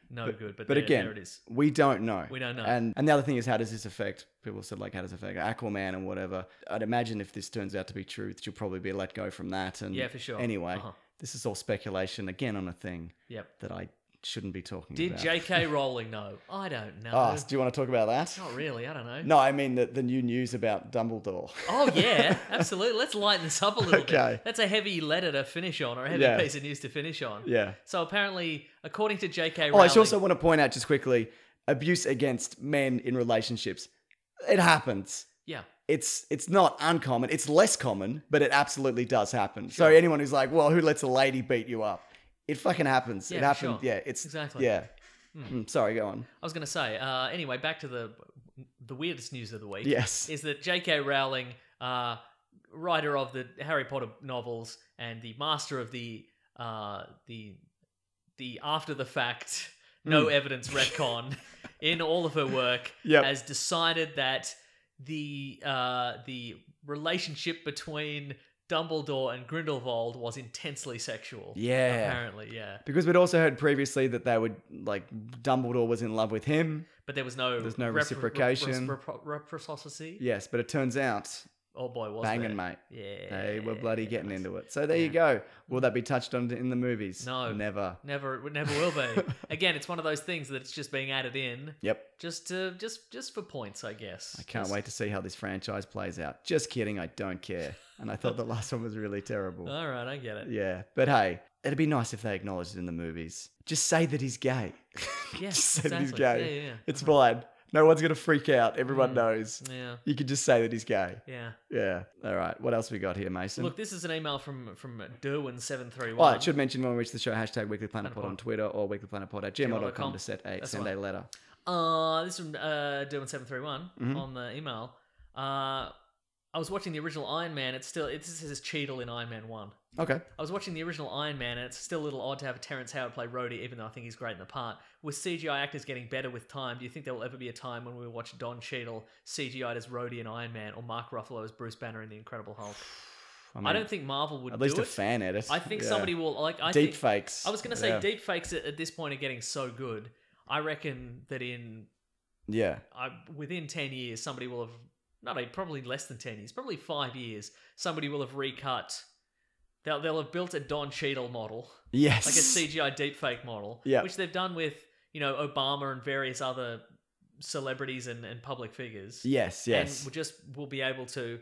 no good. But again, there it is. We don't know. We don't know. And the other thing is, how does this affect? People said how does it affect Aquaman and whatever. I'd imagine if this turns out to be true, she'll probably be let go from that. And for sure. Anyway. This is all speculation, again, on a thing that I shouldn't be talking about. Did J.K. Rowling know? I don't know. Oh, do you want to talk about that? Not really, I don't know. No, I mean the new news about Dumbledore. Oh, yeah, absolutely. Let's lighten this up a little Okay. bit. That's a heavy letter to finish on, or a heavy piece of news to finish on. Yeah. So apparently, according to J.K. Oh, Rowling... I should also want to point out just quickly, abuse against men in relationships. It happens. Yeah. It's not uncommon. It's less common, but it absolutely does happen. Sure. So anyone who's like, well, who lets a lady beat you up? It fucking happens. Yeah, it happens. Sure. Yeah, it's exactly. Yeah. Sorry, go on. I was going to say. Anyway, back to the weirdest news of the week. Yes. Is that J.K. Rowling, writer of the Harry Potter novels and the master of the after the fact no evidence retcon in all of her work, has decided that the relationship between Dumbledore and Grindelwald was intensely sexual. Yeah. Apparently, yeah. Because we'd also heard previously that they would, Dumbledore was in love with him. But there's no reciprocation. Reciprocity. Yes, but it turns out... Oh boy, was banging, there. mate. Yeah. They were bloody getting into it. So there you go. Will that be touched on in the movies? No. Never. It never will be. Again, it's one of those things that it's just being added in. Yep. Just for points, I guess. I can't wait to see how this franchise plays out. Just kidding, I don't care. And I thought the last one was really terrible. All right, I get it. Yeah. But hey, it'd be nice if they acknowledged it in the movies. Just say that he's gay. Yeah, just say that he's exactly. gay. Yeah. It's fine. No one's going to freak out. Everyone knows. Yeah. You can just say that he's gay. Yeah. Yeah. All right. What else we got here, Mason? Look, this is an email from Derwin731. Oh, I should mention when we reach the show, #WeeklyPlanetPod on Twitter or weeklyplanetpod@gmail.com to set a Sunday letter. This is from Derwin731 on the email. I was watching the original Iron Man. It says Cheadle in Iron Man 1. Okay. I was watching the original Iron Man, and it's still a little odd to have Terrence Howard play Rhodey, even though I think he's great in the part. With CGI actors getting better with time, do you think there will ever be a time when we will watch Don Cheadle CGI'd as Rhodey in Iron Man, or Mark Ruffalo as Bruce Banner in The Incredible Hulk? I don't think Marvel would do it. At least a fan edit. I think somebody will... Deep fakes. I was going to say deep fakes at this point are getting so good. I reckon that within 10 years, somebody will have... probably less than 10 years, probably 5 years, somebody will have recut. They'll have built a Don Cheadle model. Yes. Like a CGI deepfake model. Yeah. Which they've done with, Obama and various other celebrities and public figures. Yes. And we'll be able to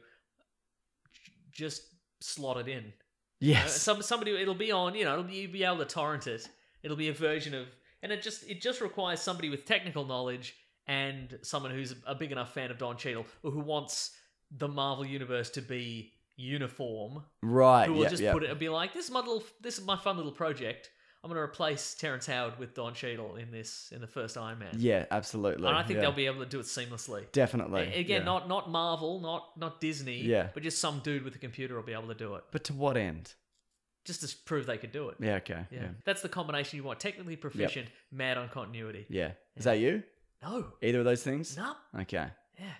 just slot it in. Yes. Somebody, it'll be on, you'll be able to torrent it. It'll be a version of, and it just requires somebody with technical knowledge and someone who's a big enough fan of Don Cheadle, or who wants the Marvel universe to be uniform, right? Who will just put it and be like, "This is my fun little project. I'm going to replace Terrence Howard with Don Cheadle in the first Iron Man." Yeah, absolutely. And I think they'll be able to do it seamlessly. Definitely. Again, not Marvel, not Disney, but just some dude with a computer will be able to do it. But to what end? Just to prove they could do it. Yeah. Okay. Yeah. That's the combination you want: technically proficient, mad on continuity. Yeah. Is that you? No. Either of those things? No. Okay. Yeah.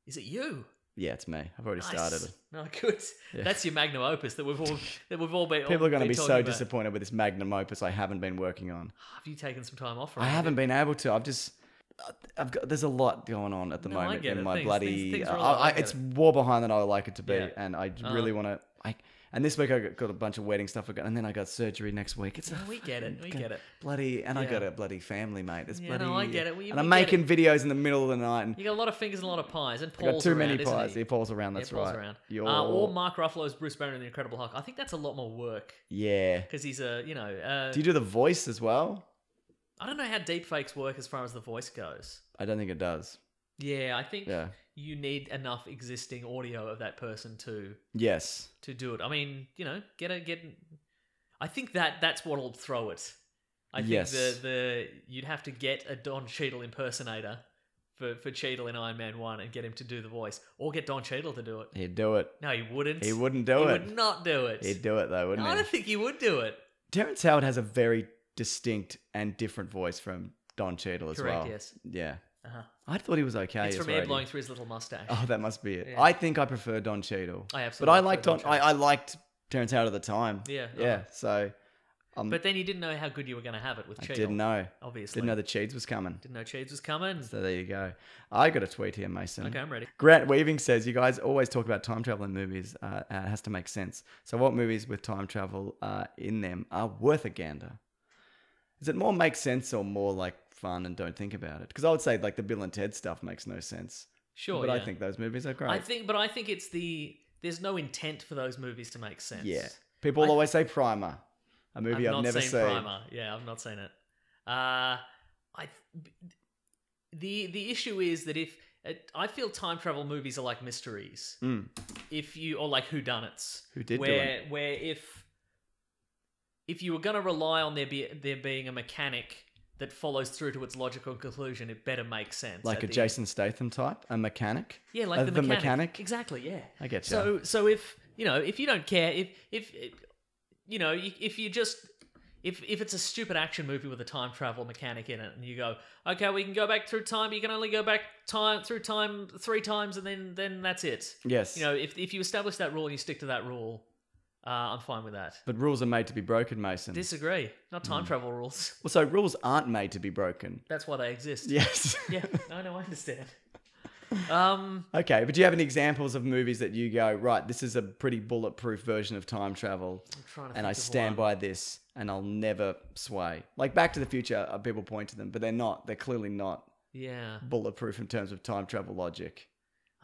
Is it you? Yeah, it's me. I've already Nice. started it. No, good. Yeah. That's your magnum opus that we've all been. People are going to been be talking so about. disappointed with this magnum opus I haven't been working on. Have you taken some time off? From I it? haven't been able to. I've got. There's a lot going on at the No, I moment get in it. my Things- bloody. things are a lot. I get it's it. more behind than I would like it to be, Yeah. and I really want to. And this week I got a bunch of wedding stuff, and then I got surgery next week. It's No, we get it. We get it. bloody, and I Yeah. got a bloody family, mate. It's Yeah, bloody. no, I get it. We and I'm get making videos in the middle of the night, and You got a lot of fingers and a lot of pies, and I Paul's got too around, many isn't pies. he? He Paul's around. That's Yeah, Paul's right. around. You're, Or Mark Ruffalo's Bruce Banner in the Incredible Hulk. I think that's a lot more work yeah. because he's a Do you do the voice as well? I don't know how deepfakes work as far as the voice goes. I don't think it does. Yeah, I think Yeah. you need enough existing audio of that person to Yes. do it. I mean, get. I think that's what'll throw it. I think Yes. the you'd have to get a Don Cheadle impersonator for Cheadle in Iron Man 1 and get him to do the voice, or get Don Cheadle to do it. He'd do it. No, he wouldn't. He wouldn't do He it. would not do it. He'd do it though, wouldn't No, I he? don't think he would do it. Terrence Howard has a very distinct and different voice from Don Cheadle as Correct, well. yes. Yeah. Uh-huh. I thought he was okay. It's as from air Rhodey. blowing through his little mustache. Oh, that must be it. Yeah. I think I prefer Don Cheadle. I But absolutely I liked prefer Don Cheadle. I liked Terrence Howard at the time. Yeah, Yeah. So But then you didn't know how good you were going to have it with I Cheadle. didn't know. Obviously. Didn't know the Cheeds was coming. Didn't know Cheeds was coming. So there you go. I got a tweet here, Mason. Okay, I'm ready. Grant Weaving says, you guys always talk about time travel in movies. It has to make sense. So what movies with time travel in them are worth a gander? Does it more make sense or more like fun and don't think about it? Because I would say like the Bill and Ted stuff makes no sense. Sure, But yeah. I think those movies are great. I think it's there's no intent for those movies to make sense. Yeah. People always say Primer, a movie I've not never seen seen. Primer. Yeah, I've not seen it. The issue is that I feel time travel movies are like mysteries. Or like whodunits. Who did do where it? where if you were going to rely on there being a mechanic that follows through to its logical conclusion, it better make sense. Like at a the end. Jason Statham type? A mechanic? Yeah, like the mechanic? Exactly, yeah. I get you. So if you don't care, if it's a stupid action movie with a time travel mechanic in it, and you go, okay, we can go back through time, but you can only go back through time 3 times, and then that's it. Yes. If you establish that rule and you stick to that rule, I'm fine with that. But rules are made to be broken, Mason. Disagree. Not time travel rules. Well, so rules aren't made to be broken. That's why they exist. Yes. Yeah. No, I understand. Okay, but do you have any examples of movies that you go, right, this is a pretty bulletproof version of time travel, trying to and think I of stand one. by this, and I'll never sway? Like Back to the Future, people point to them, but they're not. They're clearly not Yeah. bulletproof in terms of time travel logic.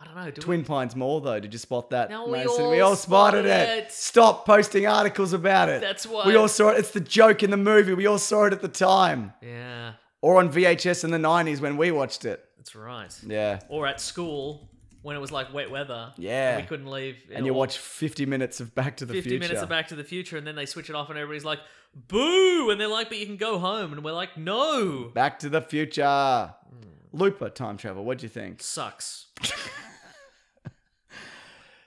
I don't know. Twin Pines Mall, though, did you spot that, No, we Mason? all We all spotted spotted it. it. Stop posting articles about it. That's why- We all saw it. It's the joke in the movie. We all saw it at the time. Yeah. Or on VHS in the 90s when we watched it. That's right. Yeah. Or at school when it was like wet weather. Yeah. And we couldn't leave. And you watch 50 minutes of Back to the 50 Future. minutes of Back to the Future, and then they switch it off, and everybody's like, boo! And they're like, but you can go home. And we're like, no! Back to the Future. Looper time travel. What do you think? Sucks.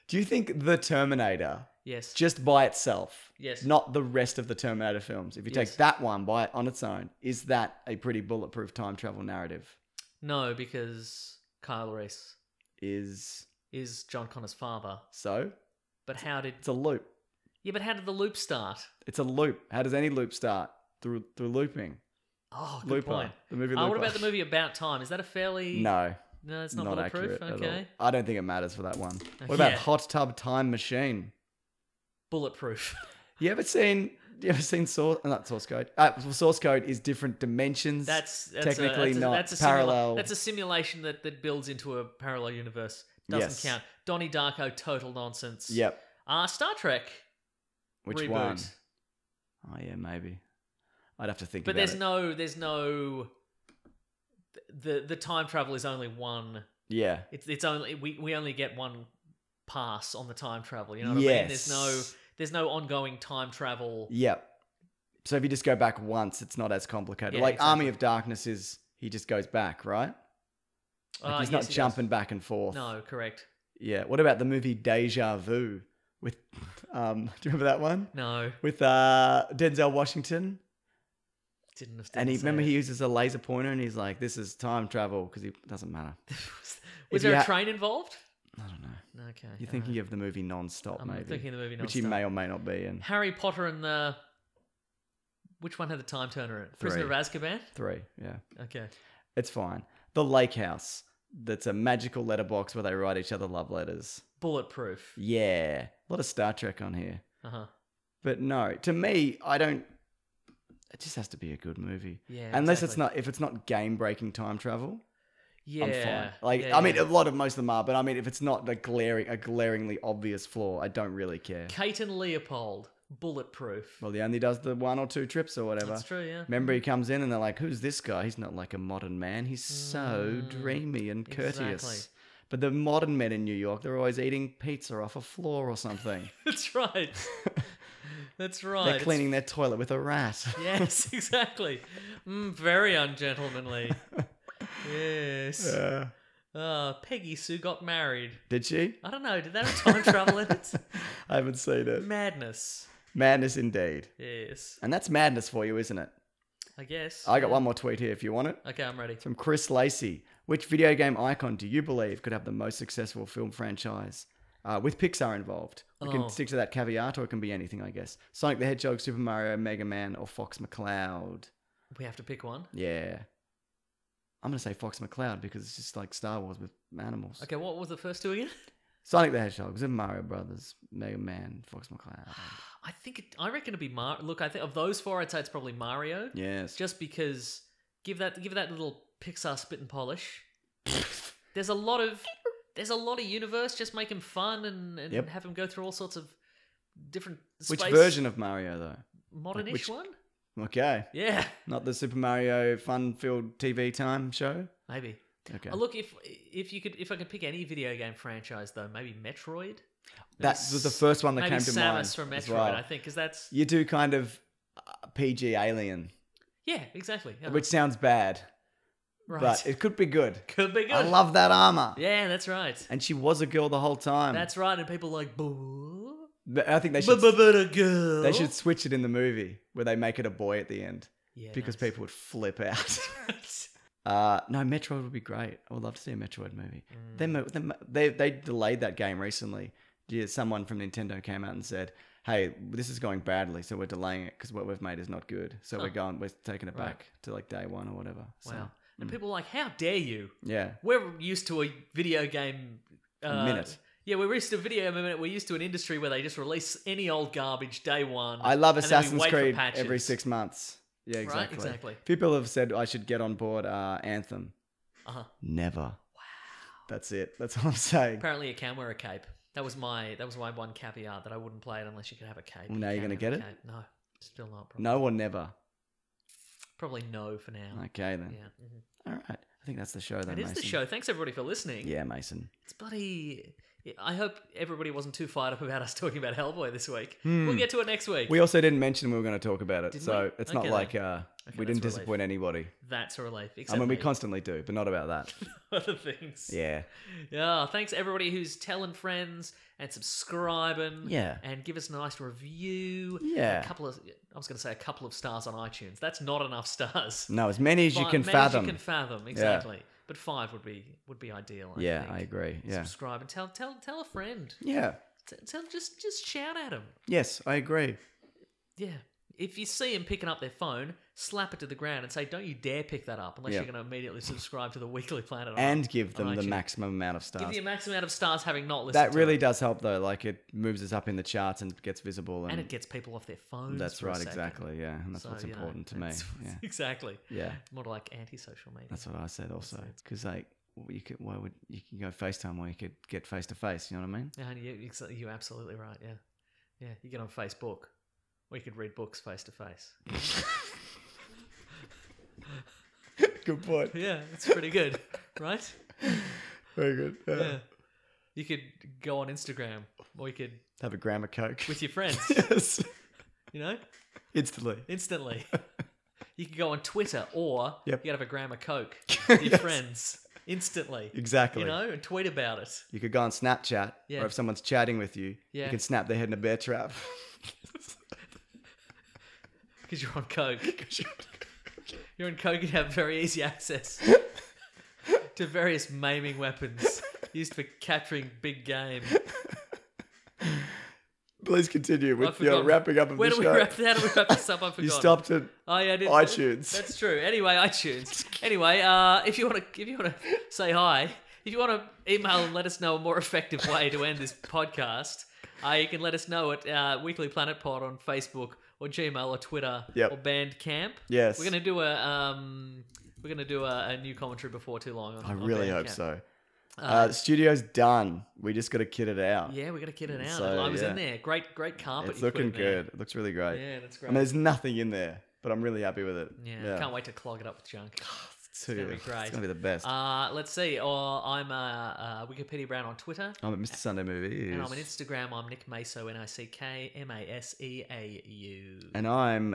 Do you think The Terminator, Yes. just by itself, Yes. not the rest of the Terminator films, if you Yes. take that one on its own, is that a pretty bulletproof time travel narrative? No, because Kyle Reese Is is John Connor's father. so? But how did... It's a loop. Yeah, but how did the loop start? It's a loop. How does any loop start? Through looping. Oh, good Looper. point. The movie Looper. What about the movie About Time? Is that a fairly... No. No, it's not, Not bulletproof? accurate at all. Okay. I don't think it matters for that one. What about Yeah. Hot Tub Time Machine? Bulletproof. You ever seen Source? Not Source Code. Source Code is different dimensions. That's technically not that's a parallel. That's a simulation that builds into a parallel universe. Doesn't Yes. count. Donnie Darko, total nonsense. Yep. Star Trek. Which reboot. one? Oh yeah, maybe. I'd have to think But about there's it. there's no. The time travel is only one. Yeah. It's only we only get one pass on the time travel. You know what I mean? Yes. There's no ongoing time travel. Yep. So if you just go back once, it's not as complicated. Yeah, like exactly. Army of Darkness is he just goes back, right? Like he's yes, not he does. jumping back and forth. No, correct. Yeah. What about the movie Deja Vu with do you remember that one? No, With Denzel Washington? didn't. And he say remember it. he uses a laser pointer and he's like, this is time travel because it doesn't matter. Was there a train involved? I don't know. Okay. You're thinking of the movie Non-Stop, I'm maybe. thinking of the movie which he Non-Stop. may or may not be in. Harry Potter and the... Which one had the time turner in it? Prisoner of Azkaban? 3, yeah. Okay. It's fine. The Lake House. That's a magical letterbox where they write each other love letters. Bulletproof. Yeah. A lot of Star Trek on here. Uh-huh. But no, to me, I don't... It just has to be a good movie. Yeah, Unless exactly. if it's not game-breaking time travel, Yeah. I'm fine. Like, yeah, I mean, yeah. most of them are, but I mean, if it's not a glaringly obvious flaw, I don't really care. Kate and Leopold. Bulletproof. Well, he only does the 1 or 2 trips or whatever. That's true, yeah. Remember, he comes in and they're like, "Who's this guy? He's not like a modern man. He's so dreamy and courteous." exactly. But the modern men in New York, they're always eating pizza off a floor or something. That's right. That's right. They're It's- cleaning their toilet with a rat. Yes, exactly. Very ungentlemanly. Yes. Peggy Sue got married. Did she? I don't know. Did that have time travel in it? I haven't seen it. Madness. Madness indeed. Yes. And that's madness for you, isn't it? I guess. I got yeah. one more tweet here if you want it. Okay, I'm ready. It's from Chris Lacey. Which video game icon do you believe could have the most successful film franchise with Pixar involved? We can Oh. stick to that caveat, or it can be anything, I guess. Sonic the Hedgehog, Super Mario, Mega Man, or Fox McCloud. We have to pick one. Yeah. I'm going to say Fox McCloud because it's just like Star Wars with animals. Okay, what was the first two again? Sonic the Hedgehog, Super Mario Brothers, Mega Man, Fox McCloud. I reckon it'd be Mario. Look, I think of those four, I'd say it's probably Mario. Yes. Just because give that little Pixar spit and polish. There's a lot of universe. Just make him fun and Yep. have him go through all sorts of different. Which space, version of Mario, though? modernish which- one? Okay. Yeah, Not the Super Mario fun-filled TV time show? maybe. Okay. Look, if I could pick any video game franchise though, maybe Metroid. That was the first one that maybe came to Samus mind from as Metroid. well. I think because that's You do kind of PG Alien, yeah, exactly. Yeah. which sounds bad, right. but it could be good. could be good. I love that armor. Yeah, that's right. And she was a girl the whole time. That's right. And people are like, boo. But I think they But should, a girl. they should switch it in the movie where they make it a boy at the end Yeah, because nice. people would flip out. No, Metroid would be great. I would love to see a Metroid movie. They delayed that game recently. Yeah, someone from Nintendo came out and said, "Hey, this is going badly, so we're delaying it because what we've made is not good. So we're taking it Right. back to like day one or whatever." So, Wow. And people are like, how dare you? yeah, We're used to a video game. minute. Yeah, we're used to a video game minute. We're used to an industry where they just release any old garbage day one. I love and then we Assassin's wait for Creed patches. every 6 months. Yeah, exactly. exactly. People have said I should get on board Anthem. Uh-huh. Never. Wow. That's it. That's all I'm saying. Apparently, you can wear a cape. That was my one caveat that I wouldn't play it unless you could have a cape. Well, now You you're can gonna have get a it? cape. No, still not. Probably. No or never. Probably no for now. Okay then. Yeah. All right. I think that's the show then, It is Mason. the show. Thanks everybody for listening. Yeah, Mason. It's bloody. I hope everybody wasn't too fired up about us talking about Hellboy this week. We'll get to it next week. We also didn't mention we were going to talk about it, Didn't so we? it's Okay not then. like we that's didn't relief. disappoint anybody. That's a relief. I Except mean, we me. constantly do, but not about that. Other things. Yeah. Yeah. Thanks everybody who's telling friends and subscribing. Yeah. And give us a nice review. Yeah. I was going to say a couple of stars on iTunes. That's not enough stars. No, as many as you can Many fathom. As you can fathom, exactly. But 5 would be ideal. Yeah, think. I agree. Yeah. Subscribe and tell a friend. Yeah. Just shout at them. Yes, I agree. Yeah. If you see them picking up their phone, slap it to the ground and say, "Don't you dare pick that up unless Yeah. you're going to immediately subscribe to the Weekly Planet." And give them on the iTunes. maximum amount of Give stars. the maximum amount of stars having not listened. That to really it. does help, though. Like, it moves us up in the charts and gets visible. And it gets people off their phones. That's for a right, second. exactly. Yeah, and that's So, what's you know, important to me. that's- Yeah. Exactly. Yeah. More like anti-social media. That's what I said also. Because, like, you can go FaceTime or you could get face to face. You know what I mean? Yeah, and you're absolutely right. Yeah, yeah. You get on Facebook, or you could read books face to face. Good point. Yeah, it's pretty good, right? Very good. Yeah. You could go on Instagram, or you could Have a gram of Coke. with your friends. Yes. You know, Instantly. instantly. You could go on Twitter, or Yep. you could have a gram of Coke with your Yes. friends instantly. Exactly. You know, and tweet about it. You could go on Snapchat, Yeah. or if someone's chatting with you, Yeah. you can snap their head in a bear trap. Because you're on Coke. You're on Coke and have very easy access. to various maiming weapons used for capturing big game. Please continue with forgotten. your wrapping up of Where the do we show. wrap? How do we wrap this up? I forgot. You stopped at Oh yeah, I did. iTunes. That's true. Anyway, iTunes. Anyway, if you want to say hi, if you want to email and let us know a more effective way to end this podcast, you can let us know at Weekly Planet Pod on Facebook or Gmail or Twitter Yep. or Bandcamp. Yes. We're gonna do a new commentary before too long. I on really hope Bandcamp. so. The studio's done. We just got to kit it out. Yeah, we got to kid it out. So, I was yeah. in there. Great carpet. It's you put looking in there. good. It looks really great. Yeah, that's I great. mean, there's nothing in there, but I'm really happy with it. Yeah, can't wait to clog it up with junk. It's gonna be It's great. gonna be the best. Let's see. I'm Wikipedia Brown on Twitter. I'm at Mr. Sunday Movies. And I'm on Instagram. I'm Nick Maso, NickMaseau.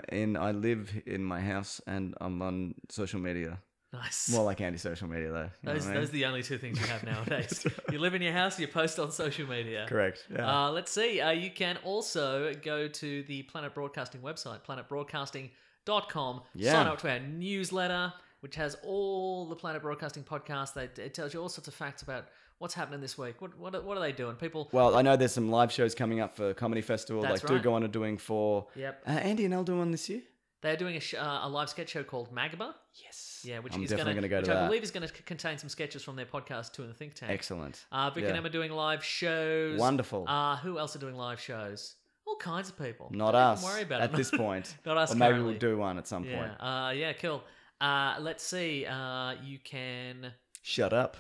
And I live in my house and I'm on social media. Nice. More like anti-social media though. You know Those what I mean? are the only two things you have nowadays. You live in your house, you post on social media. Correct. Yeah. Let's see. You can also go to the Planet Broadcasting website, planetbroadcasting.com. Yeah. Sign up to our newsletter, which has all the Planet Broadcasting podcasts. It tells you all sorts of facts about what's happening this week. What are they doing? People. Well, I know there's some live shows coming up for Comedy Festival. That's like right. Do Go On are doing for. Yep. Andy and Elle doing one this year? They're doing a live sketch show called Magba. Yes. Yeah, which I'm is definitely going to go which to I that. believe is going to contain some sketches from their podcast Two in the Think Tank. Excellent. Vic Yeah. and Emma doing live shows. Wonderful. Who else are doing live shows? All kinds of people. Not Don't us. even worry about at it. this point. Not us Or maybe currently. we'll do one at some point. Yeah. Yeah. Cool. Let's see. You can Shut up.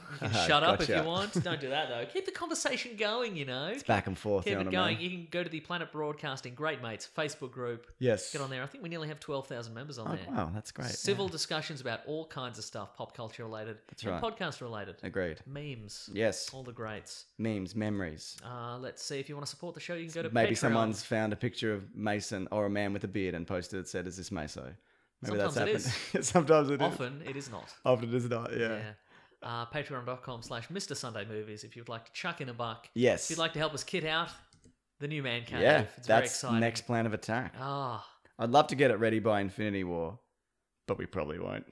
shut up if Gotcha. you want. Don't do that though. Keep the conversation going. You know. It's back and forth. Keep you know it what I going. mean? You can go to the Planet Broadcasting Great Mates Facebook group. Yes. Get on there. I think we nearly have 12,000 members on Oh, there. wow, that's great. Civil discussions about all kinds of stuff, pop culture related, That's and right. podcast related. Agreed. Memes. Yes. All the greats. Memes, memories. Let's see. If you want to support the show, you can go to Maybe Patreon. someone's found a picture of Mason or a man with a beard and posted it said, "Is this Meso?" Maybe Sometimes that's it happened. Sometimes it is. Often it is not. Often it is not. Yeah. Yeah. Patreon.com/Mr. Sunday Movies if you'd like to chuck in a buck. Yes. If you'd like to help us kit out the new man cave. Yeah. It's very That's exciting. next plan of attack. Ah. I'd love to get it ready by Infinity War, but we probably won't.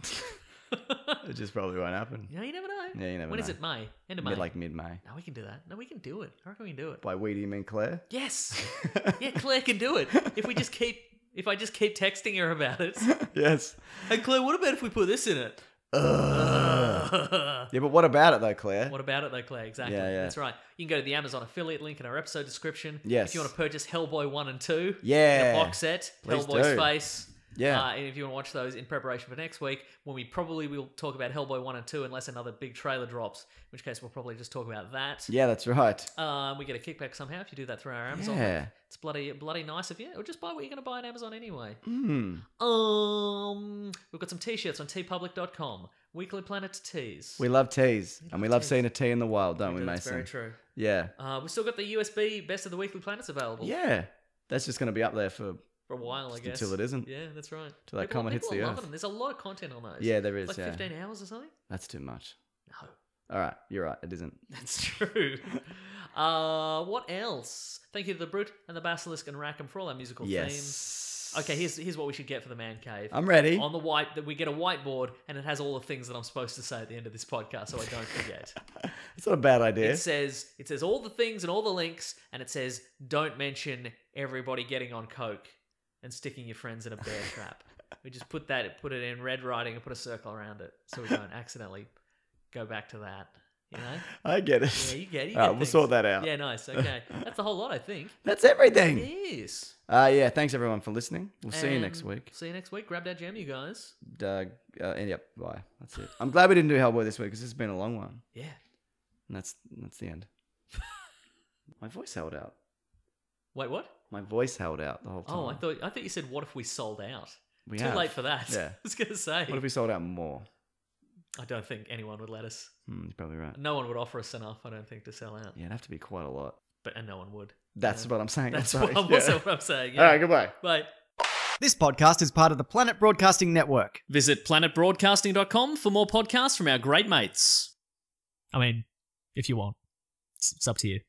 It just probably won't happen. Yeah, you never know. Yeah, you never When is know. it? May? End of May? Mid-May. No, we can do that. No, we can do it. I reckon we can do it. By we, do you mean Claire? Yes. Yeah, Claire can do it. If I just keep texting her about it. Yes. Hey, Claire, what about if we put this in it? Yeah, but what about it though, Claire? What about it though, Claire? Exactly. Yeah, yeah. That's right. You can go to the Amazon affiliate link in our episode description. Yes. If you want to purchase Hellboy 1 and 2. Yeah. In a box set. Please Hellboy's do. face. Yeah. And if you want to watch those in preparation for next week, when we probably will talk about Hellboy 1 and 2 unless another big trailer drops, in which case we'll probably just talk about that. Yeah, that's right. We get a kickback somehow if you do that through our Amazon Yeah. link. It's bloody nice of you. Or just buy what you're going to buy on Amazon anyway. Mm. We've got some t-shirts on tpublic.com. Weekly Planet tees. We love teas, and we love teas. seeing a tea in the wild, don't we, That's Mason? very true. Yeah. We've still got the USB Best of the Weekly Planets available. Yeah. That's just going to be up there for For a while, I guess. until it isn't. Yeah, that's right. Till that comet hits people the are earth. loving them. There's a lot of content on those. Yeah, there is. Like yeah. 15 hours or something? That's too much. No. All right, you're right. It isn't. That's true. What else? Thank you to the Brute and the Basilisk and Rackham for all our musical themes. Yes. Okay, here's what we should get for the man cave. I'm ready. On the we get a whiteboard and it has all the things that I'm supposed to say at the end of this podcast, so I don't forget. It's not a bad idea. It says all the things and all the links, and it says don't mention everybody getting on coke and sticking your friends in a bear trap. We just put it in red writing and put a circle around it so we don't accidentally go back to that. You know? I get it. Yeah, you get it. All right, we'll sort that out. Yeah, nice. Okay, that's the whole lot, I think. That's It everything. is. Yeah, thanks everyone for listening. We'll see you And next week. See you next week. Grab that gem, you guys. And yep, bye. That's it. I'm glad we didn't do Hellboy this week because this has been a long one. Yeah. And that's the end. My voice held out. Wait, what? My voice held out the whole time. Oh, I thought you said what if we sold out? we Too have. late for that. Yeah. I was gonna say. What if we sold out more? I don't think anyone would let us. You're probably right. No one would offer us enough, I don't think, to sell out. Yeah, it'd have to be quite a lot. And no one would. That's Yeah. what I'm saying. That's I'm sorry. also Yeah. what I'm saying. All Yeah. right, goodbye. Bye. This podcast is part of the Planet Broadcasting Network. Visit planetbroadcasting.com for more podcasts from our great mates. I mean, if you want. It's up to you.